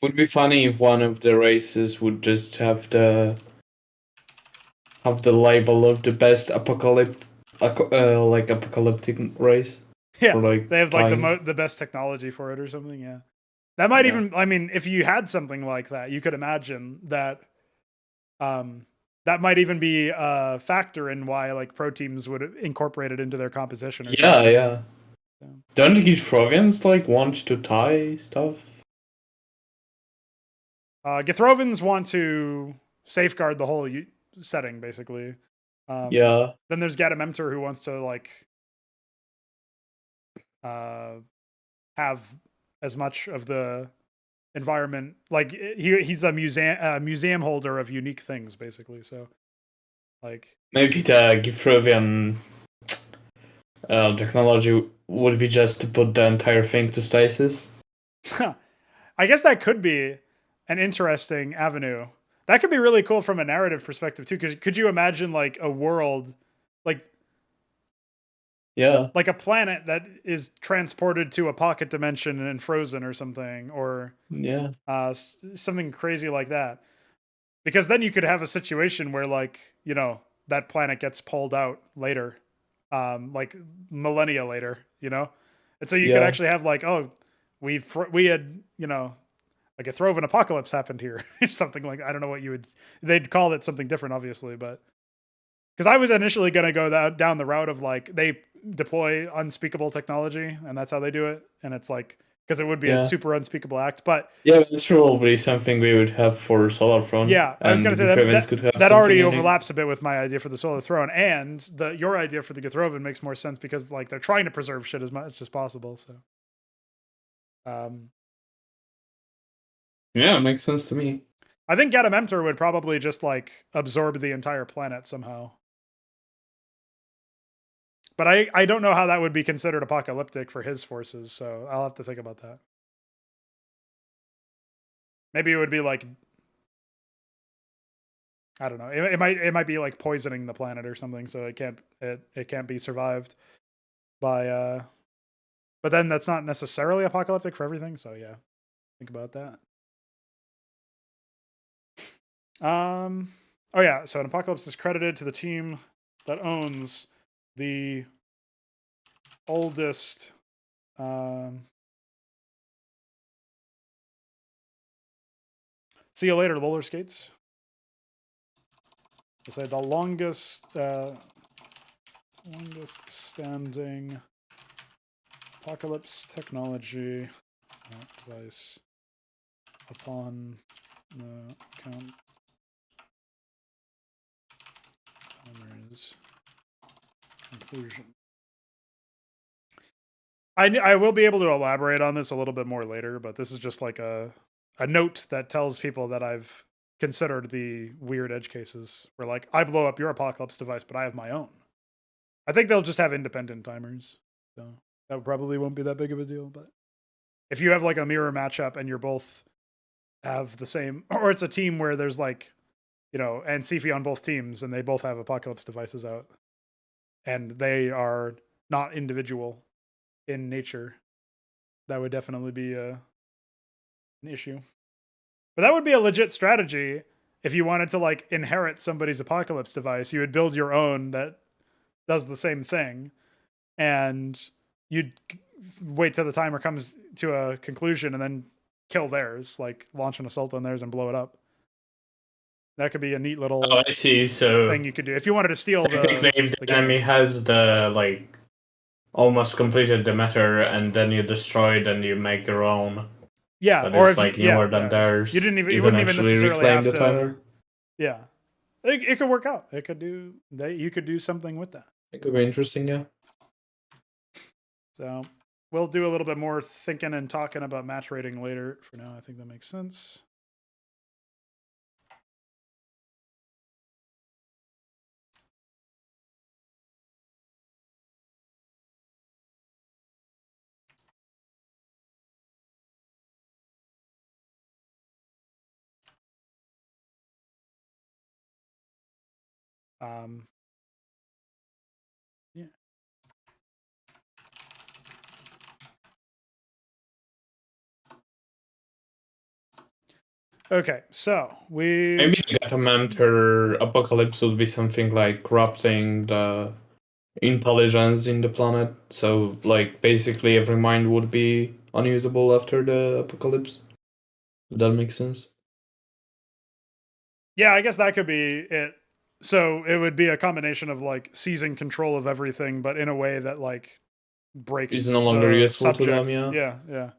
Would be funny if one of the races would just have the label of the best apocalyptic race. Yeah, like they have like the best technology for it or something. Yeah, that might even. I mean, if you had something like that, you could imagine that. That might even be a factor in why like pro teams would incorporate it into their composition. Or something. Yeah. Don't the Githrovians like want to tie stuff? Githrovans want to safeguard the whole setting, basically. Yeah. Then there's Gadamemter who wants to like have as much of the environment. Like he's a museum holder of unique things, basically. So, like maybe the Githrovian technology would be just to put the entire thing to stasis. I guess that could be an interesting avenue. That could be really cool from a narrative perspective too. Because could you imagine like a world, like a planet that is transported to a pocket dimension and frozen or something, or something crazy like that? Because then you could have a situation where like that planet gets pulled out later, like millennia later, and so you could actually have like, we had like a throw of an apocalypse happened here, something like, I don't know what they'd call it something different, obviously, but because I was initially going to go down the route of like they deploy unspeakable technology and that's how they do it, and it's like because it would be a super unspeakable act, but it's probably something we would have for Solar Throne. Yeah, I was going to say that already overlaps a bit with my idea for the Solar Throne, and your idea for the Githrovan makes more sense because like they're trying to preserve shit as much as possible. So, yeah, it makes sense to me. I think Gadamemter would probably just like absorb the entire planet somehow. But I don't know how that would be considered apocalyptic for his forces, so I'll have to think about that. Maybe it would be like, I don't know. It might be like poisoning the planet or something, so it can't be survived by. But then that's not necessarily apocalyptic for everything, so yeah, think about that. Oh yeah, so an apocalypse is credited to the team that owns the oldest. See you later, roller skates. I say the longest standing apocalypse technology device upon the count timers conclusion. I will be able to elaborate on this a little bit more later, but this is just like a note that tells people that I've considered the weird edge cases where like I blow up your apocalypse device, but I have my own. I think they'll just have independent timers, so that probably won't be that big of a deal. But if you have like a mirror matchup and you're both have the same, or it's a team where there's like, and Sifi on both teams, and they both have apocalypse devices out, and they are not individual in nature, that would definitely be an issue. But that would be a legit strategy if you wanted to like inherit somebody's apocalypse device. You would build your own that does the same thing, and you'd wait till the timer comes to a conclusion and then kill theirs, like launch an assault on theirs and blow it up. That could be a neat little I see. So thing you could do if you wanted to steal technically, if the enemy has the like almost completed the matter, and then you destroy it and you make your own. Yeah, that or is if like you, newer than theirs. You wouldn't even necessarily reclaim have the to. timer. Yeah, it could work out. It could do that. You could do something with that. It could be interesting, yeah. So we'll do a little bit more thinking and talking about match rating later. For now, I think that makes sense. Yeah. Okay, so maybe the Gata apocalypse would be something like corrupting the intelligence in the planet. So, like, basically every mind would be unusable after the apocalypse. Would that make sense? Yeah, I guess that could be it. So it would be a combination of like seizing control of everything, but in a way that like breaks. It's no longer useful to them, yeah. Yeah.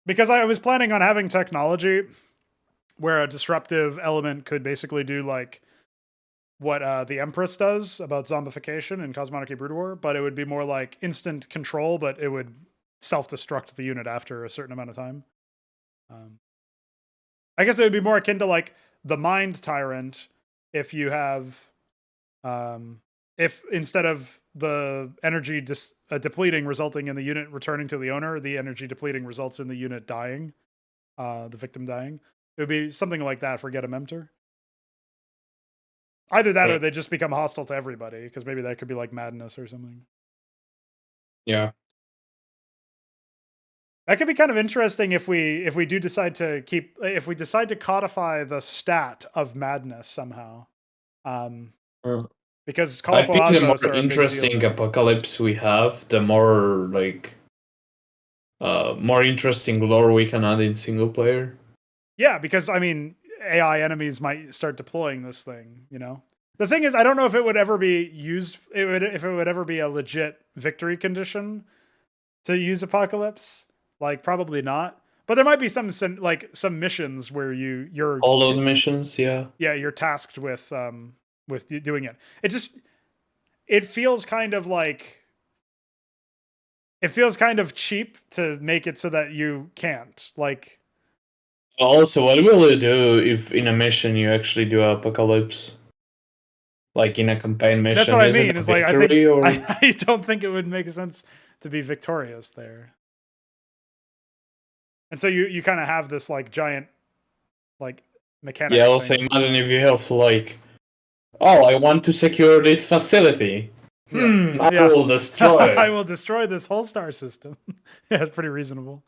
Because I was planning on having technology where a disruptive element could basically do like what the Empress does about zombification in Cosmonic Brood War, but it would be more like instant control, but it would self-destruct the unit after a certain amount of time. I guess it would be more akin to like the Mind Tyrant if you have, if instead of the energy depleting resulting in the unit returning to the owner, the energy depleting results in the unit dying, the victim dying. It would be something like that for Get a Memter. Either that or they just become hostile to everybody, because maybe that could be like madness or something. Yeah. That could be kind of interesting if we do decide to decide to codify the stat of madness somehow. Because I think the Colopoazos more interesting apocalypse we have, the more like more interesting lore we can add in single player. Yeah, because I mean, AI enemies might start deploying this thing, The thing is, I don't know if it would ever be used. If it would ever be a legit victory condition to use Apocalypse. Like, probably not. But there might be some missions where you're all those missions, yeah. Yeah, you're tasked with doing it. It feels kind of like. It feels kind of cheap to make it so that you can't like. Also, what will you do if in a mission you actually do apocalypse? Like in a campaign mission? That's what I mean. Is like I don't think it would make sense to be victorious there. And so you kind of have this like giant like mechanic. Yeah, also imagine if you have like, oh, I want to secure this facility. I will destroy it. I will destroy this whole star system. Yeah, it's pretty reasonable.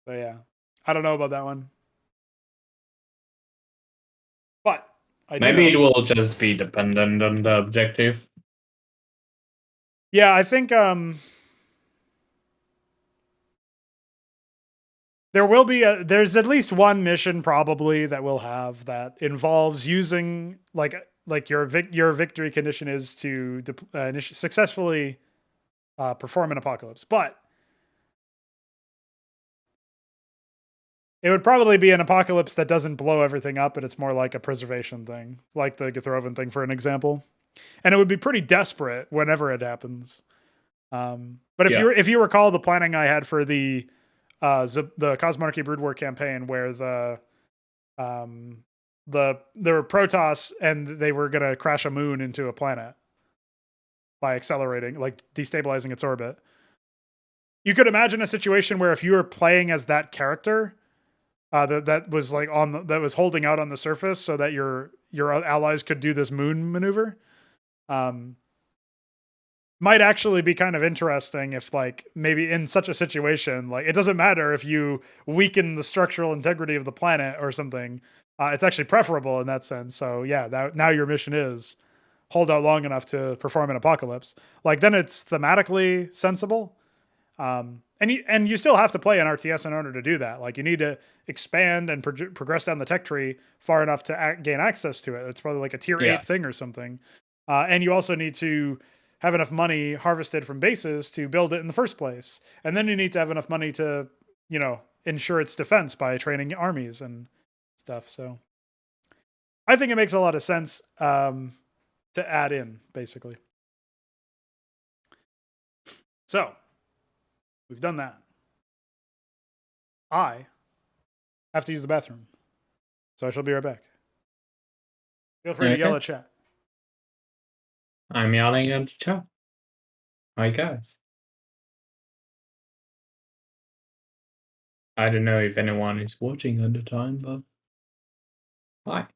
So yeah, I don't know about that one. Maybe it will just be dependent on the objective. Yeah, I think there will be there's at least one mission probably that will have that involves using like your victory condition is to successfully perform an apocalypse, but it would probably be an apocalypse that doesn't blow everything up, and it's more like a preservation thing, like the Githrovan thing, for an example. And it would be pretty desperate whenever it happens. But if you recall the planning I had for the Cosmonarchy Brood War campaign, where there were Protoss and they were gonna crash a moon into a planet by accelerating, like destabilizing its orbit. You could imagine a situation where if you were playing as that character, that was like that was holding out on the surface so that your allies could do this moon maneuver. Might actually be kind of interesting if, like, maybe in such a situation, like, it doesn't matter if you weaken the structural integrity of the planet or something. It's actually preferable in that sense. So yeah, now your mission is hold out long enough to perform an apocalypse. Like, then it's thematically sensible. And you still have to play an RTS in order to do that. Like, you need to expand and progress down the tech tree far enough to gain access to it. It's probably like a tier 8 thing or something. And you also need to have enough money harvested from bases to build it in the first place. And then you need to have enough money to, ensure its defense by training armies and stuff. So I think it makes a lot of sense to add in, basically. So we've done that. I have to use the bathroom, so I shall be right back. Feel free to yell at chat. I'm yelling at the chat. Hi guys. I don't know if anyone is watching at the time, but hi.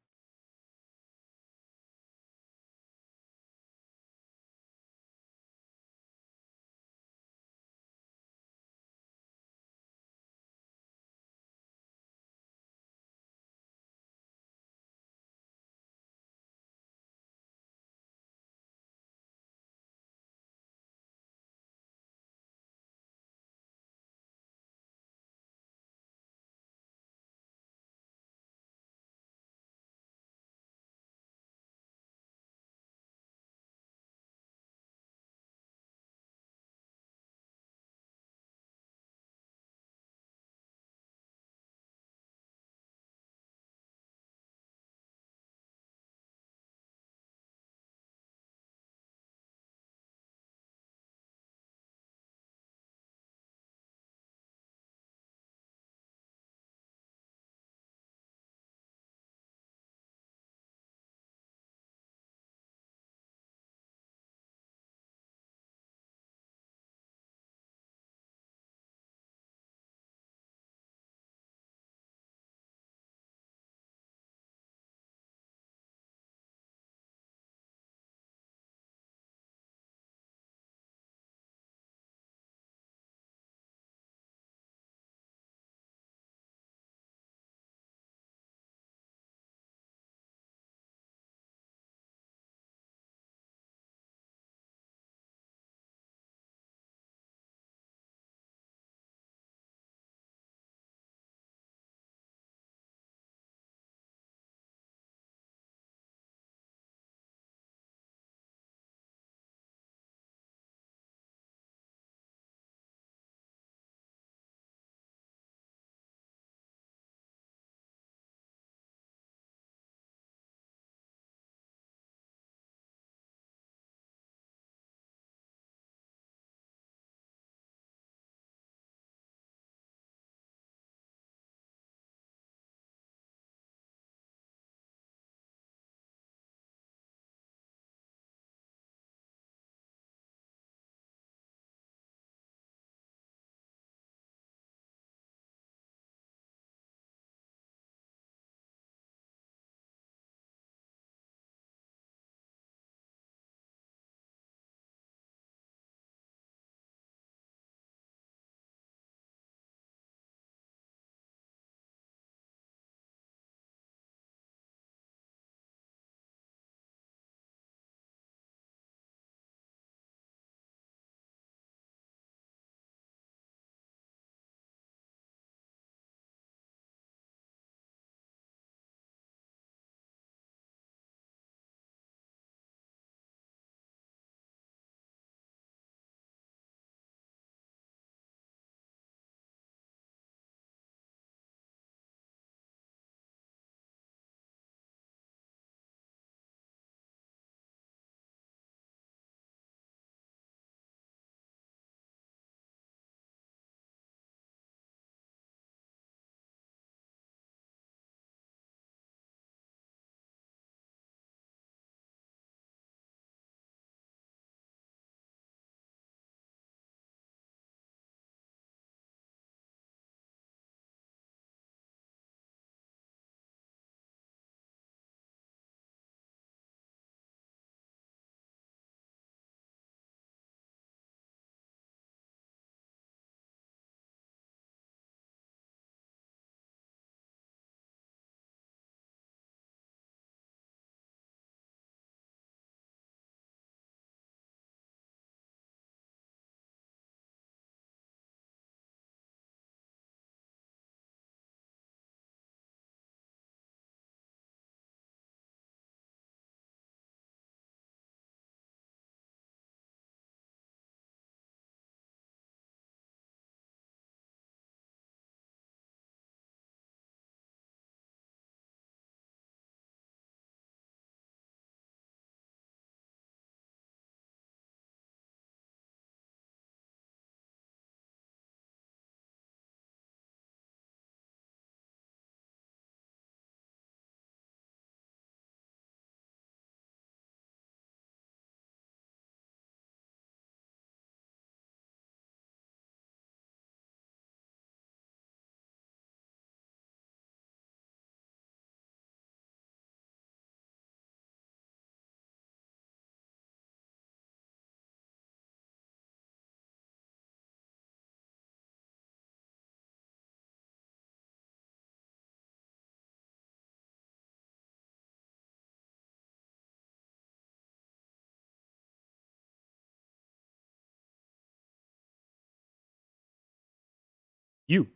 You.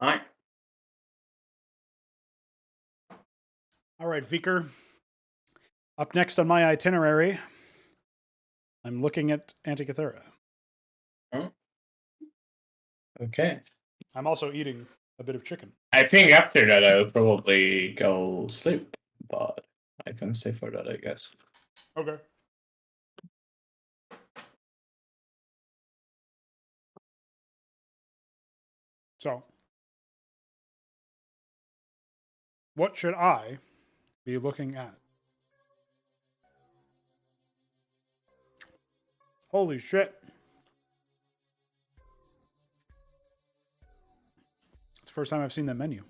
Hi. All right, Viker. Up next on my itinerary, I'm looking at Antikythera. Oh. Okay. I'm also eating a bit of chicken. I think after that I'll probably go sleep, but I can stay for that, I guess. Okay. So, what should I be looking at? Holy shit. It's the first time I've seen that menu.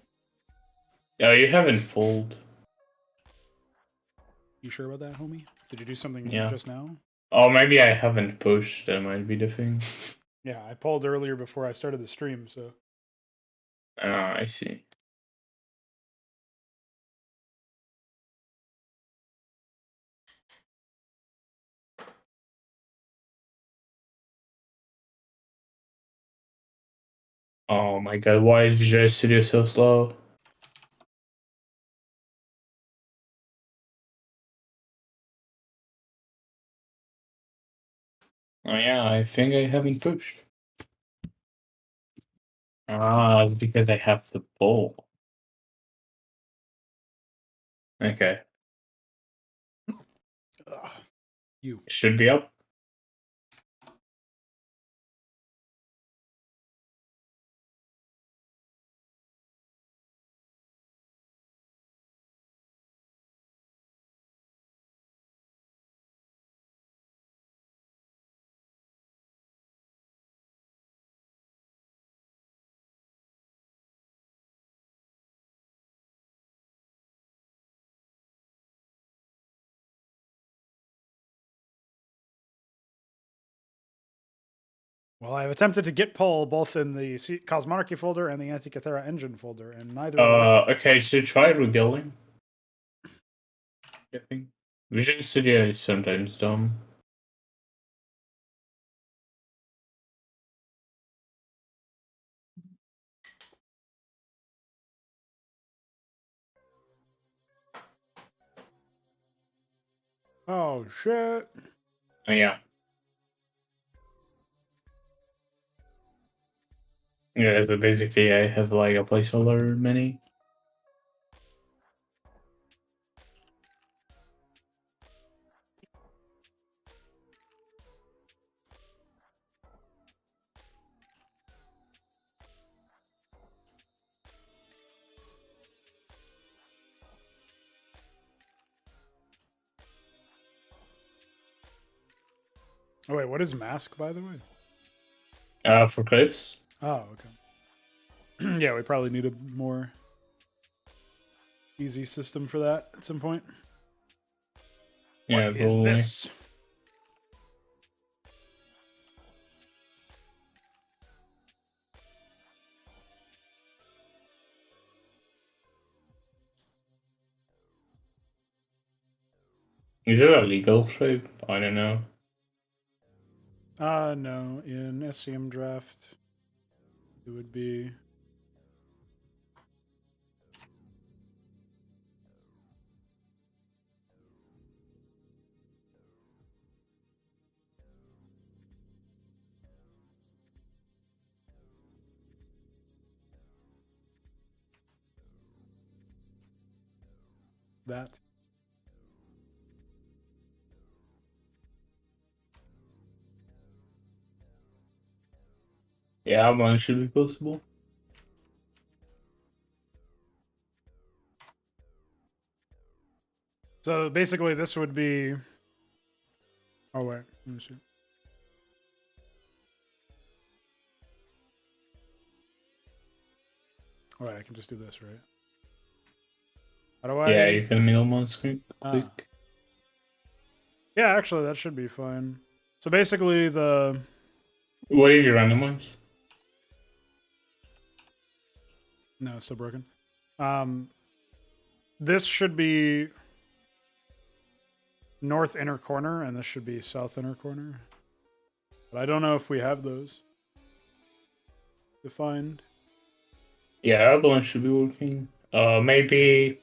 Oh, you haven't pulled. You sure about that, homie? Did you do something Yeah. just now? Oh, maybe I haven't pushed. That might be the thing. Yeah, I pulled earlier before I started the stream, so. I see. Oh my god, why is Visual Studio so slow? Oh yeah, I think I haven't pushed. Ah, it's because I have the pull. Okay. Ugh, you. Should be up. Well, I have attempted to git pull both in the Cosmonarchy folder and the Antikythera engine folder, and neither are working. Okay, so try rebuilding. I think Visual Studio is sometimes dumb. Oh, shit. Oh yeah. Yeah, so basically I have like a placeholder mini. Oh, wait, what is mask, by the way? For cliffs. Oh, okay. Yeah, we probably need a more easy system for that at some point. Yeah, What is probably. this? Is it a legal shape? I don't know. No. In SCM draft, it would be. That. Yeah, one should be possible. So basically, this would be. Oh, wait. Let me see. All right, I can just do this, right? How do I? Yeah, you can minimize screen. Ah. Click. Yeah, actually, that should be fine. So basically, the. What did you randomize? No, it's still broken. This should be north inner corner, and this should be south inner corner. But I don't know if we have those. defined. Yeah, Avalanche should be working. Maybe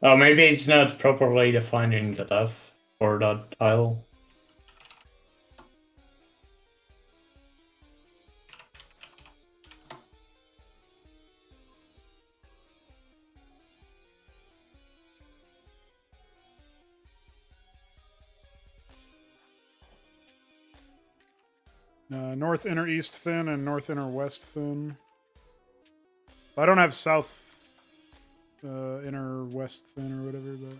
it's not properly defining the depth for that tile. North inner east thin and north inner west thin. I don't have south inner west thin or whatever, but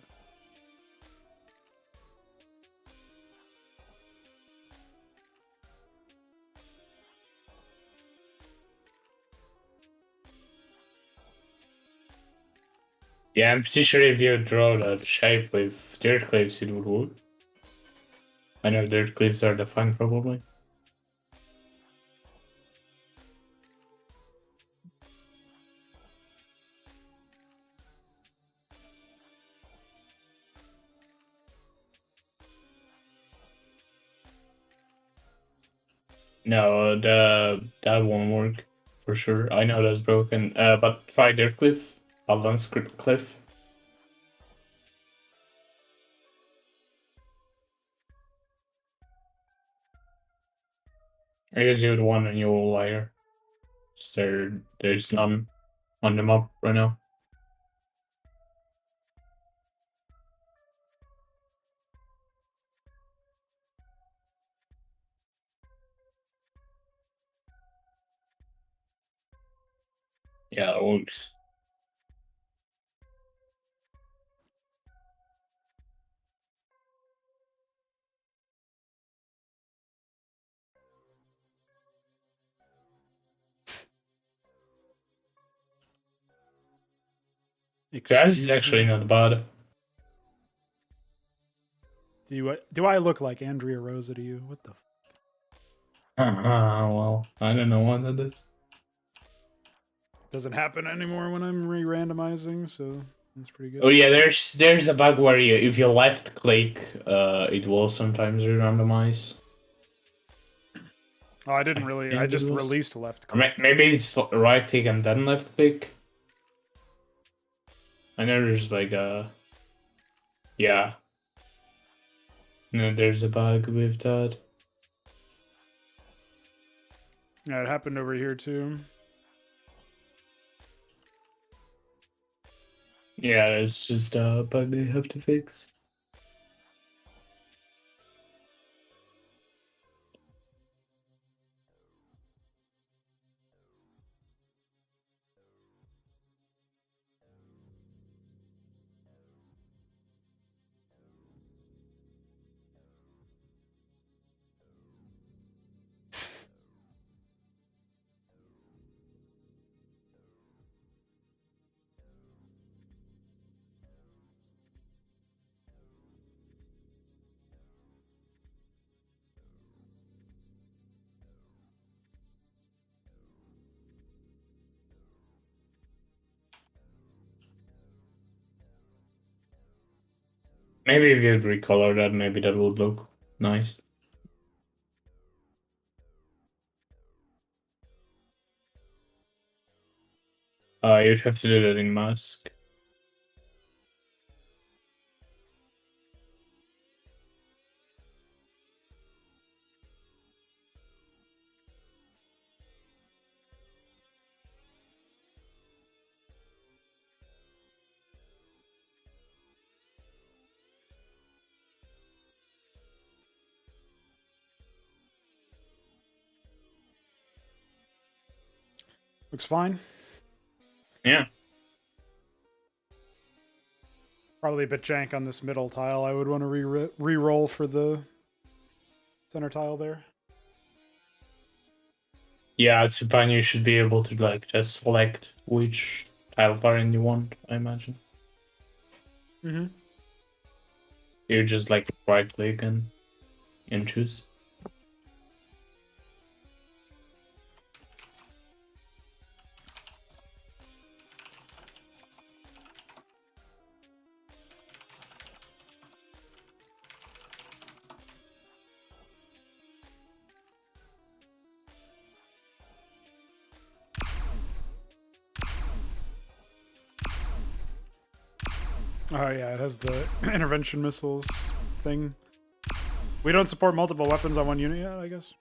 Yeah, I'm pretty sure if you draw that shape with dirt cliffs, it would work. I know dirt cliffs are defined probably. No, that won't work for sure. I know that's broken. But try dirt cliff, balance cliff. I guess you would want a new layer. There's none on the map right now. Yeah, it works. Gas is actually not bad. Do I look like Andrea Rosa to you? What the? Well, I don't know what that is. Doesn't happen anymore when I'm re-randomizing, so that's pretty good. Oh yeah, there's a bug where if you left click, it will sometimes randomize. Oh, I didn't really. I just released left click. Maybe it's right click and then left click. I know there's like a. Yeah. No, there's a bug with that. Yeah, it happened over here too. Yeah, it's just a bug they have to fix. Maybe if you'd recolor that, maybe that would look nice. You'd have to do that in mask. Looks fine. Yeah. Probably a bit jank on this middle tile. I would want to re-roll for the center tile there. Yeah, it's fine. You should be able to like just select which tile variant you want, I imagine. Mm-hmm. You just like right click and choose. Oh yeah, it has the intervention missiles thing. We don't support multiple weapons on one unit yet, I guess.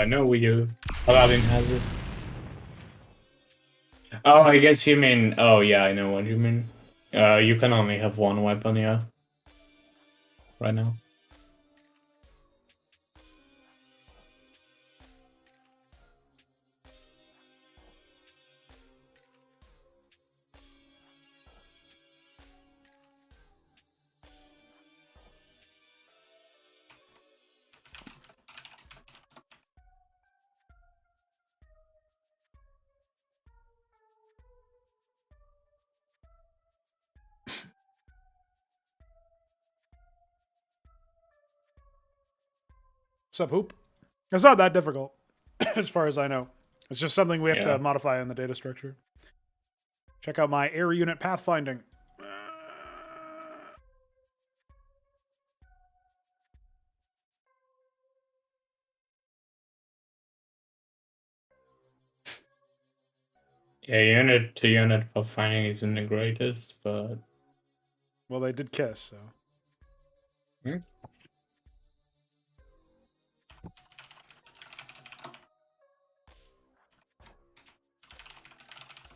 No, we do. Aladdin has it. Oh, I guess you mean. Oh, yeah, I know what you mean. You can only have one weapon, yeah. Right now. What's up, Hoop? It's not that difficult, as far as I know. It's just something we have Yeah. to modify in the data structure. Check out my air unit pathfinding. Yeah, unit to unit pathfinding isn't the greatest, but. Well, they did kiss, so. Hmm?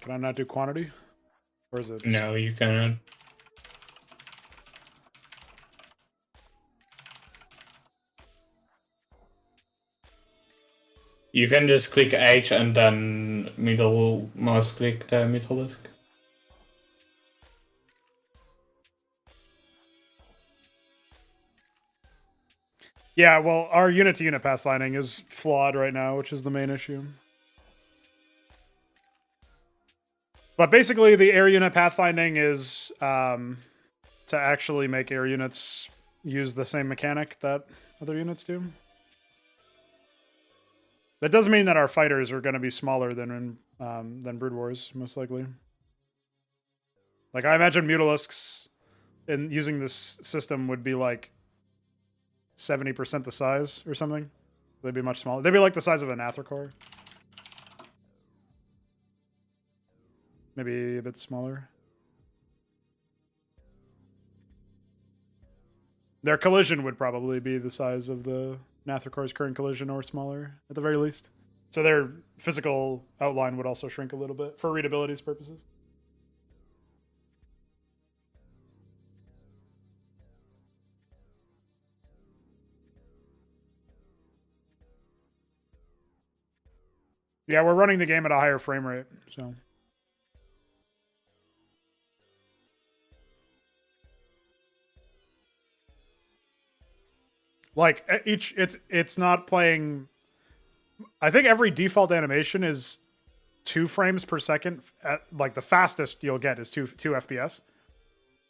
Can I not do quantity? Or is it? No, you cannot. You can just click H and then middle mouse click the middle disk. Yeah, well, our unit-to-unit pathfinding is flawed right now, which is the main issue. But basically, the air unit pathfinding is to actually make air units use the same mechanic that other units do. That does mean that our fighters are going to be smaller than Brood Wars, most likely. Like, I imagine Mutalisks in using this system would be like 70% the size or something. They'd be much smaller. They'd be like the size of an Athracore. Maybe a bit smaller. Their collision would probably be the size of the Nathracore's current collision or smaller, at the very least. So their physical outline would also shrink a little bit for readability's purposes. Yeah, we're running the game at a higher frame rate, so. Like it's not playing. I think every default animation is 2 frames per second. Like the fastest you'll get is 2 FPS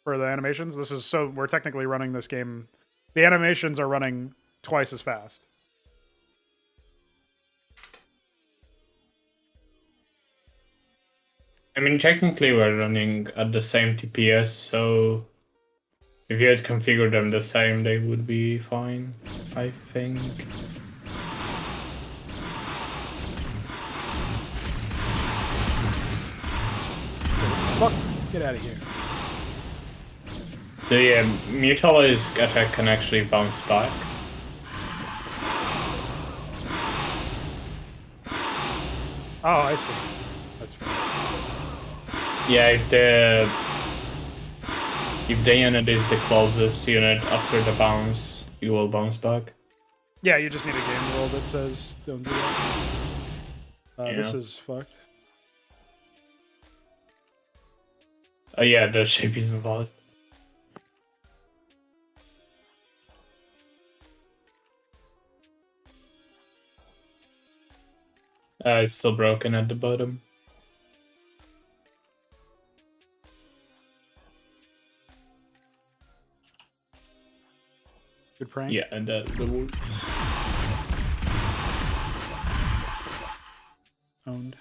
for the animations. This is so we're technically running this game. The animations are running twice as fast. I mean, technically we're running at the same TPS, so if you had configured them the same, they would be fine, I think. Fuck! Get out of here. The Mutalisk attack can actually bounce back. Oh, I see. That's fair. Yeah, if the unit is the closest unit after the bounce, you will bounce back. Yeah, you just need a game rule that says don't do that. This is fucked. Yeah, the shape is involved. It's still broken at the bottom. Good prank. Yeah, and the wolf. Owned.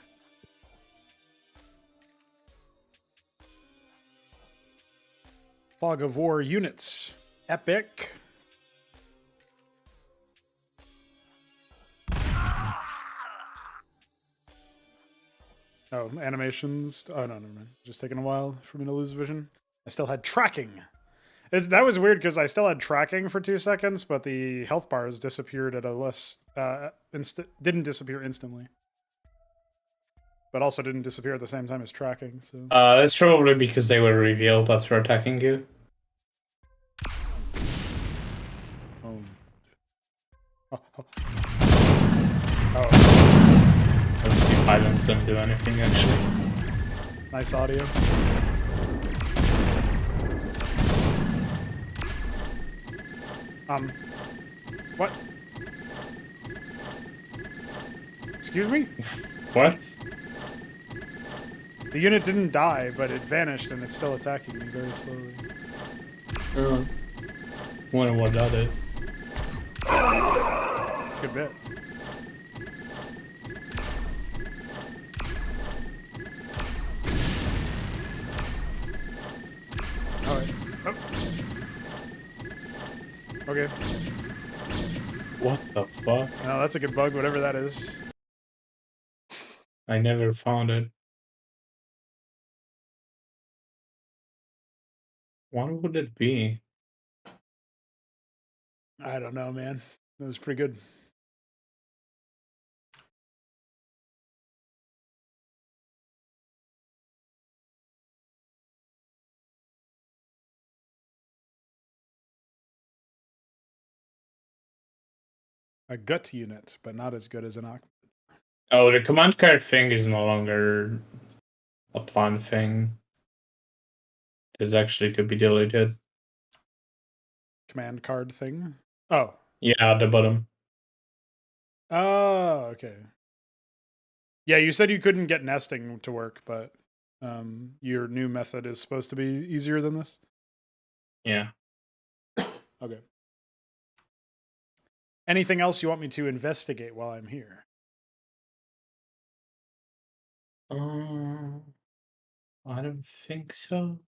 Fog of War units. Epic. Oh, animations. Oh, no, never mind. Just taking a while for me to lose vision. I still had tracking. That was weird because I still had tracking for 2 seconds, but the health bars disappeared at a less didn't disappear instantly, but also didn't disappear at the same time as tracking. So That's probably because they were revealed after attacking you. oh. Oh. Obviously, pylons don't do anything actually. Nice audio. What? Excuse me? What? The unit didn't die, but it vanished and it's still attacking me very slowly. Wonder what that is. Good bit. Alright. Oh. Okay. What the fuck? No, that's a good bug, whatever that is. I never found it. What would it be? I don't know, man. That was pretty good. A gut unit, but not as good as an oct. Oh, the command card thing is no longer a plan thing. It's actually to be deleted. Command card thing. Oh. Yeah, at the bottom. Oh, okay. Yeah, you said you couldn't get nesting to work, but your new method is supposed to be easier than this? Yeah. Okay. Anything else you want me to investigate while I'm here? I don't think so.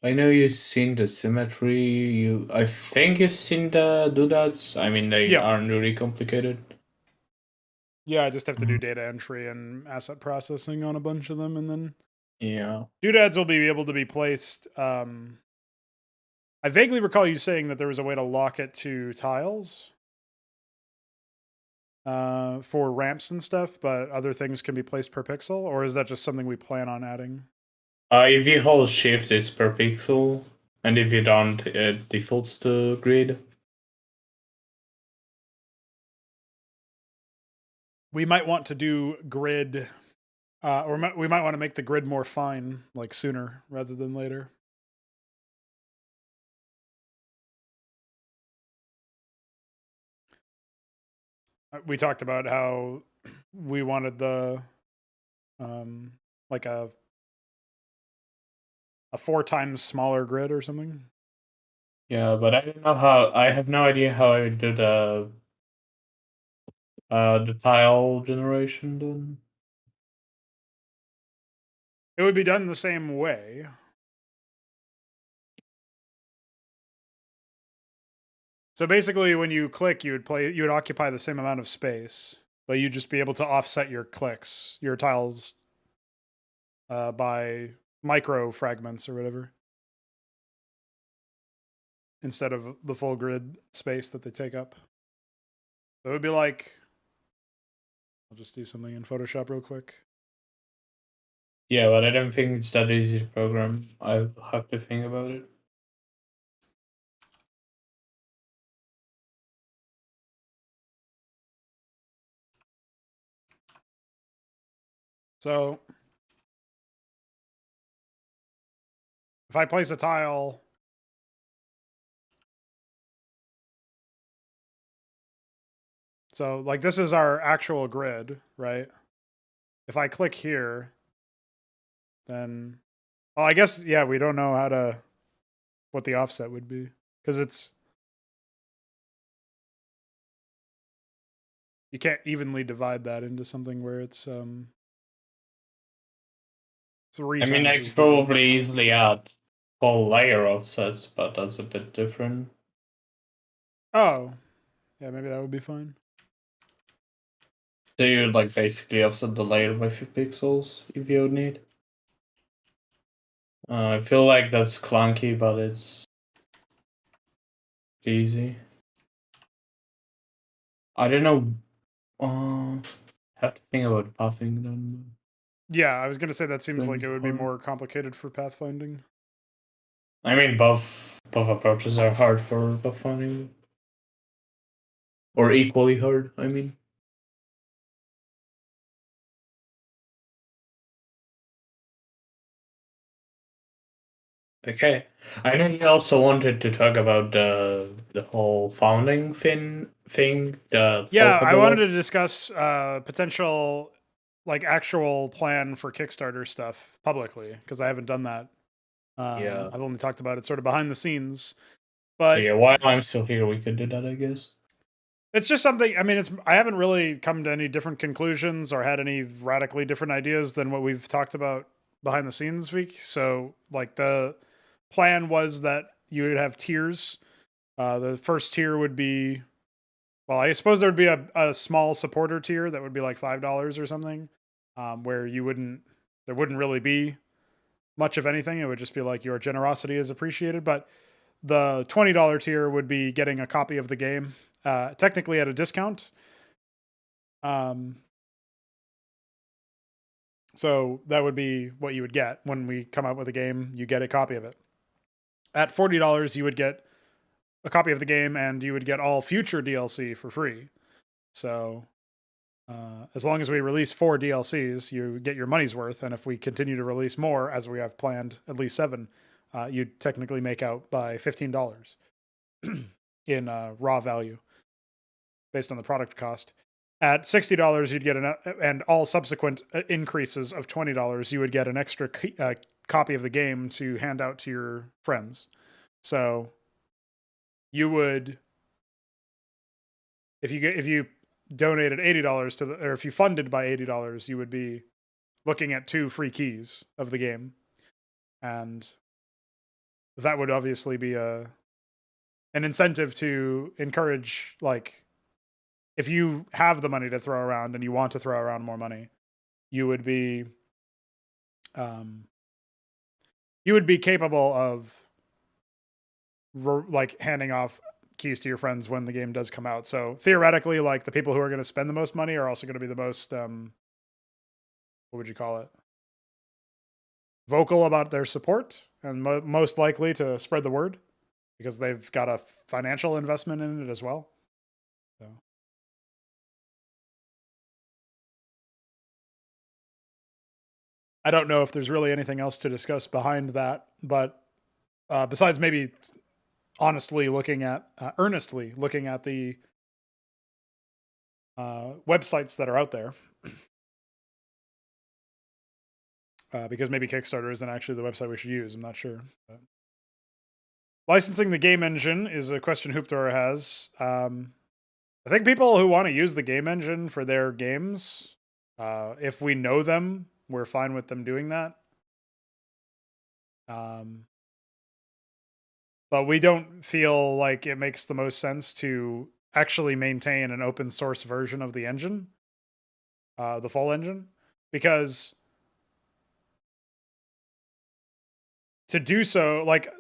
I know you've seen the symmetry. I think you've seen the doodads. I mean, they Yeah. aren't really complicated. Yeah, I just have to do data entry and asset processing on a bunch of them, and then Yeah. doodads will be able to be placed. I vaguely recall you saying that there was a way to lock it to tiles for ramps and stuff, but other things can be placed per pixel, or is that just something we plan on adding? If you hold shift, it's per pixel, and if you don't, it defaults to grid. We might want to do grid, we might want to make the grid more fine, like sooner rather than later. We talked about how we wanted the like a 4 times smaller grid or something. Yeah, but I don't know how. I have no idea how I would do the tile generation then. It would be done the same way. So basically, when you click, you would occupy the same amount of space, but you'd just be able to offset your clicks, your tiles, by micro fragments or whatever, instead of the full grid space that they take up. So it would be like, I'll just do something in Photoshop real quick. Yeah, but I don't think it's that easy to program. I have to think about it. So if I place a tile, so like this is our actual grid, right? If I click here, then, well, I guess, yeah, we don't know what the offset would be, because you can't evenly divide that into something where it's 3 I mean, I times could as big. probably easily add whole layer offsets, but that's a bit different. Oh, yeah, maybe that would be fine. So you like basically offset the layer by few pixels if you would need. I feel like that's clunky, but it's easy. I don't know. Have to think about pathing then. Yeah, I was gonna say that seems like it would be more complicated for pathfinding. I mean, both approaches are hard for pathfinding, or equally hard. I mean. Okay. I know you also wanted to talk about the whole founding thing. The Yeah, folk I wanted developed. to discuss potential, like, actual plan for Kickstarter stuff publicly because I haven't done that. Yeah. I've only talked about it sort of behind the scenes, So but yeah, while I'm still here, we could do that, I guess. it's just something. I mean, I haven't really come to any different conclusions or had any radically different ideas than what we've talked about behind the scenes week. So, like, the plan was that you would have tiers. The first tier would be, well, I suppose there would be a small supporter tier that would be like $5 or something, where there wouldn't really be much of anything. It would just be like your generosity is appreciated. But the $20 tier would be getting a copy of the game, technically at a discount. Um, so that would be what you would get when we come out with a game. You get a copy of it. At $40, you would get a copy of the game, and you would get all future DLC for free. So as long as we release 4 DLCs, you get your money's worth. And if we continue to release more, as we have planned, at least 7, you'd technically make out by $15 in raw value based on the product cost. At $60, you'd get and all subsequent increases of $20, you would get an extra copy of the game to hand out to your friends. So you would, if you donated $80 to or if you funded by $80, you would be looking at 2 free keys of the game, and that would obviously be an incentive to encourage, like, if you have the money to throw around and you want to throw around more money, you would be um, capable of like handing off keys to your friends when the game does come out. So theoretically, like, the people who are going to spend the most money are also going to be the most what would you call it, vocal about their support, and most likely to spread the word because they've got a financial investment in it as well. So I don't know if there's really anything else to discuss behind that, but besides maybe earnestly looking at the websites that are out there, because maybe Kickstarter isn't actually the website we should use. I'm not sure. But licensing the game engine is a question Hoopdora has. I think people who want to use the game engine for their games, if we know them, we're fine with them doing that. But we don't feel like it makes the most sense to actually maintain an open source version of the engine, the full engine, because to do so, like,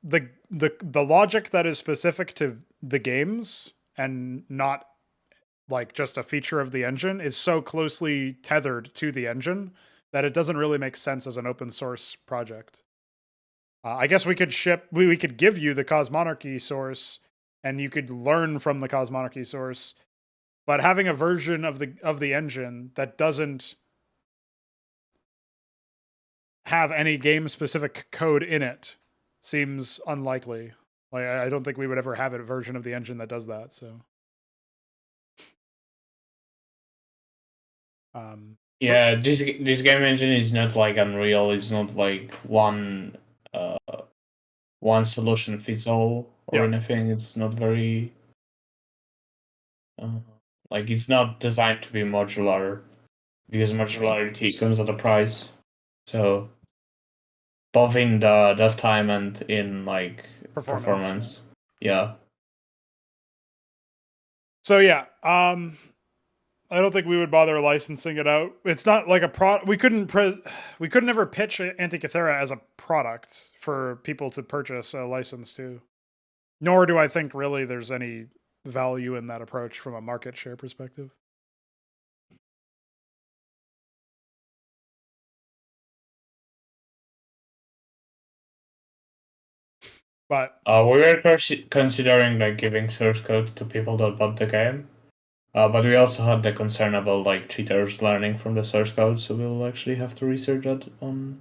the logic that is specific to the games and not like just a feature of the engine is so closely tethered to the engine that it doesn't really make sense as an open source project. I guess we could we could give you the Cosmonarchy source, and you could learn from the Cosmonarchy source, but having a version of the engine that doesn't have any game specific code in it seems unlikely. Like, I don't think we would ever have a version of the engine that does that. So, Yeah, this game engine is not like Unreal. It's not like one solution fits all or yeah. anything. It's not very uh, like it's not designed to be modular because modularity comes at a price. So both in the dev time and in like performance. Yeah. So yeah, I don't think we would bother licensing it out. It's not like a we couldn't ever pitch Antikythera as a product for people to purchase a license to. Nor do I think really there's any value in that approach from a market share perspective. But we were considering like giving source code to people that bought the game, but we also had the concern about like cheaters learning from the source code, so we'll actually have to research that on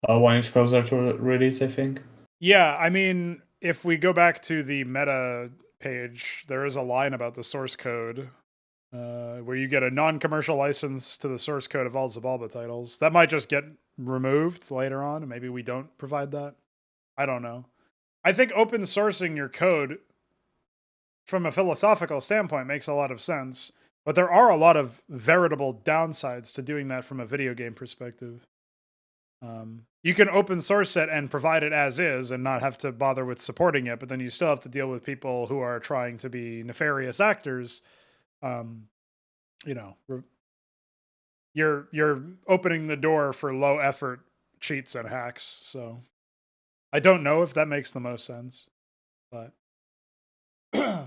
when it's closer to release, I think. yeah, I mean, if we go back to the meta page, there is a line about the source code where you get a non-commercial license to the source code of all Xibalba titles. That might just get removed later on, and maybe we don't provide that. I don't know. I think open sourcing your code from a philosophical standpoint makes a lot of sense, but there are a lot of veritable downsides to doing that from a video game perspective. You can open source it and provide it as is and not have to bother with supporting it, but then you still have to deal with people who are trying to be nefarious actors. You know, you're opening the door for low effort cheats and hacks. So I don't know if that makes the most sense, but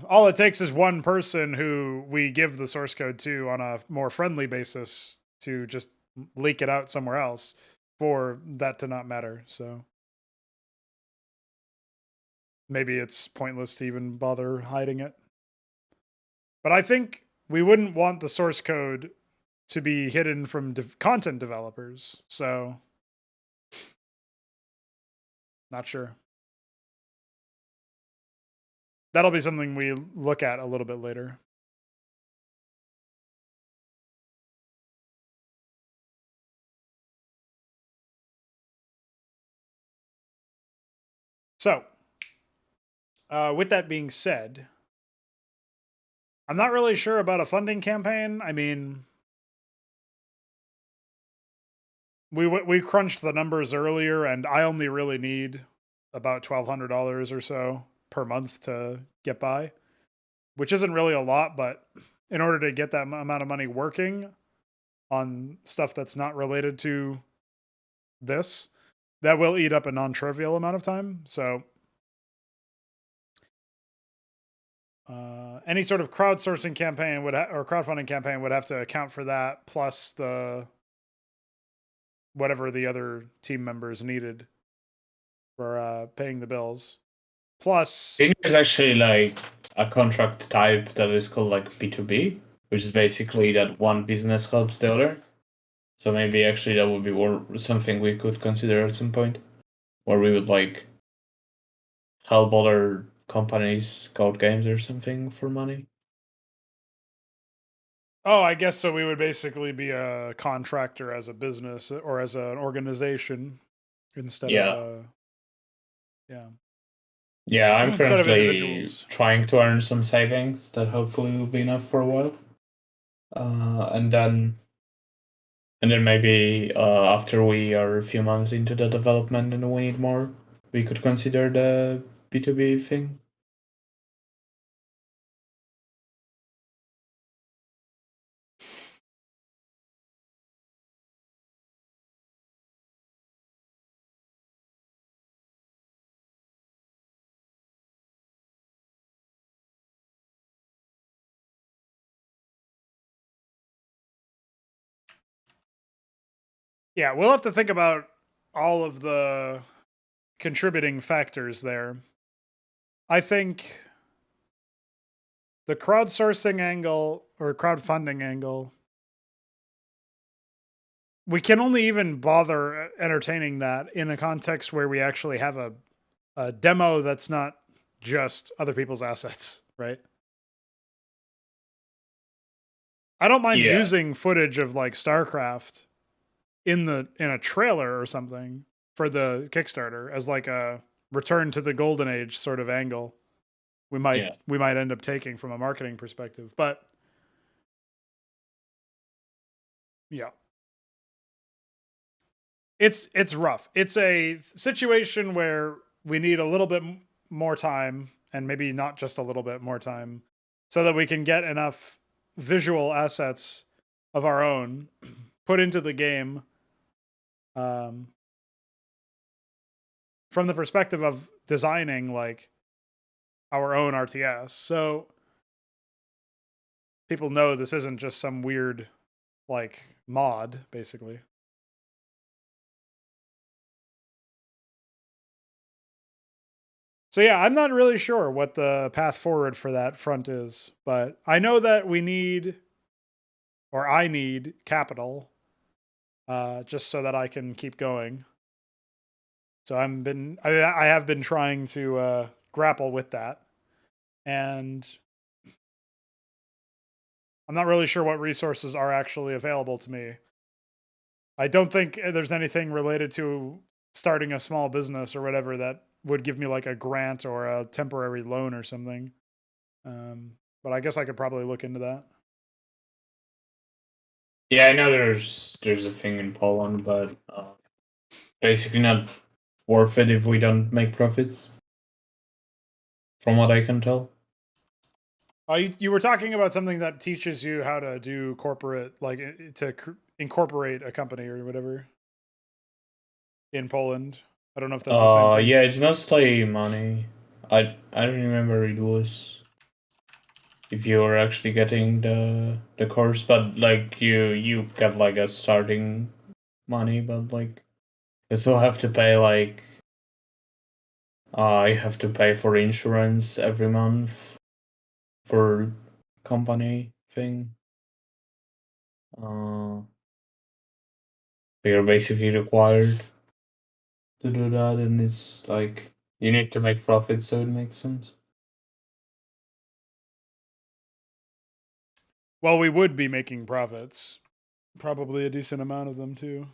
all it takes is one person who we give the source code to on a more friendly basis to just leak it out somewhere else for that to not matter. So maybe it's pointless to even bother hiding it. But I think we wouldn't want the source code to be hidden from content developers. So not sure. That'll be something we look at a little bit later. So, with that being said, I'm not really sure about a funding campaign. I mean, we crunched the numbers earlier, and I only really need about $1,200 or so per month to get by, which isn't really a lot, but in order to get that amount of money working on stuff that's not related to this, that will eat up a non-trivial amount of time. So any sort of crowdsourcing campaign or crowdfunding campaign would have to account for that, plus the whatever the other team members needed for paying the bills. Plus, I think there's actually like a contract type that is called like B2B, which is basically that one business helps the other. So maybe actually that would be something we could consider at some point, where we would like help other companies code games or something for money. oh, I guess so. We would basically be a contractor as a business or as an organization instead of yeah. Yeah, I'm Instead of currently individuals. trying to earn some savings that hopefully will be enough for a while, and then maybe after we are a few months into the development and we need more, we could consider the B2B thing. Yeah, we'll have to think about all of the contributing factors there. I think the crowdsourcing angle or crowdfunding angle, we can only even bother entertaining that in a context where we actually have a demo that's not just other people's assets, right? I don't mind Yeah. using footage of like StarCraft in a trailer or something for the Kickstarter as like a return to the golden age sort of angle. We might end up taking from a marketing perspective, but yeah. It's rough. It's a situation where we need a little bit more time, and maybe not just a little bit more time, so that we can get enough visual assets of our own put into the game from the perspective of designing like our own RTS. So people know this isn't just some weird like mod, basically. So yeah, I'm not really sure what the path forward for that front is, but I know that we need, or I need, capital, just so that I can keep going. So I have been trying to grapple with that, and I'm not really sure what resources are actually available to me. I don't think there's anything related to starting a small business or whatever that would give me like a grant or a temporary loan or something. But I guess I could probably look into that. Yeah, I know there's a thing in Poland, but basically not worth it if we don't make profits. From what I can tell. You were talking about something that teaches you how to do corporate, like incorporate a company or whatever in Poland. I don't know if that's the same thing. Yeah, it's mostly money. I don't remember it was if you were actually getting the course, but like you get like a starting money, but like you still have to pay like you have to pay for insurance every month for company thing. You're basically required to do that, and it's like you need to make profit, so it makes sense. Well, we would be making profits, probably a decent amount of them too.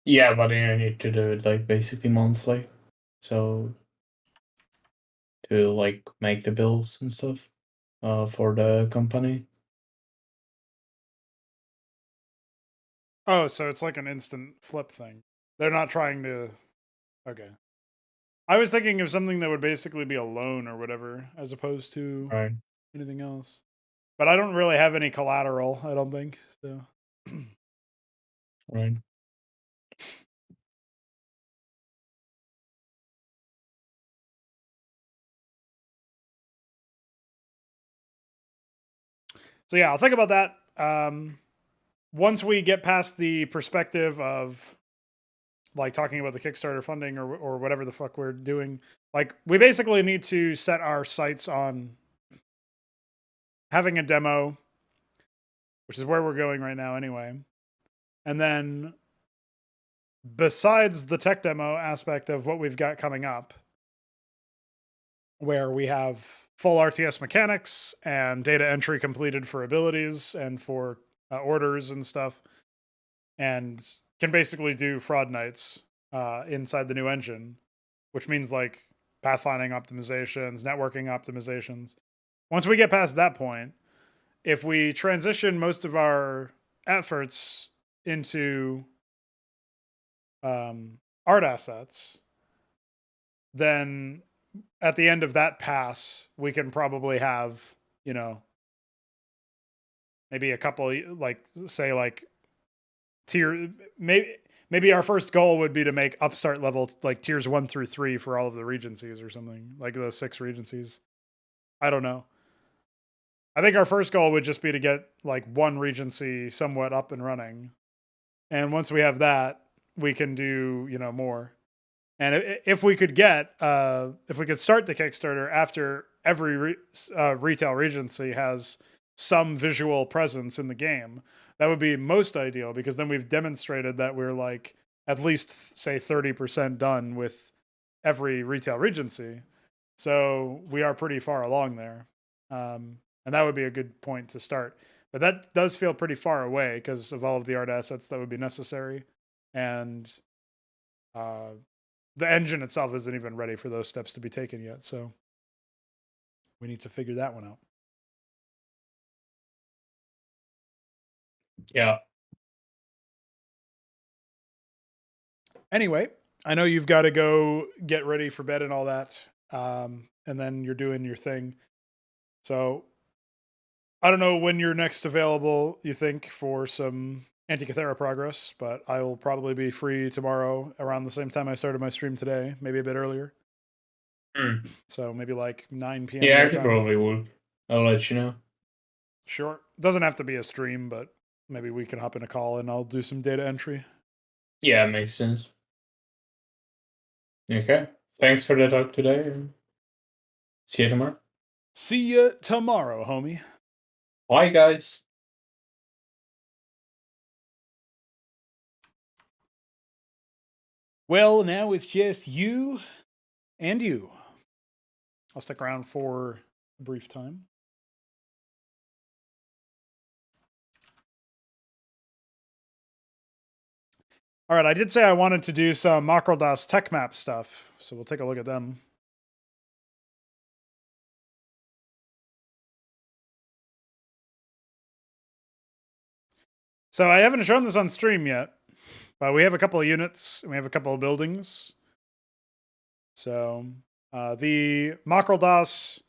Yeah, but you need to do it like basically monthly, so to like make the bills and stuff for the company. Oh, so it's like an instant flip thing. They're not trying to. Okay. I was thinking of something that would basically be a loan or whatever, as opposed to Right. anything else. But I don't really have any collateral, I don't think. So Right. so yeah, I'll think about that. Once we get past the perspective of like talking about the Kickstarter funding or whatever the fuck we're doing, like we basically need to set our sights on having a demo, which is where we're going right now anyway. And then besides the tech demo aspect of what we've got coming up, where we have full RTS mechanics and data entry completed for abilities and for orders and stuff, and can basically do fraud nights inside the new engine, which means like pathfinding optimizations, networking optimizations. Once we get past that point, if we transition most of our efforts into art assets, then at the end of that pass, we can probably have, you know, maybe a couple, like, say, like, tier, maybe our first goal would be to make upstart level, like, tiers 1 through 3 for all of the regencies or something, like the 6 regencies. I don't know. I think our first goal would just be to get, like, one regency somewhat up and running. And once we have that, we can do, you know, more. And if we could if we could start the Kickstarter after every retail regency has some visual presence in the game, that would be most ideal because then we've demonstrated that we're like at least say 30% done with every retail regency. So we are pretty far along there. And that would be a good point to start. But that does feel pretty far away because of all of the art assets that would be necessary. And uh, the engine itself isn't even ready for those steps to be taken yet. So we need to figure that one out. Yeah. Anyway, I know you've got to go get ready for bed and all that. and then you're doing your thing. So I don't know when you're next available, you think, for some Antikythera progress, but I will probably be free tomorrow around the same time I started my stream today, maybe a bit earlier. So maybe like 9 p.m. Yeah, your I time. probably will. I'll let you know. Sure. Doesn't have to be a stream, but maybe we can hop in a call and I'll do some data entry. Yeah, makes sense. Okay. Thanks for the talk today. And see you tomorrow. See ya tomorrow, homie. Bye, guys. Well, now it's just you and you. I'll stick around for a brief time. All right, I did say I wanted to do some Makrel-Daas tech map stuff, so we'll take a look at them. So I haven't shown this on stream yet, but we have a couple of units and we have a couple of buildings. So the Makrel-Daas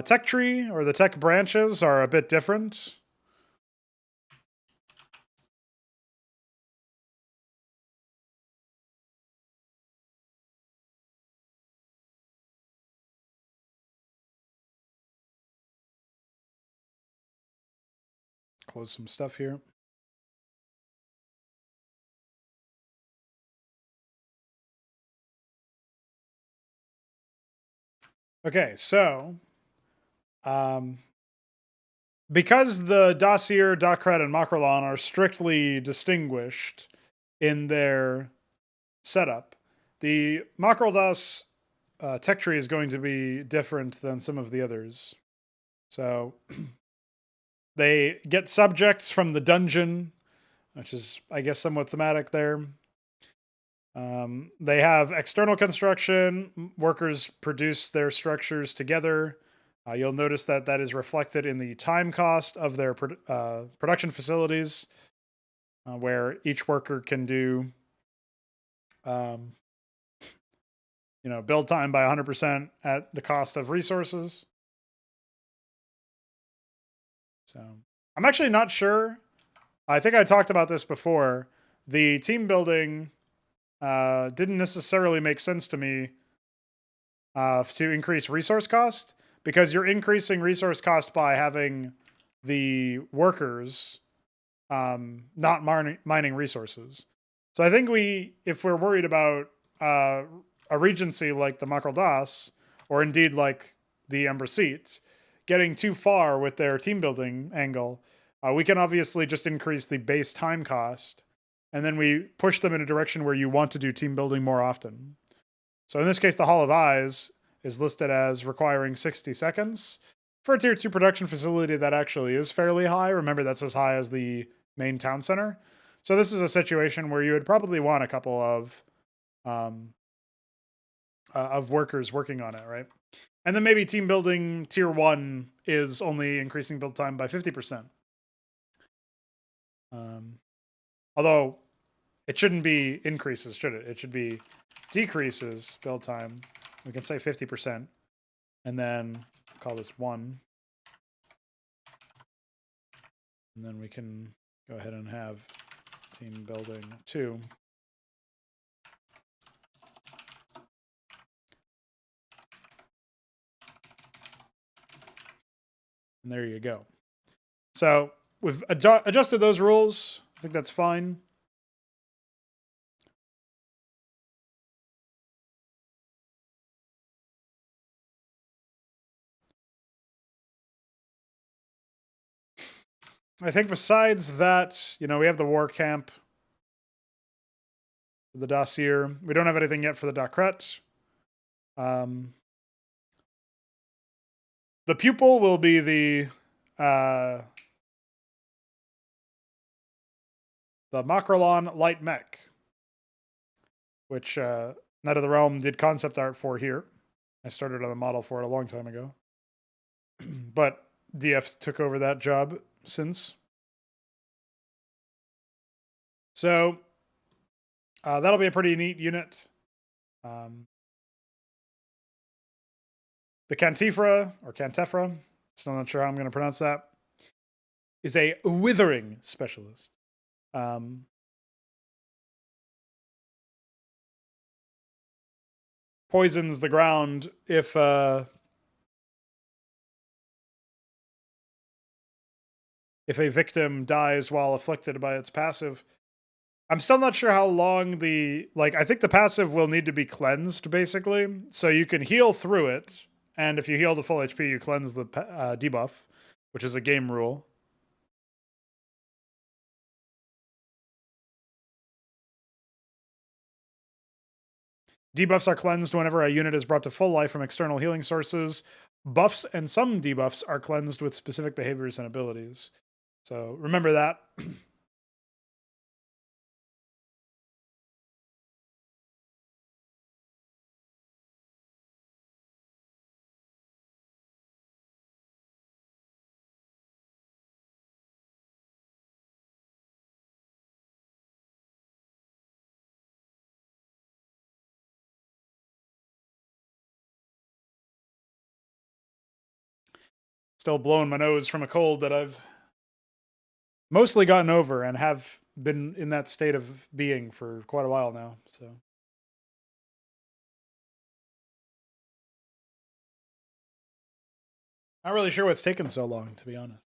tech tree or the tech branches are a bit different. Close some stuff here. Okay, so because the Dossier, Docret, and Makrel-Daas are strictly distinguished in their setup, the Makrel-Daas tech tree is going to be different than some of the others. So they get subjects from the dungeon, which is, I guess, somewhat thematic there. They have external construction. Workers produce their structures together. You'll notice that that is reflected in the time cost of their production facilities, where each worker can do, build time by 100% at the cost of resources. So I'm actually not sure. I think I talked about this before. The team building didn't necessarily make sense to me to increase resource cost, because you're increasing resource cost by having the workers not mining resources. So I think if we're worried about a regency like the Makrel-Daas, or indeed like the Embrasit, getting too far with their team building angle, we can obviously just increase the base time cost, and then we push them in a direction where you want to do team building more often. So in this case, the Hall of Eyes is listed as requiring 60 seconds. For a tier 2 production facility, that actually is fairly high. Remember, that's as high as the main town center. So this is a situation where you would probably want a couple of workers working on it, right? And then maybe team building tier 1 is only increasing build time by 50%. Although it shouldn't be increases, should it? It should be decreases build time. We can say 50%, and then call this 1. And then we can go ahead and have team building 2. And there you go. So we've adjusted those rules. I think that's fine. I think besides that, we have the war camp, the dossier. We don't have anything yet for the Docret. The pupil will be the Makrel-Daas light mech, which Knight of the Realm did concept art for here. I started on the model for it a long time ago. But DF took over that job since. So that'll be a pretty neat unit. The Cantifera, or Cantefra, still not sure how I'm going to pronounce that, is a withering specialist. Poisons the ground if a victim dies while afflicted by its passive. I'm still not sure how long I think the passive will need to be cleansed, basically. So you can heal through it, and if you heal to full HP, you cleanse the debuff, which is a game rule. Debuffs are cleansed whenever a unit is brought to full life from external healing sources. Buffs and some debuffs are cleansed with specific behaviors and abilities. So remember that. Still blowing my nose from a cold that I've mostly gotten over and have been in that state of being for quite a while now. So not really sure what's taken so long, to be honest.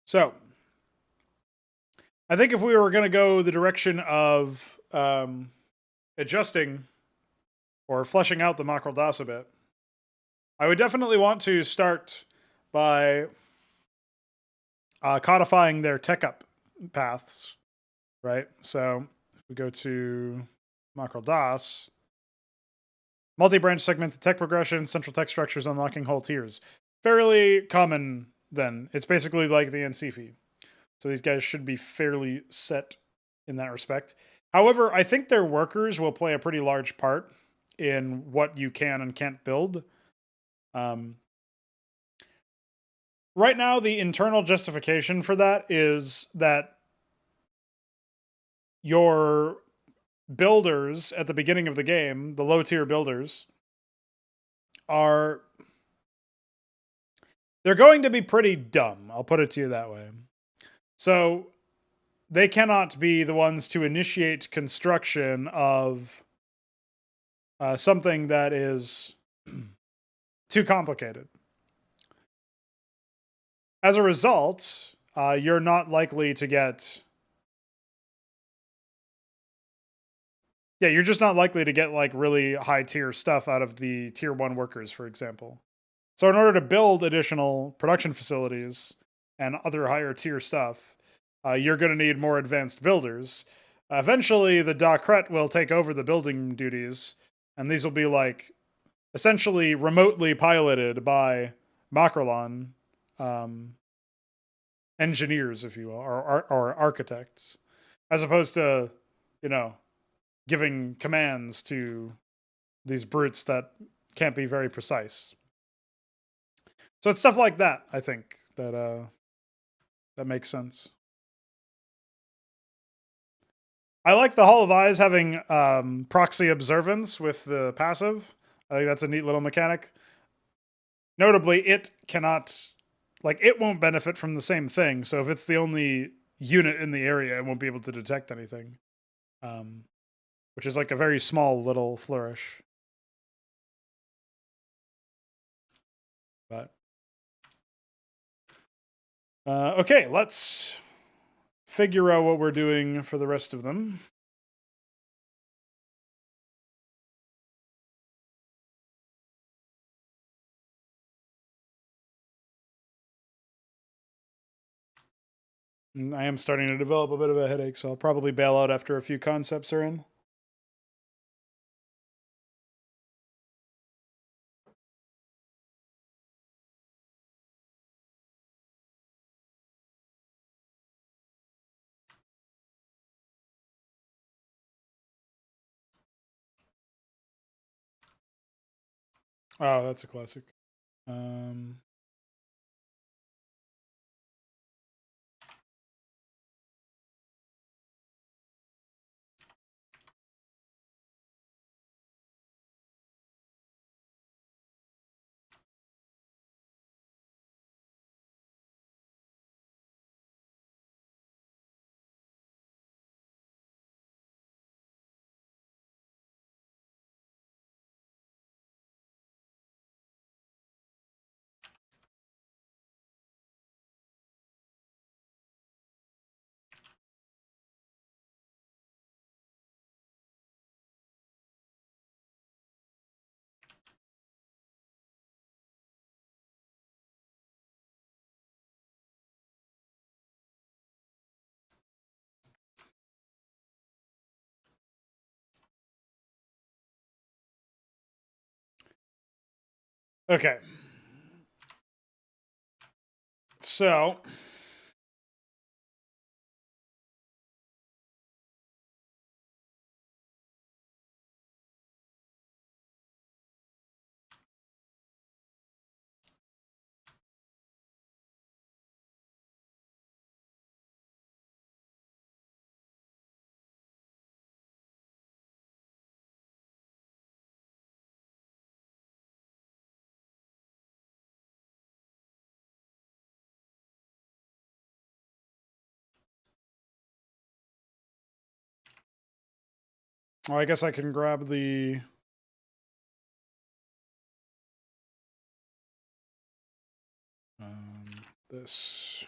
So I think if we were going to go the direction of adjusting or fleshing out the Makrel-Daas a bit, I would definitely want to start by codifying their tech up paths, right? So if we go to Makrel-Daas, multi-branch segmented tech progression, central tech structures, unlocking whole tiers. Fairly common then. It's basically like the NCFI. So these guys should be fairly set in that respect. However, I think their workers will play a pretty large part in what you can and can't build. Right now, the internal justification for that is that your builders at the beginning of the game, the low tier builders, they're going to be pretty dumb. I'll put it to you that way. So they cannot be the ones to initiate construction of something that is too complicated. As a result, you're not likely to get... Yeah, you're just not likely to get like really high tier stuff out of the tier 1 workers, for example. So in order to build additional production facilities and other higher tier stuff, you're going to need more advanced builders. Eventually, the Docret will take over the building duties, and these will be like essentially remotely piloted by Makrelon engineers, if you will, or architects, as opposed to, giving commands to these brutes that can't be very precise. So it's stuff like that, I think, that makes sense. I like the Hall of Eyes having proxy observance with the passive. I think that's a neat little mechanic. Notably, it cannot, it won't benefit from the same thing. So if it's the only unit in the area, it won't be able to detect anything. Which is like a very small little flourish. But okay, let's figure out what we're doing for the rest of them. I am starting to develop a bit of a headache, so I'll probably bail out after a few concepts are in. Oh, that's a classic. Okay. So well, I guess I can grab the this.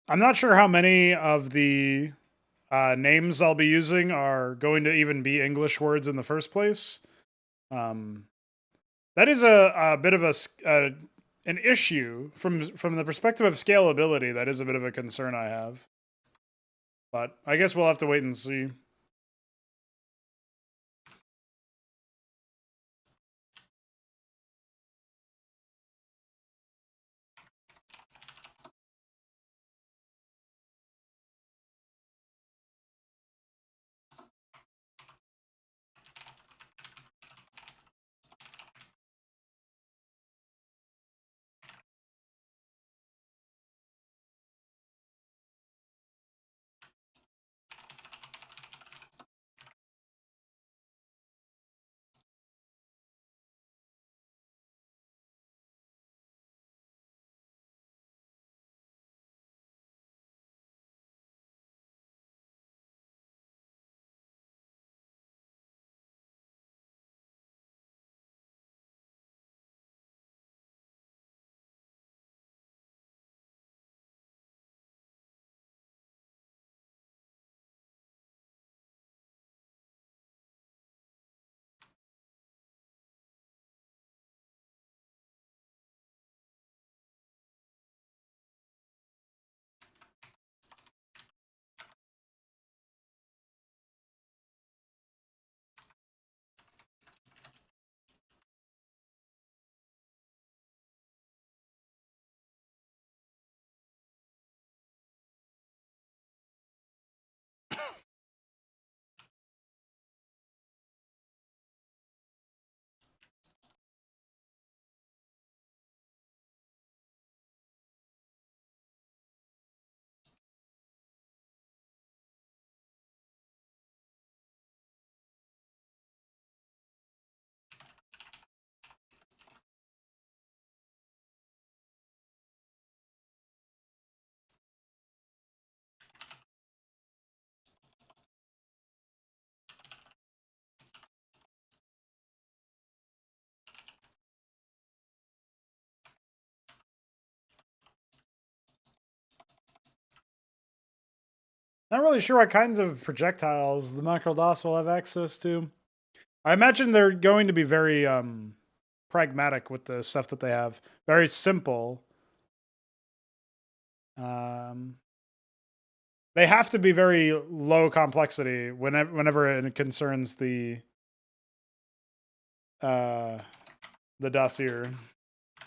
I'm not sure how many of the names I'll be using are going to even be English words in the first place. Um, that is a bit of an issue from the perspective of scalability. That is a bit of a concern I have, but I guess we'll have to wait and see. Not really sure what kinds of projectiles the Makrel-Daas will have access to. I imagine they're going to be very pragmatic with the stuff that they have. Very simple. They have to be very low complexity whenever it concerns the dossier.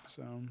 So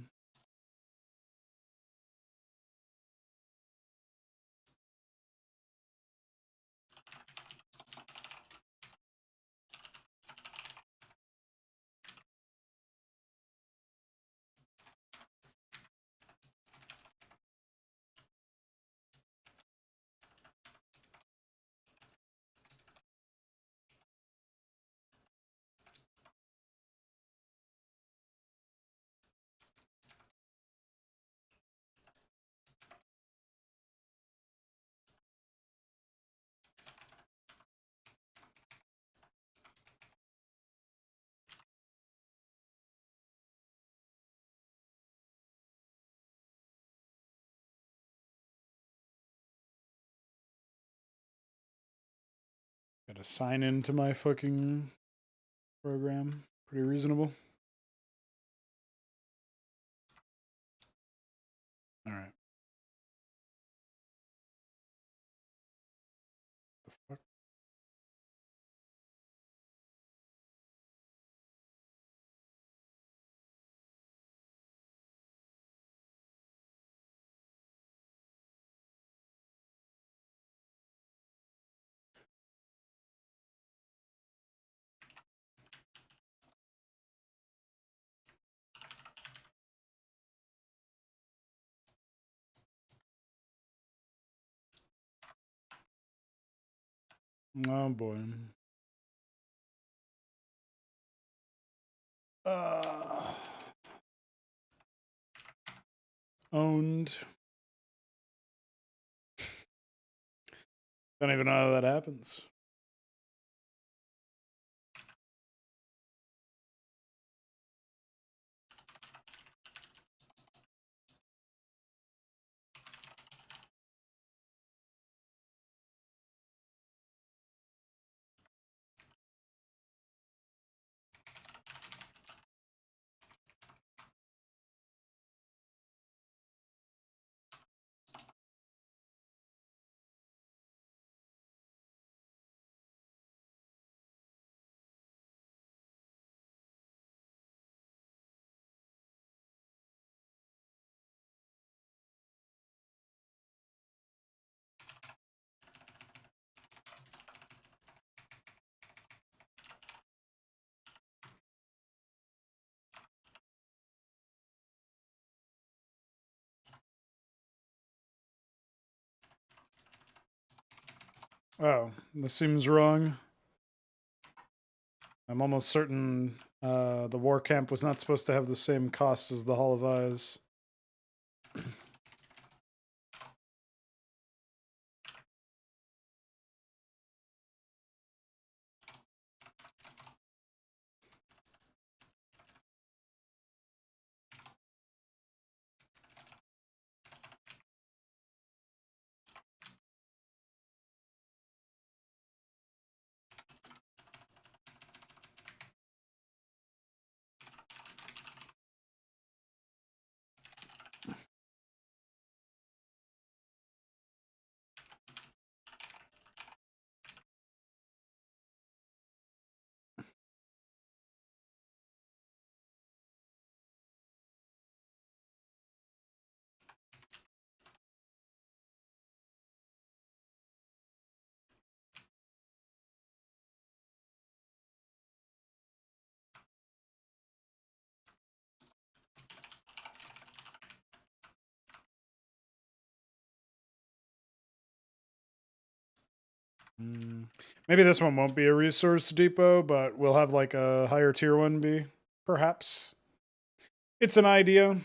gotta sign into my fucking program. Pretty reasonable. All right. The fuck? Oh boy. Owned. Don't even know how that happens. Oh, this seems wrong. I'm almost certain the war camp was not supposed to have the same cost as the Hall of Eyes. Maybe this one won't be a resource depot, but we'll have like a higher tier one be, perhaps. It's an idea.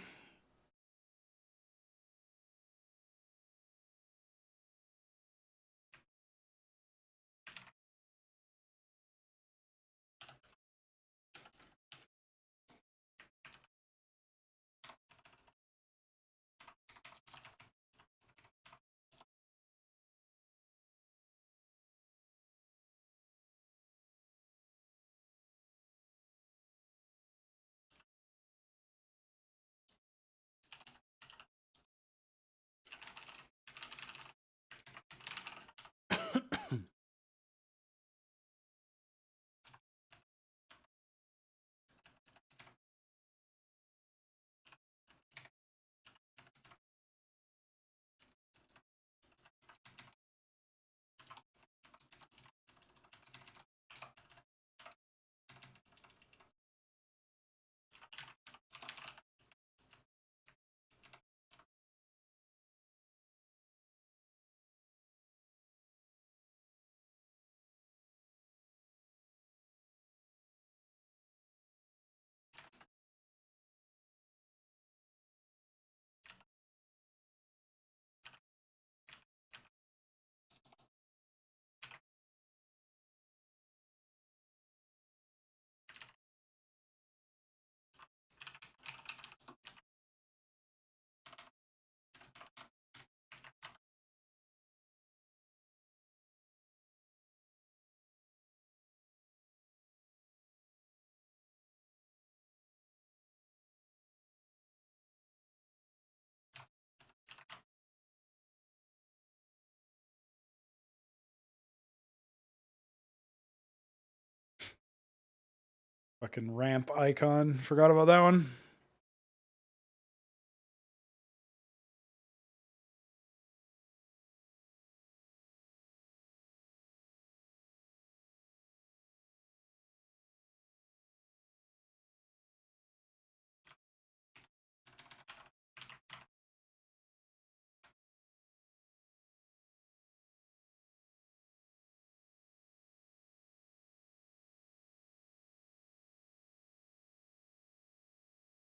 Fucking ramp icon. Forgot about that one.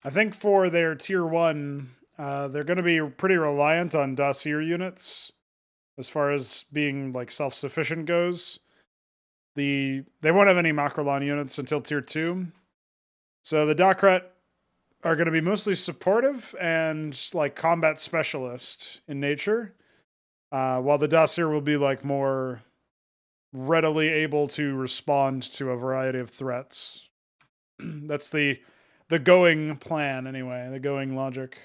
I think for their tier 1, they're going to be pretty reliant on dossier units as far as being like self-sufficient goes. They won't have any Makrel-Daas units until tier 2. So the Docret are going to be mostly supportive and like combat specialist in nature, while the dossier will be like more readily able to respond to a variety of threats. That's the going plan anyway, the going logic.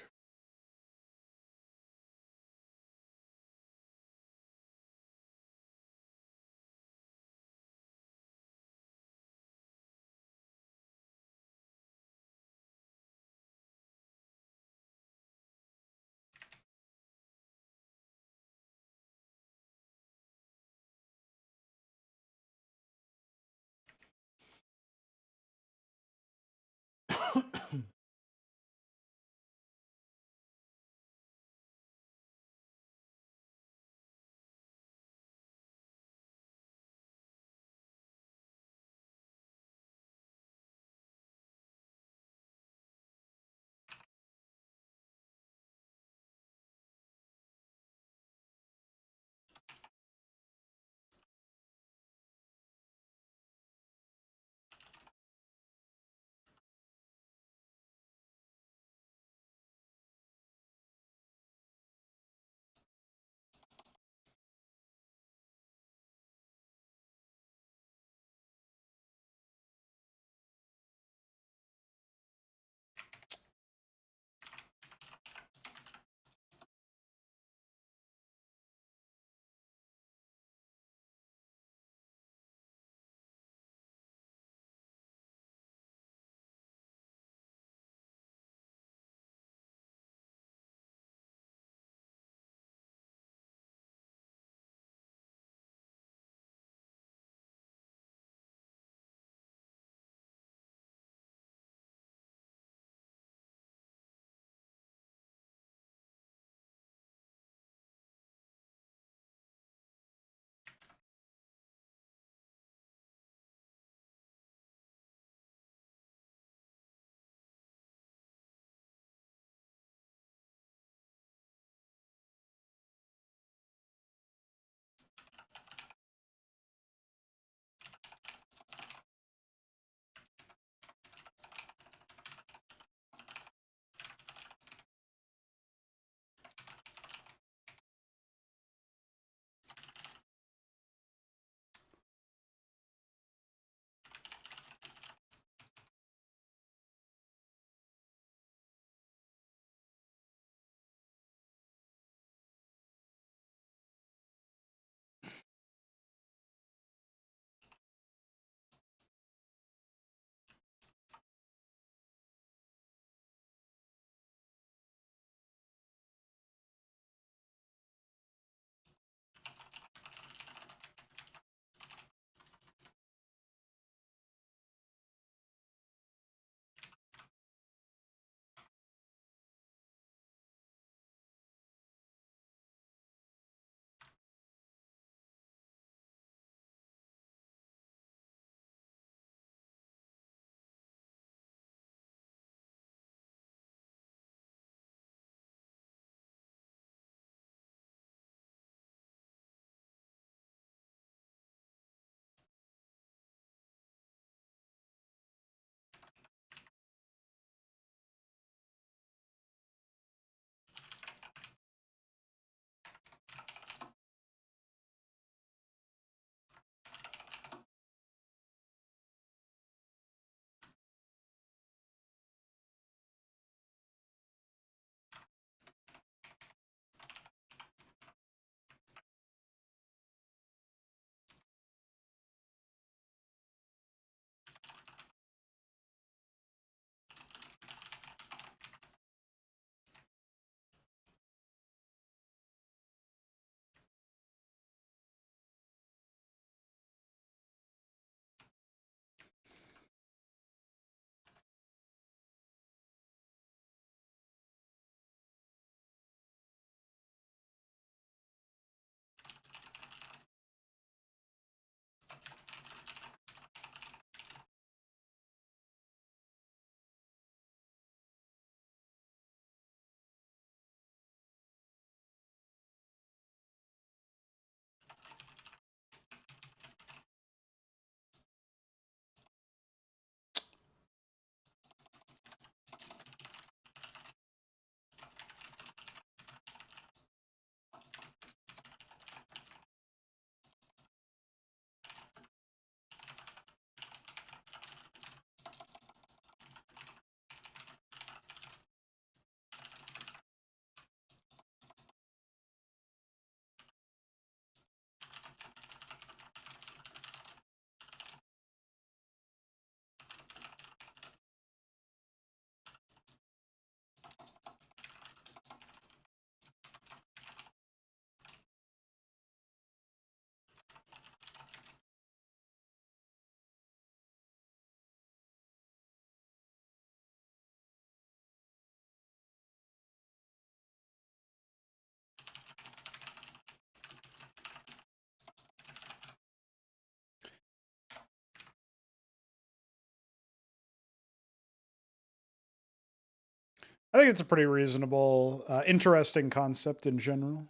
I think it's a pretty reasonable, interesting concept in general.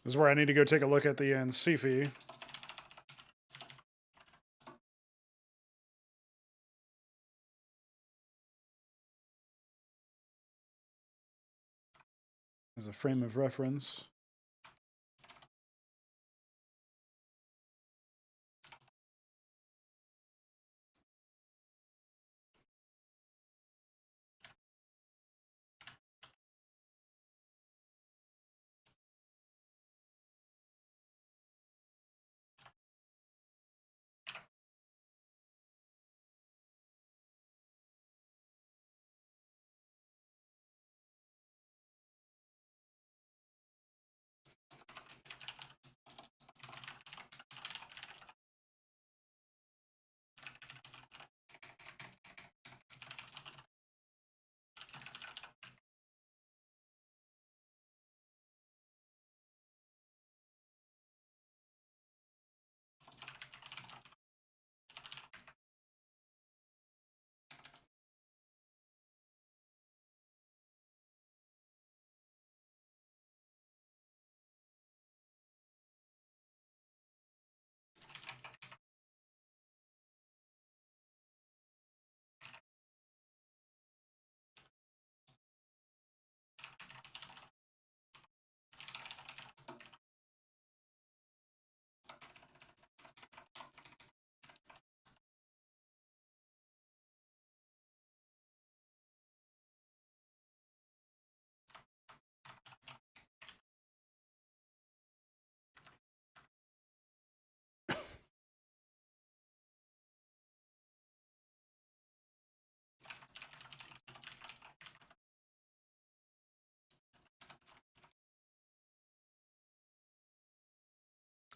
This is where I need to go take a look at the Antikythera. As a frame of reference.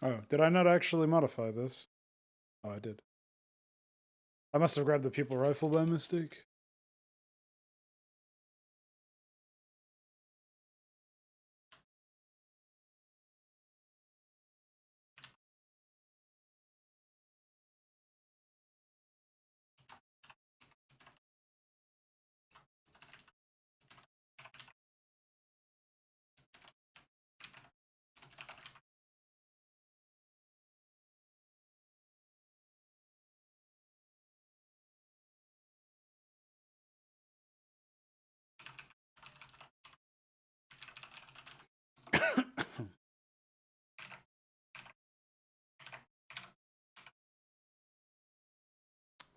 Oh, did I not actually modify this? Oh, I did. I must have grabbed the pupil rifle by mistake.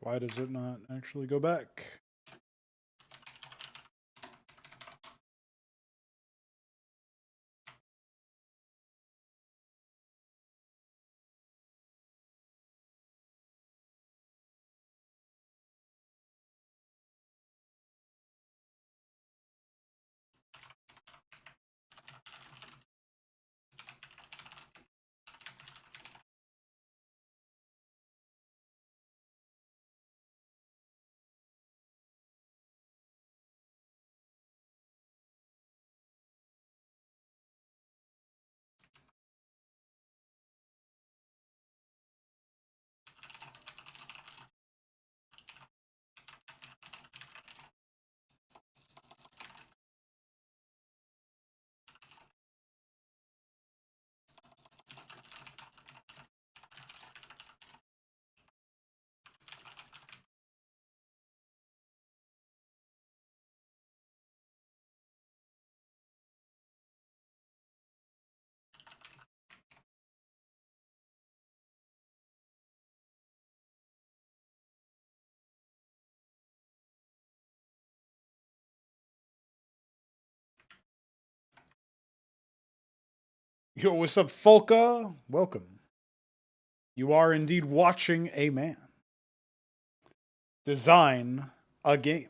Why does it not actually go back? Yo, what's up, Folka? Welcome. You are indeed watching a man design a game.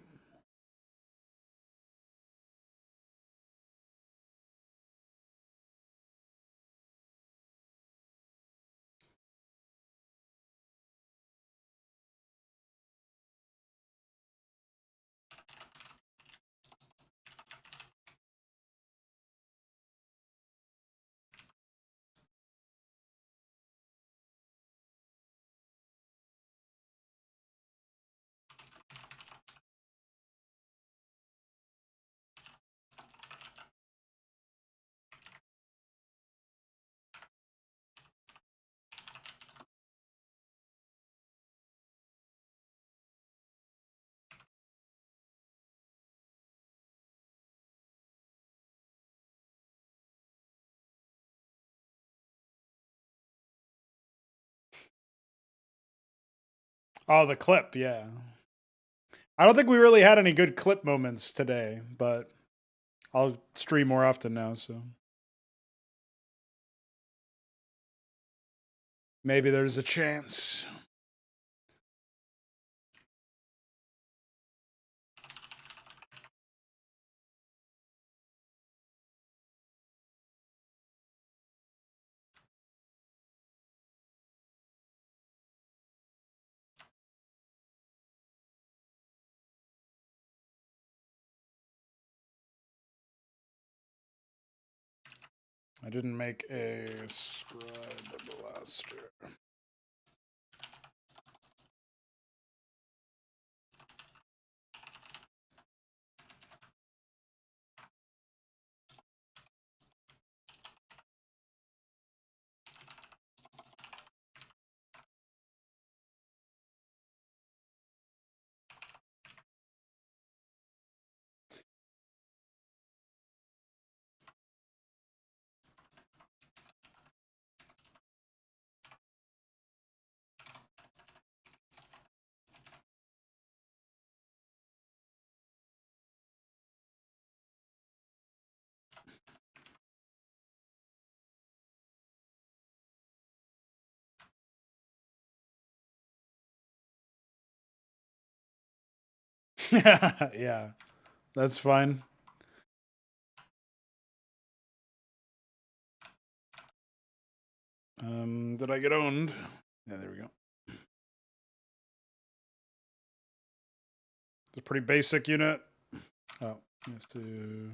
Oh, the clip, yeah. I don't think we really had any good clip moments today, but I'll stream more often now, so maybe there's a chance. I didn't make a scribe blaster. Yeah, that's fine. Did I get owned? Yeah, there we go. It's a pretty basic unit. Oh, you have to.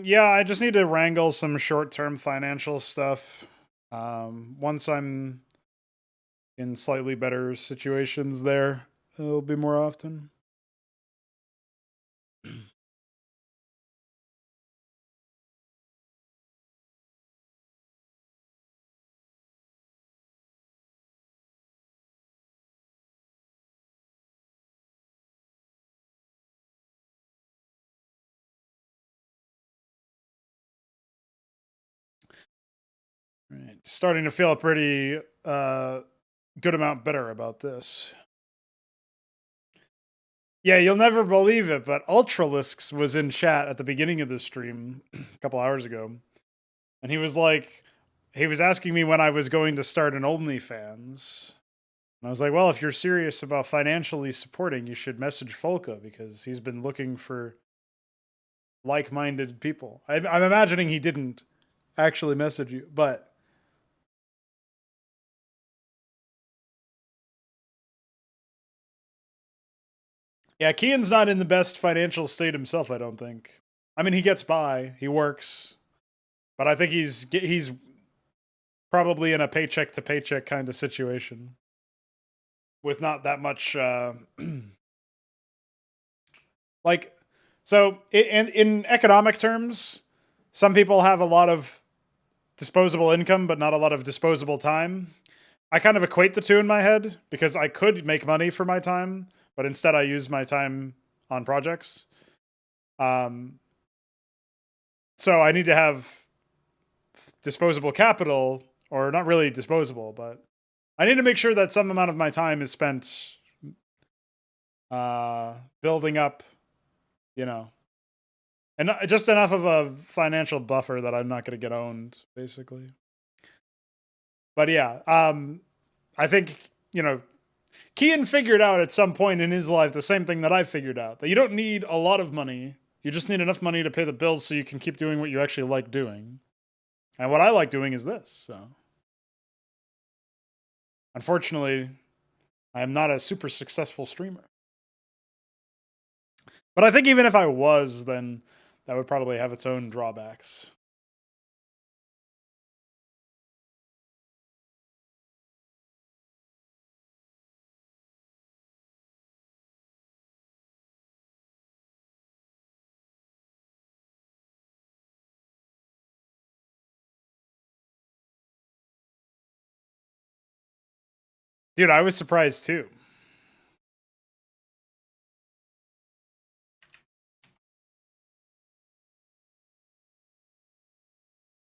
Yeah, I just need to wrangle some short-term financial stuff. Once I'm in slightly better situations there, it'll be more often. Right. Starting to feel a pretty good amount better about this. Yeah, you'll never believe it, but Ultralisks was in chat at the beginning of the stream a couple hours ago. And he was asking me when I was going to start an OnlyFans. And I was like, well, if you're serious about financially supporting, you should message Folka because he's been looking for like-minded people. I'm imagining he didn't actually message you, but yeah, Kian's not in the best financial state himself, I don't think. I mean, he gets by, he works, but I think he's probably in a paycheck to paycheck kind of situation with not that much like so in economic terms, some people have a lot of disposable income but not a lot of disposable time. I kind of equate the two in my head because I could make money for my time, but instead I use my time on projects. So I need to have disposable capital, or not really disposable, but I need to make sure that some amount of my time is spent building up, and just enough of a financial buffer that I'm not going to get owned, basically. But yeah, I think, Kian figured out at some point in his life the same thing that I figured out, that you don't need a lot of money. You just need enough money to pay the bills so you can keep doing what you actually like doing. And what I like doing is this, so. Unfortunately, I am not a super successful streamer. But I think even if I was, then that would probably have its own drawbacks. Dude, I was surprised too.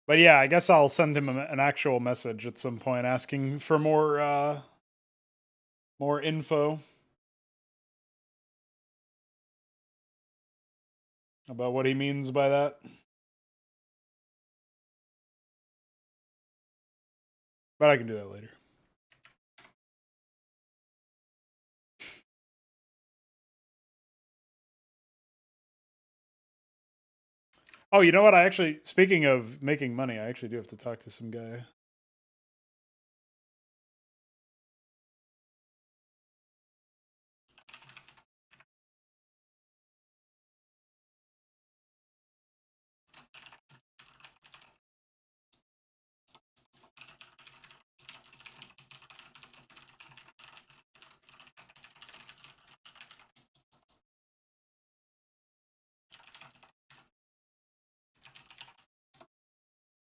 But yeah, I guess I'll send him an actual message at some point asking for more info about what he means by that. But I can do that later. Oh, you know what? Speaking of making money, I actually do have to talk to some guy.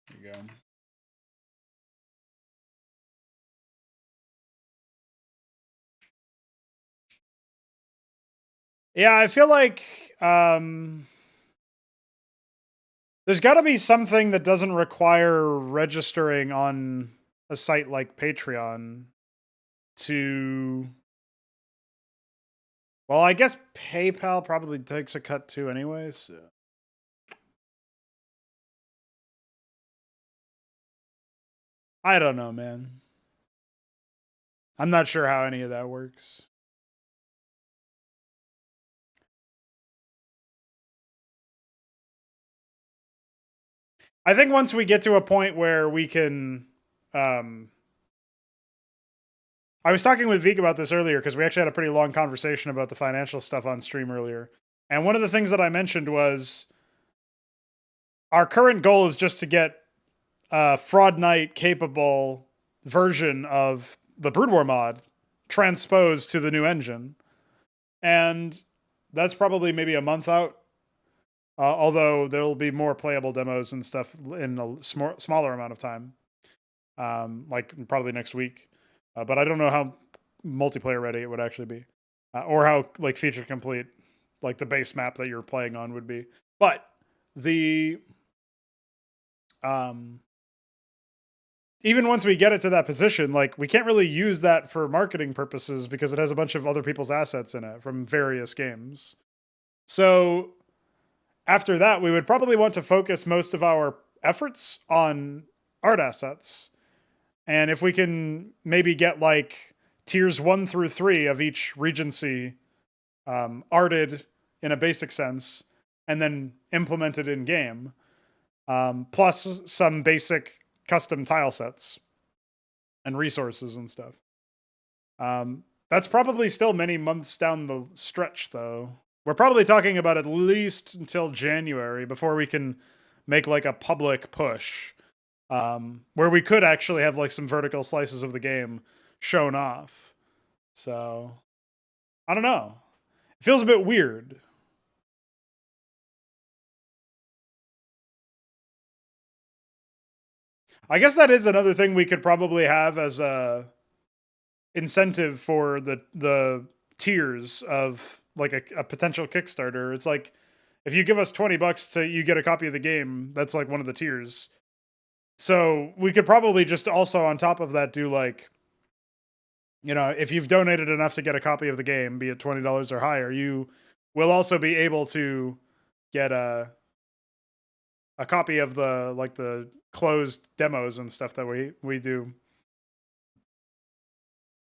There you go. Yeah, I feel like there's got to be something that doesn't require registering on a site like Patreon to. Well, I guess PayPal probably takes a cut too, anyways. So. I don't know, man. I'm not sure how any of that works. I think once we get to a point where we can, I was talking with Vik about this earlier because we actually had a pretty long conversation about the financial stuff on stream earlier. And one of the things that I mentioned was our current goal is just to get a Fraud Knight capable version of the Brood War mod transposed to the new engine. And that's probably maybe a month out. Although there'll be more playable demos and stuff in a smaller amount of time, like probably next week. But I don't know how multiplayer ready it would actually be, or how like feature complete, like the base map that you're playing on would be. But the even once we get it to that position, like we can't really use that for marketing purposes because it has a bunch of other people's assets in it from various games. So after that, we would probably want to focus most of our efforts on art assets. And if we can maybe get like tiers 1 through 3 of each regency arted in a basic sense, and then implemented in game, plus some basic custom tile sets and resources and stuff. That's probably still many months down the stretch, though. We're probably talking about at least until January before we can make like a public push, where we could actually have like some vertical slices of the game shown off. So, I don't know. It feels a bit weird. I guess that is another thing we could probably have as a incentive for the tiers of like a potential Kickstarter. It's like if you give us $20 to you get a copy of the game, that's like one of the tiers. So we could probably just also on top of that do like, you know, if you've donated enough to get a copy of the game, be it $20 or higher, you will also be able to get a copy of the closed demos and stuff that we do.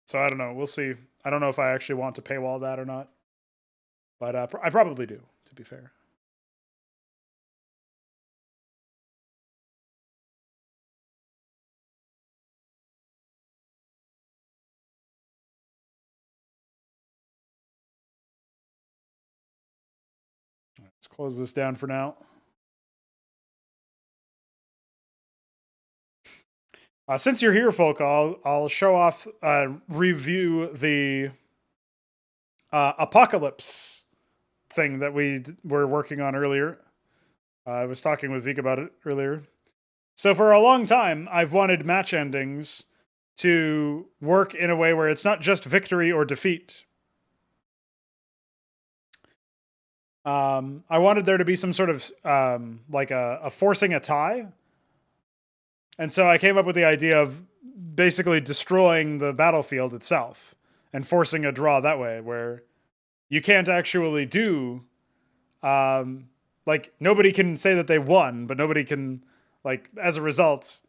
So I don't know. We'll see. I don't know if I actually want to paywall that or not, but I probably do, to be fair. Let's close this down for now. Since you're here, folk, I'll show off, review the apocalypse thing that we were working on earlier. I was talking with Vik about it earlier. So for a long time, I've wanted match endings to work in a way where it's not just victory or defeat. I wanted there to be some sort of like a forcing a tie. And so I came up with the idea of basically destroying the battlefield itself and forcing a draw that way, where you can't actually do, like, nobody can say that they won, but nobody can, like, as a result,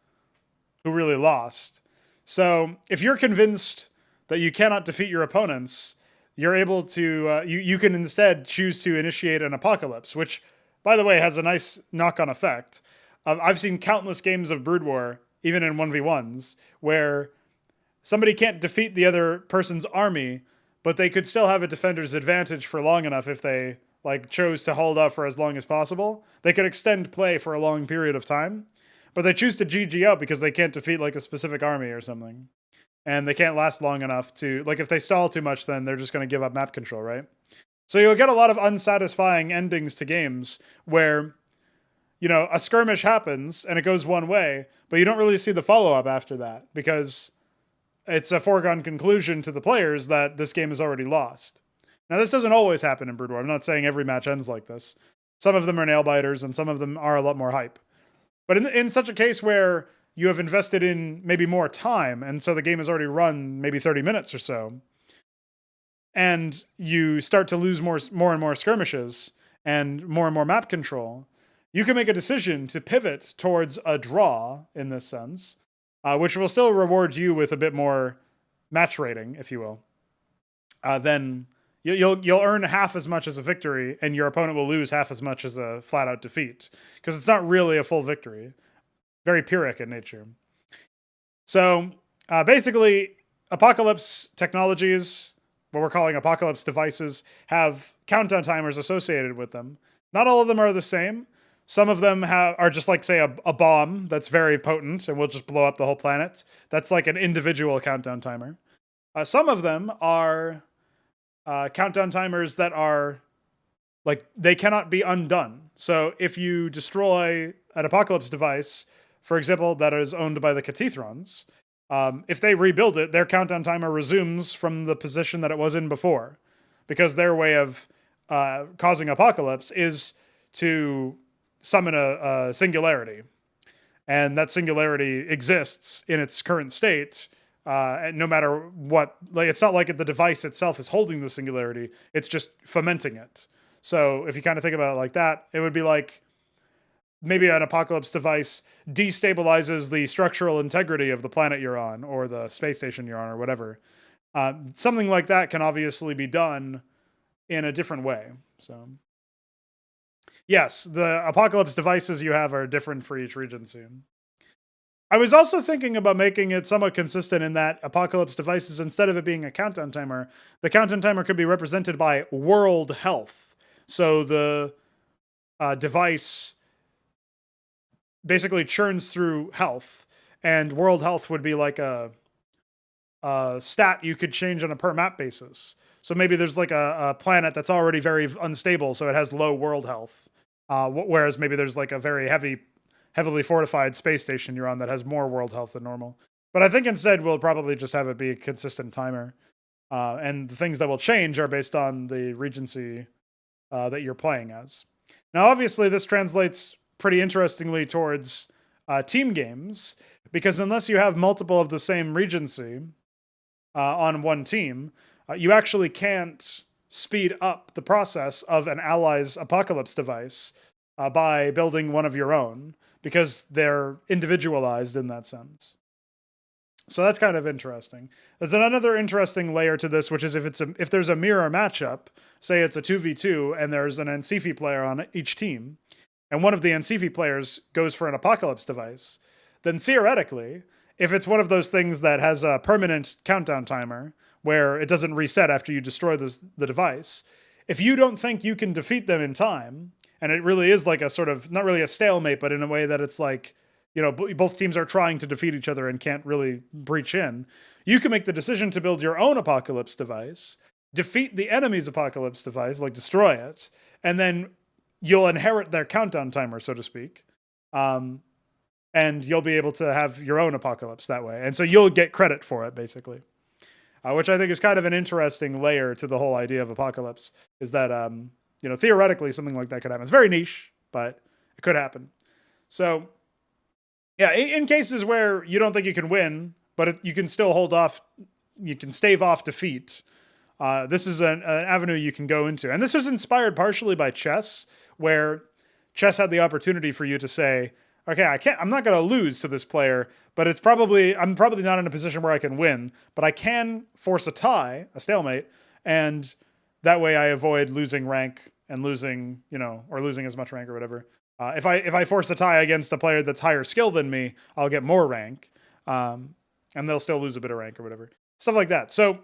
who really lost. So if you're convinced that you cannot defeat your opponents, you're able to, you can instead choose to initiate an apocalypse, which, by the way, has a nice knock-on effect. I've seen countless games of Brood War, even in 1v1s, where somebody can't defeat the other person's army, but they could still have a defender's advantage for long enough if they like chose to hold up for as long as possible. They could extend play for a long period of time, but they choose to GG out because they can't defeat like a specific army or something. And they can't last long enough to, like, if they stall too much, then they're just going to give up map control, right? So you'll get a lot of unsatisfying endings to games where, you know, a skirmish happens and it goes one way, but you don't really see the follow-up after that because it's a foregone conclusion to the players that this game is already lost. Now, this doesn't always happen in Brood War. I'm not saying every match ends like this. Some of them are nail-biters and some of them are a lot more hype. But in such a case where you have invested in maybe more time, and so the game has already run maybe 30 minutes or so, and you start to lose more and more skirmishes and more map control, you can make a decision to pivot towards a draw in this sense, which will still reward you with a bit more match rating, if you will. Then you'll earn half as much as a victory, and your opponent will lose half as much as a flat-out defeat, because it's not really a full victory. Very Pyrrhic in nature. So basically, apocalypse technologies, what we're calling apocalypse devices, have countdown timers associated with them. Not all of them are the same. Some of them are just like, say, a bomb that's very potent and will just blow up the whole planet. That's like an individual countdown timer. Some of them are countdown timers that are like, they cannot be undone. So if you destroy an apocalypse device, for example, that is owned by the Catethrons, if they rebuild it, their countdown timer resumes from the position that it was in before, because their way of causing apocalypse is to summon a singularity, and that singularity exists in its current state, and no matter what. Like, it's not like the device itself is holding the singularity; it's just fomenting it. So if you kind of think about it like that, it would be like maybe an apocalypse device destabilizes the structural integrity of the planet you're on, or the space station you're on, or whatever. Something like that can obviously be done in a different way. So yes, the apocalypse devices you have are different for each regency. I was also thinking about making it somewhat consistent in that apocalypse devices, instead of it being a countdown timer, the countdown timer could be represented by world health. So the device basically churns through health, and world health would be like a stat you could change on a per map basis. So maybe there's like a planet that's already very unstable, so it has low world health. Whereas maybe there's like a very heavily fortified space station you're on that has more world health than normal. But I think instead we'll probably just have it be a consistent timer. And the things that will change are based on the regency that you're playing as. Now, obviously, this translates pretty interestingly towards team games, because unless you have multiple of the same regency on one team, you actually can't speed up the process of an ally's apocalypse device by building one of your own, because they're individualized in that sense. So that's kind of interesting. There's another interesting layer to this, which is if there's a mirror matchup, say it's a 2v2 and there's an Antikythera player on each team, and one of the Antikythera players goes for an apocalypse device, then theoretically, if it's one of those things that has a permanent countdown timer where it doesn't reset after you destroy the device, if you don't think you can defeat them in time, and it really is like a sort of, not really a stalemate, but in a way that it's like, both teams are trying to defeat each other and can't really breach in, you can make the decision to build your own apocalypse device, defeat the enemy's apocalypse device, like destroy it, and then you'll inherit their countdown timer, so to speak. And you'll be able to have your own apocalypse that way. And so you'll get credit for it, basically. Which I think is kind of an interesting layer to the whole idea of apocalypse, is that, theoretically something like that could happen. It's very niche, but it could happen. So, yeah, in cases where you don't think you can win, but you can still hold off, you can stave off defeat, this is an avenue you can go into. And this was inspired partially by chess, where chess had the opportunity for you to say, okay, I'm not going to lose to this player, but I'm probably not in a position where I can win, but I can force a tie, a stalemate, and that way I avoid losing rank and losing, or losing as much rank or whatever. If I force a tie against a player that's higher skill than me, I'll get more rank, and they'll still lose a bit of rank or whatever. Stuff like that. So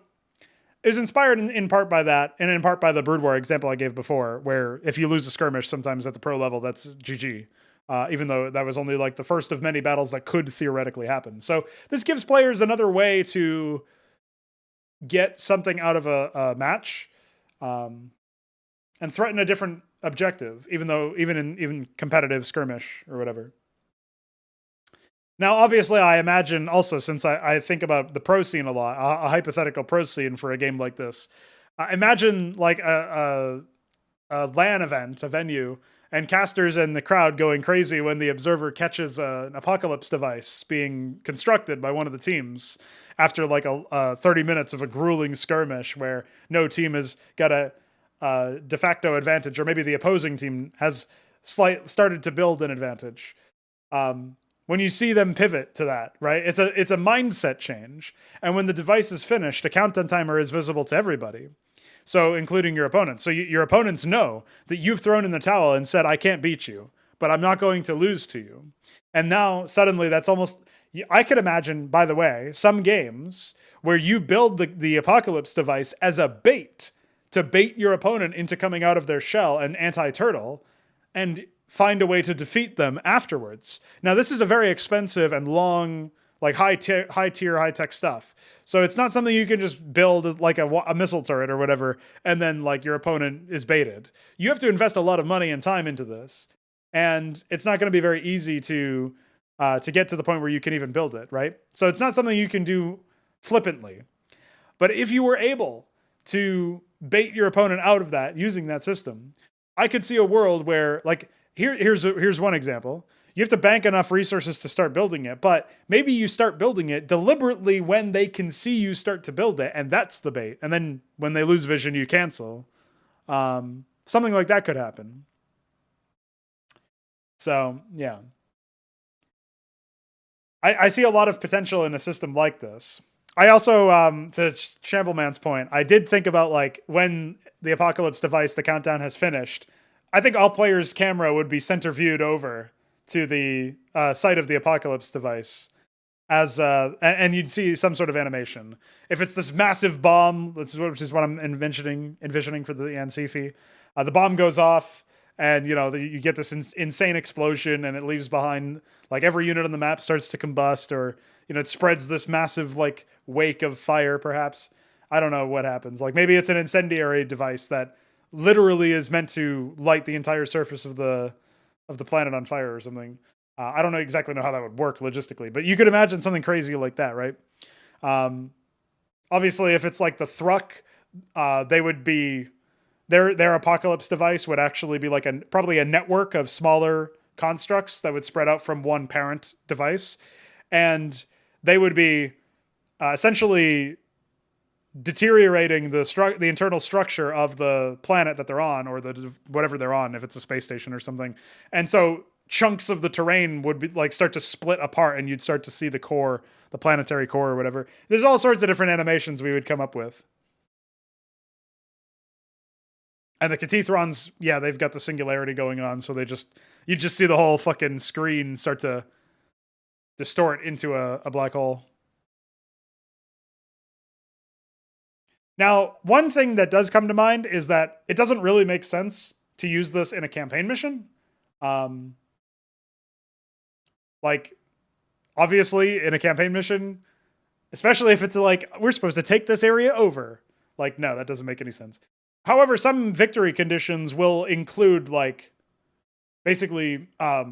it was inspired in part by that, and in part by the Brood War example I gave before, where if you lose a skirmish sometimes at the pro level, that's GG. Even though that was only like the first of many battles that could theoretically happen. So this gives players another way to get something out of a match, and threaten a different objective, even in competitive skirmish or whatever. Now, obviously, I imagine also, since I think about the pro scene a lot, a hypothetical pro scene for a game like this, imagine like a LAN event, a venue, and casters and the crowd going crazy when the observer catches an apocalypse device being constructed by one of the teams after like a 30 minutes of a grueling skirmish where no team has got a de facto advantage, or maybe the opposing team has started to build an advantage. When you see them pivot to that, right? It's a mindset change. And when the device is finished, a countdown timer is visible to everybody. So including your opponents. So your opponents know that you've thrown in the towel and said, I can't beat you, but I'm not going to lose to you. And now suddenly that's almost, I could imagine, by the way, some games where you build the apocalypse device as a bait to bait your opponent into coming out of their shell and anti-turtle and find a way to defeat them afterwards. Now, this is a very expensive and long, like high-tier, high-tech stuff. So it's not something you can just build like a missile turret or whatever, and then like your opponent is baited. You have to invest a lot of money and time into this, and it's not going to be very easy to get to the point where you can even build it, right? So it's not something you can do flippantly. But if you were able to bait your opponent out of that using that system, I could see a world where, like, here's one example. You have to bank enough resources to start building it, but maybe you start building it deliberately when they can see you start to build it, and that's the bait. And then when they lose vision, you cancel. Something like that could happen. So, yeah. I see a lot of potential in a system like this. I also, to Shambleman's point, I did think about, like, when the apocalypse device, the countdown has finished, I think all players' camera would be center viewed over to the site of the apocalypse device, and you'd see some sort of animation. If it's this massive bomb, which is what I'm envisioning for the Antikythera, the bomb goes off, and you get this insane explosion, and it leaves behind, like, every unit on the map starts to combust, or it spreads this massive, like, wake of fire. Perhaps, I don't know what happens. Like, maybe it's an incendiary device that literally is meant to light the entire surface of the planet on fire or something. I don't exactly know how that would work logistically, but you could imagine something crazy like that, right? Obviously, if it's like the Thruk, they would be their apocalypse device would actually be like probably a network of smaller constructs that would spread out from one parent device, and they would be essentially deteriorating the internal structure of the planet that they're on, or whatever they're on, if it's a space station or something. And so chunks of the terrain would be like start to split apart, and you'd start to see the core, the planetary core or whatever. There's all sorts of different animations we would come up with. And the Cathethrons, yeah, they've got the singularity going on, so you just see the whole fucking screen start to distort into a black hole. Now, one thing that does come to mind is that it doesn't really make sense to use this in a campaign mission. Like, obviously, in a campaign mission, especially if it's like, we're supposed to take this area over. Like, no, that doesn't make any sense. However, some victory conditions will include, like, basically, I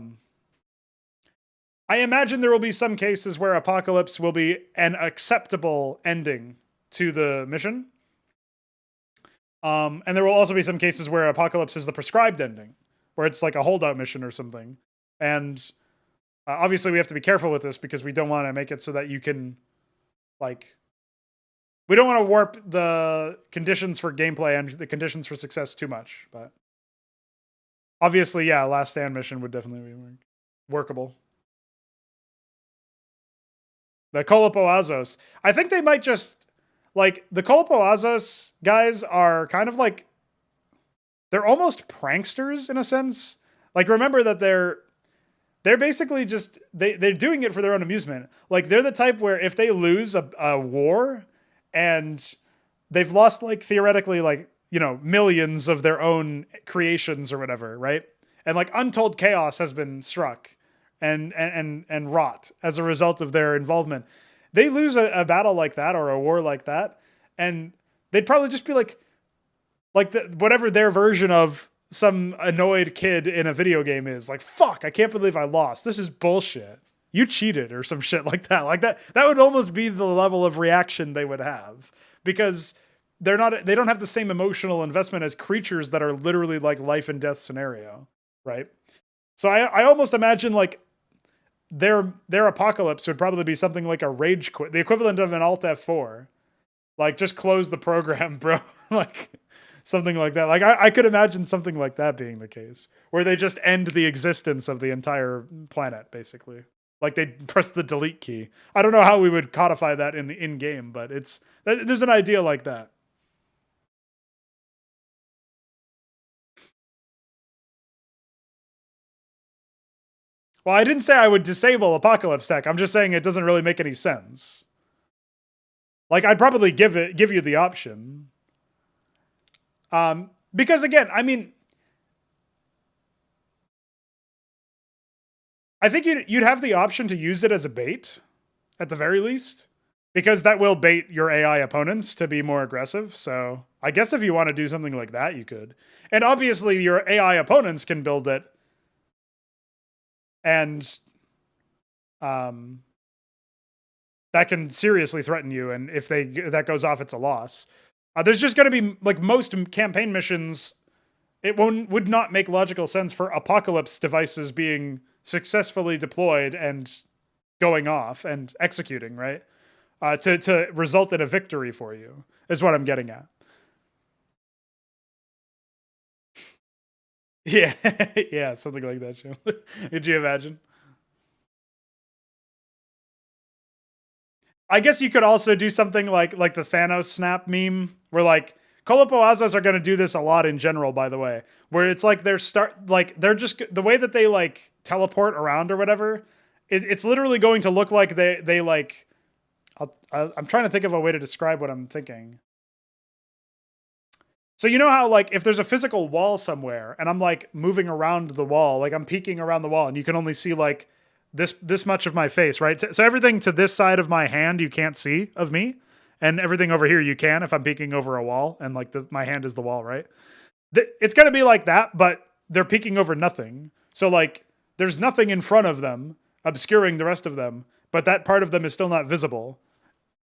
imagine there will be some cases where Apocalypse will be an acceptable ending to the mission. And there will also be some cases where Apocalypse is the prescribed ending, where it's like a holdout mission or something. And obviously we have to be careful with this because we don't want to make it so that you can, like, we don't want to warp the conditions for gameplay and the conditions for success too much. But obviously, yeah, Last Stand mission would definitely be workable. The Kolopo-Azos. I think they might just, like, the Kolopo-Azos guys are kind of like, they're almost pranksters in a sense. Like, remember that they're basically just, they're doing it for their own amusement. Like, they're the type where if they lose a war and they've lost, like, theoretically, like, you know, millions of their own creations or whatever, right? And like untold chaos has been struck and wrought as a result of their involvement. They lose a battle like that or a war like that, and they'd probably just be like whatever their version of some annoyed kid in a video game is. Like, fuck, I can't believe I lost. This is bullshit. You cheated or some shit like that. Like that would almost be the level of reaction they would have, because they don't have the same emotional investment as creatures that are literally like life and death scenario, right? So I almost imagine like their apocalypse would probably be something like a rage quit, the equivalent of an Alt F4. Like, just close the program, bro. Like, something like that. Like, I could imagine something like that being the case, where they just end the existence of the entire planet, basically. Like, they press the delete key. I don't know how we would codify that in game, but there's an idea like that. Well, I didn't say I would disable Apocalypse Tech. I'm just saying it doesn't really make any sense. Like, I'd probably give you the option. Because again, I mean, I think you'd have the option to use it as a bait, at the very least, because that will bait your AI opponents to be more aggressive. So I guess if you want to do something like that, you could. And obviously your AI opponents can build it, and that can seriously threaten you. And if that goes off, it's a loss. There's just going to be, like most campaign missions, it would not make logical sense for Apocalypse devices being successfully deployed and going off and executing, right? To result in a victory for you, is what I'm getting at. Yeah, yeah, something like that, Joe. Could you imagine? I guess you could also do something like the Thanos snap meme, where like Kolopo-Azos are going to do this a lot in general, by the way, where it's like they're just the way that they like teleport around or whatever, it's literally going to look like they like, I'm trying to think of a way to describe what I'm thinking. So you know how, like, if there's a physical wall somewhere and I'm like moving around the wall, like I'm peeking around the wall and you can only see like this much of my face, right? So everything to this side of my hand you can't see of me, and everything over here you can if I'm peeking over a wall, and like my hand is the wall, right? It's going to be like that, but they're peeking over nothing. So like there's nothing in front of them obscuring the rest of them, but that part of them is still not visible.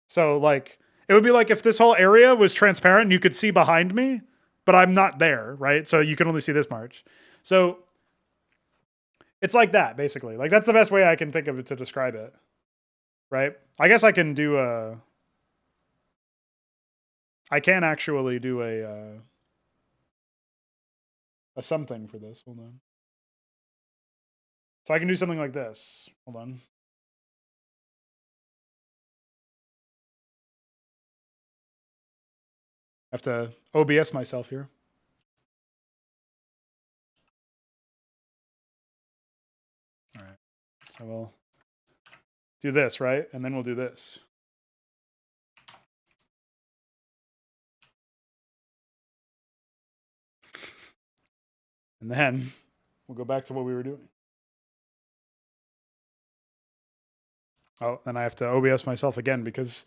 So like, it would be like if this whole area was transparent and you could see behind me, but I'm not there, right? So you can only see this much. So it's like that, basically. Like, that's the best way I can think of it to describe it, right? I guess I can do I can actually do a something for this. Hold on. So I can do something like this. Hold on. I have to OBS myself here. All right. So we'll do this, right? And then we'll do this. And then we'll go back to what we were doing. Oh, then I have to OBS myself again because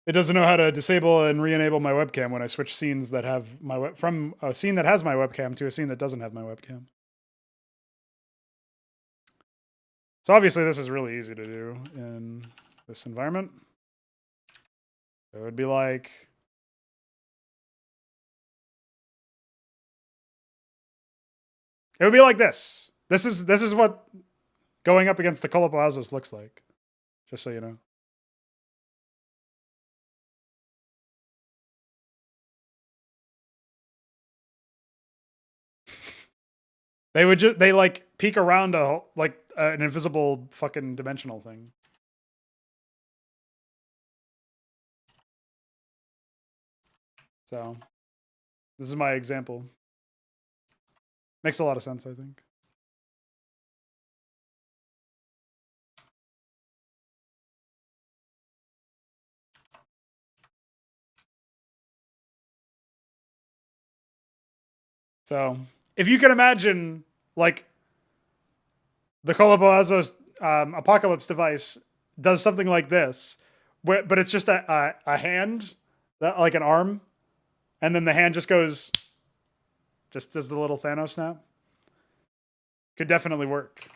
it doesn't know how to disable and re-enable my webcam when I switch scenes that have my from a scene that has my webcam to a scene that doesn't have my webcam. So obviously this is really easy to do in this environment. It would be like, it would be like this. This is what going up against the Xibalba looks like. Just so you know. They would just like peek around an invisible fucking dimensional thing. So this is my example. Makes a lot of sense, I think. So if you can imagine, like, the Xibalba apocalypse device does something like this, but it's just a hand, like an arm, and then the hand just goes, just does the little Thanos snap. Could definitely work.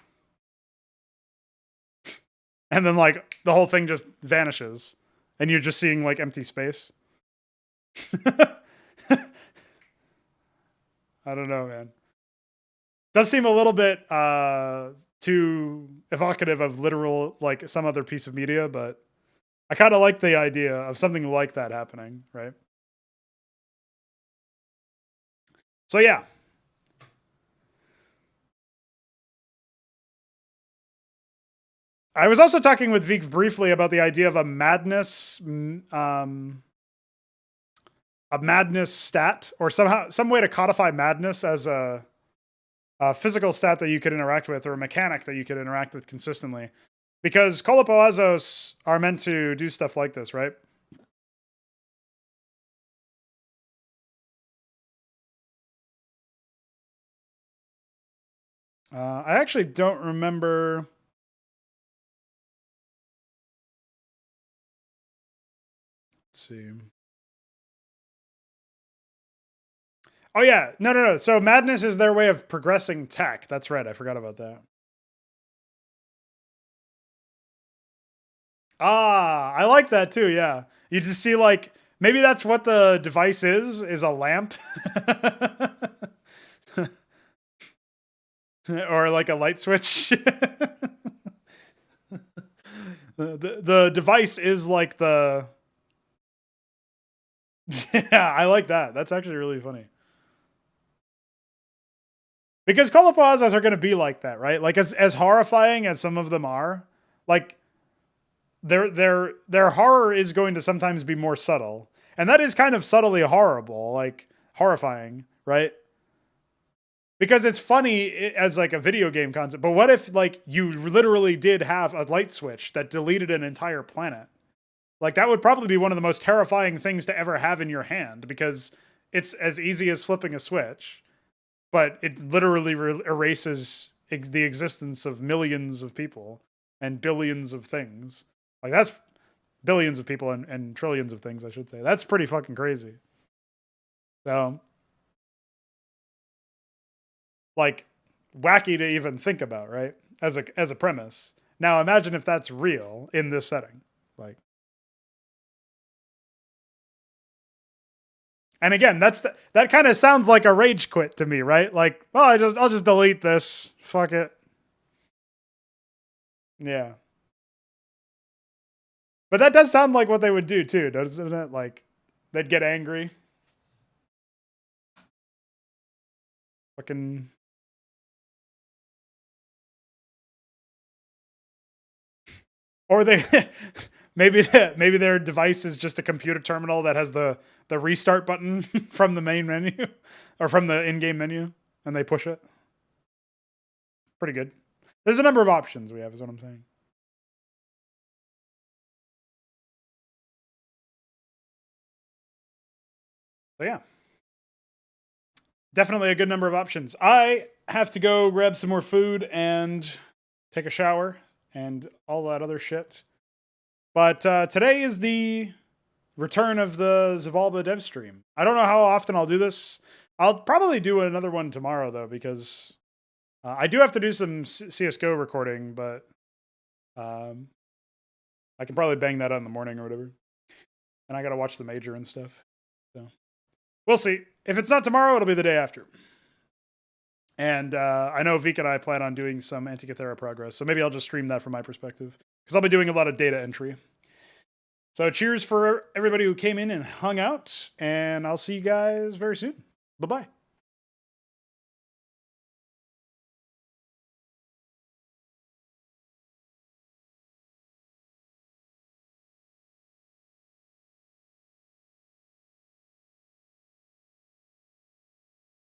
And then like the whole thing just vanishes, and you're just seeing like empty space. I don't know, man. Does seem a little bit too evocative of literal, like, some other piece of media, but I kind of like the idea of something like that happening, right? So yeah. I was also talking with Vic briefly about the idea of a madness stat, or some way to codify madness as a physical stat that you could interact with, or a mechanic that you could interact with consistently. Because Xibalba are meant to do stuff like this, right? I actually don't remember. Let's see. Oh yeah, no. So madness is their way of progressing tech. That's right. I forgot about that. Ah, I like that too. Yeah, you just see like maybe that's what the device is a lamp, or like a light switch. The device is like the. Yeah, I like that. That's actually really funny. Because Xibalbas are going to be like that, right? Like as horrifying as some of them are, like their horror is going to sometimes be more subtle, and that is kind of subtly horrible, like horrifying, right? Because it's funny as like a video game concept, but what if like you literally did have a light switch that deleted an entire planet? Like that would probably be one of the most terrifying things to ever have in your hand, because it's as easy as flipping a switch, but it literally erases the existence of millions of people and billions of things. Like that's billions of people and trillions of things, I should say. That's pretty fucking crazy. So, like, wacky to even think about, right? As a premise. Now imagine if that's real in this setting. Like, and again, that kind of sounds like a rage quit to me, right? Like, oh, I'll just delete this. Fuck it. Yeah. But that does sound like what they would do too, doesn't it? Like, they'd get angry. Fucking. Or they maybe their device is just a computer terminal that has the restart button from the main menu or from the in-game menu, and they push it. Pretty good. There's a number of options we have, is what I'm saying. So yeah. Definitely a good number of options. I have to go grab some more food and take a shower and all that other shit. But today is the return of the Xibalba dev stream. I don't know how often I'll do this. I'll probably do another one tomorrow though, because I do have to do some CSGO recording, but I can probably bang that out in the morning or whatever. And I got to watch the major and stuff. So we'll see. If it's not tomorrow, it'll be the day after. And I know Vika and I plan on doing some Antikythera progress, so maybe I'll just stream that from my perspective, because I'll be doing a lot of data entry. So cheers for everybody who came in and hung out, and I'll see you guys very soon. Bye-bye.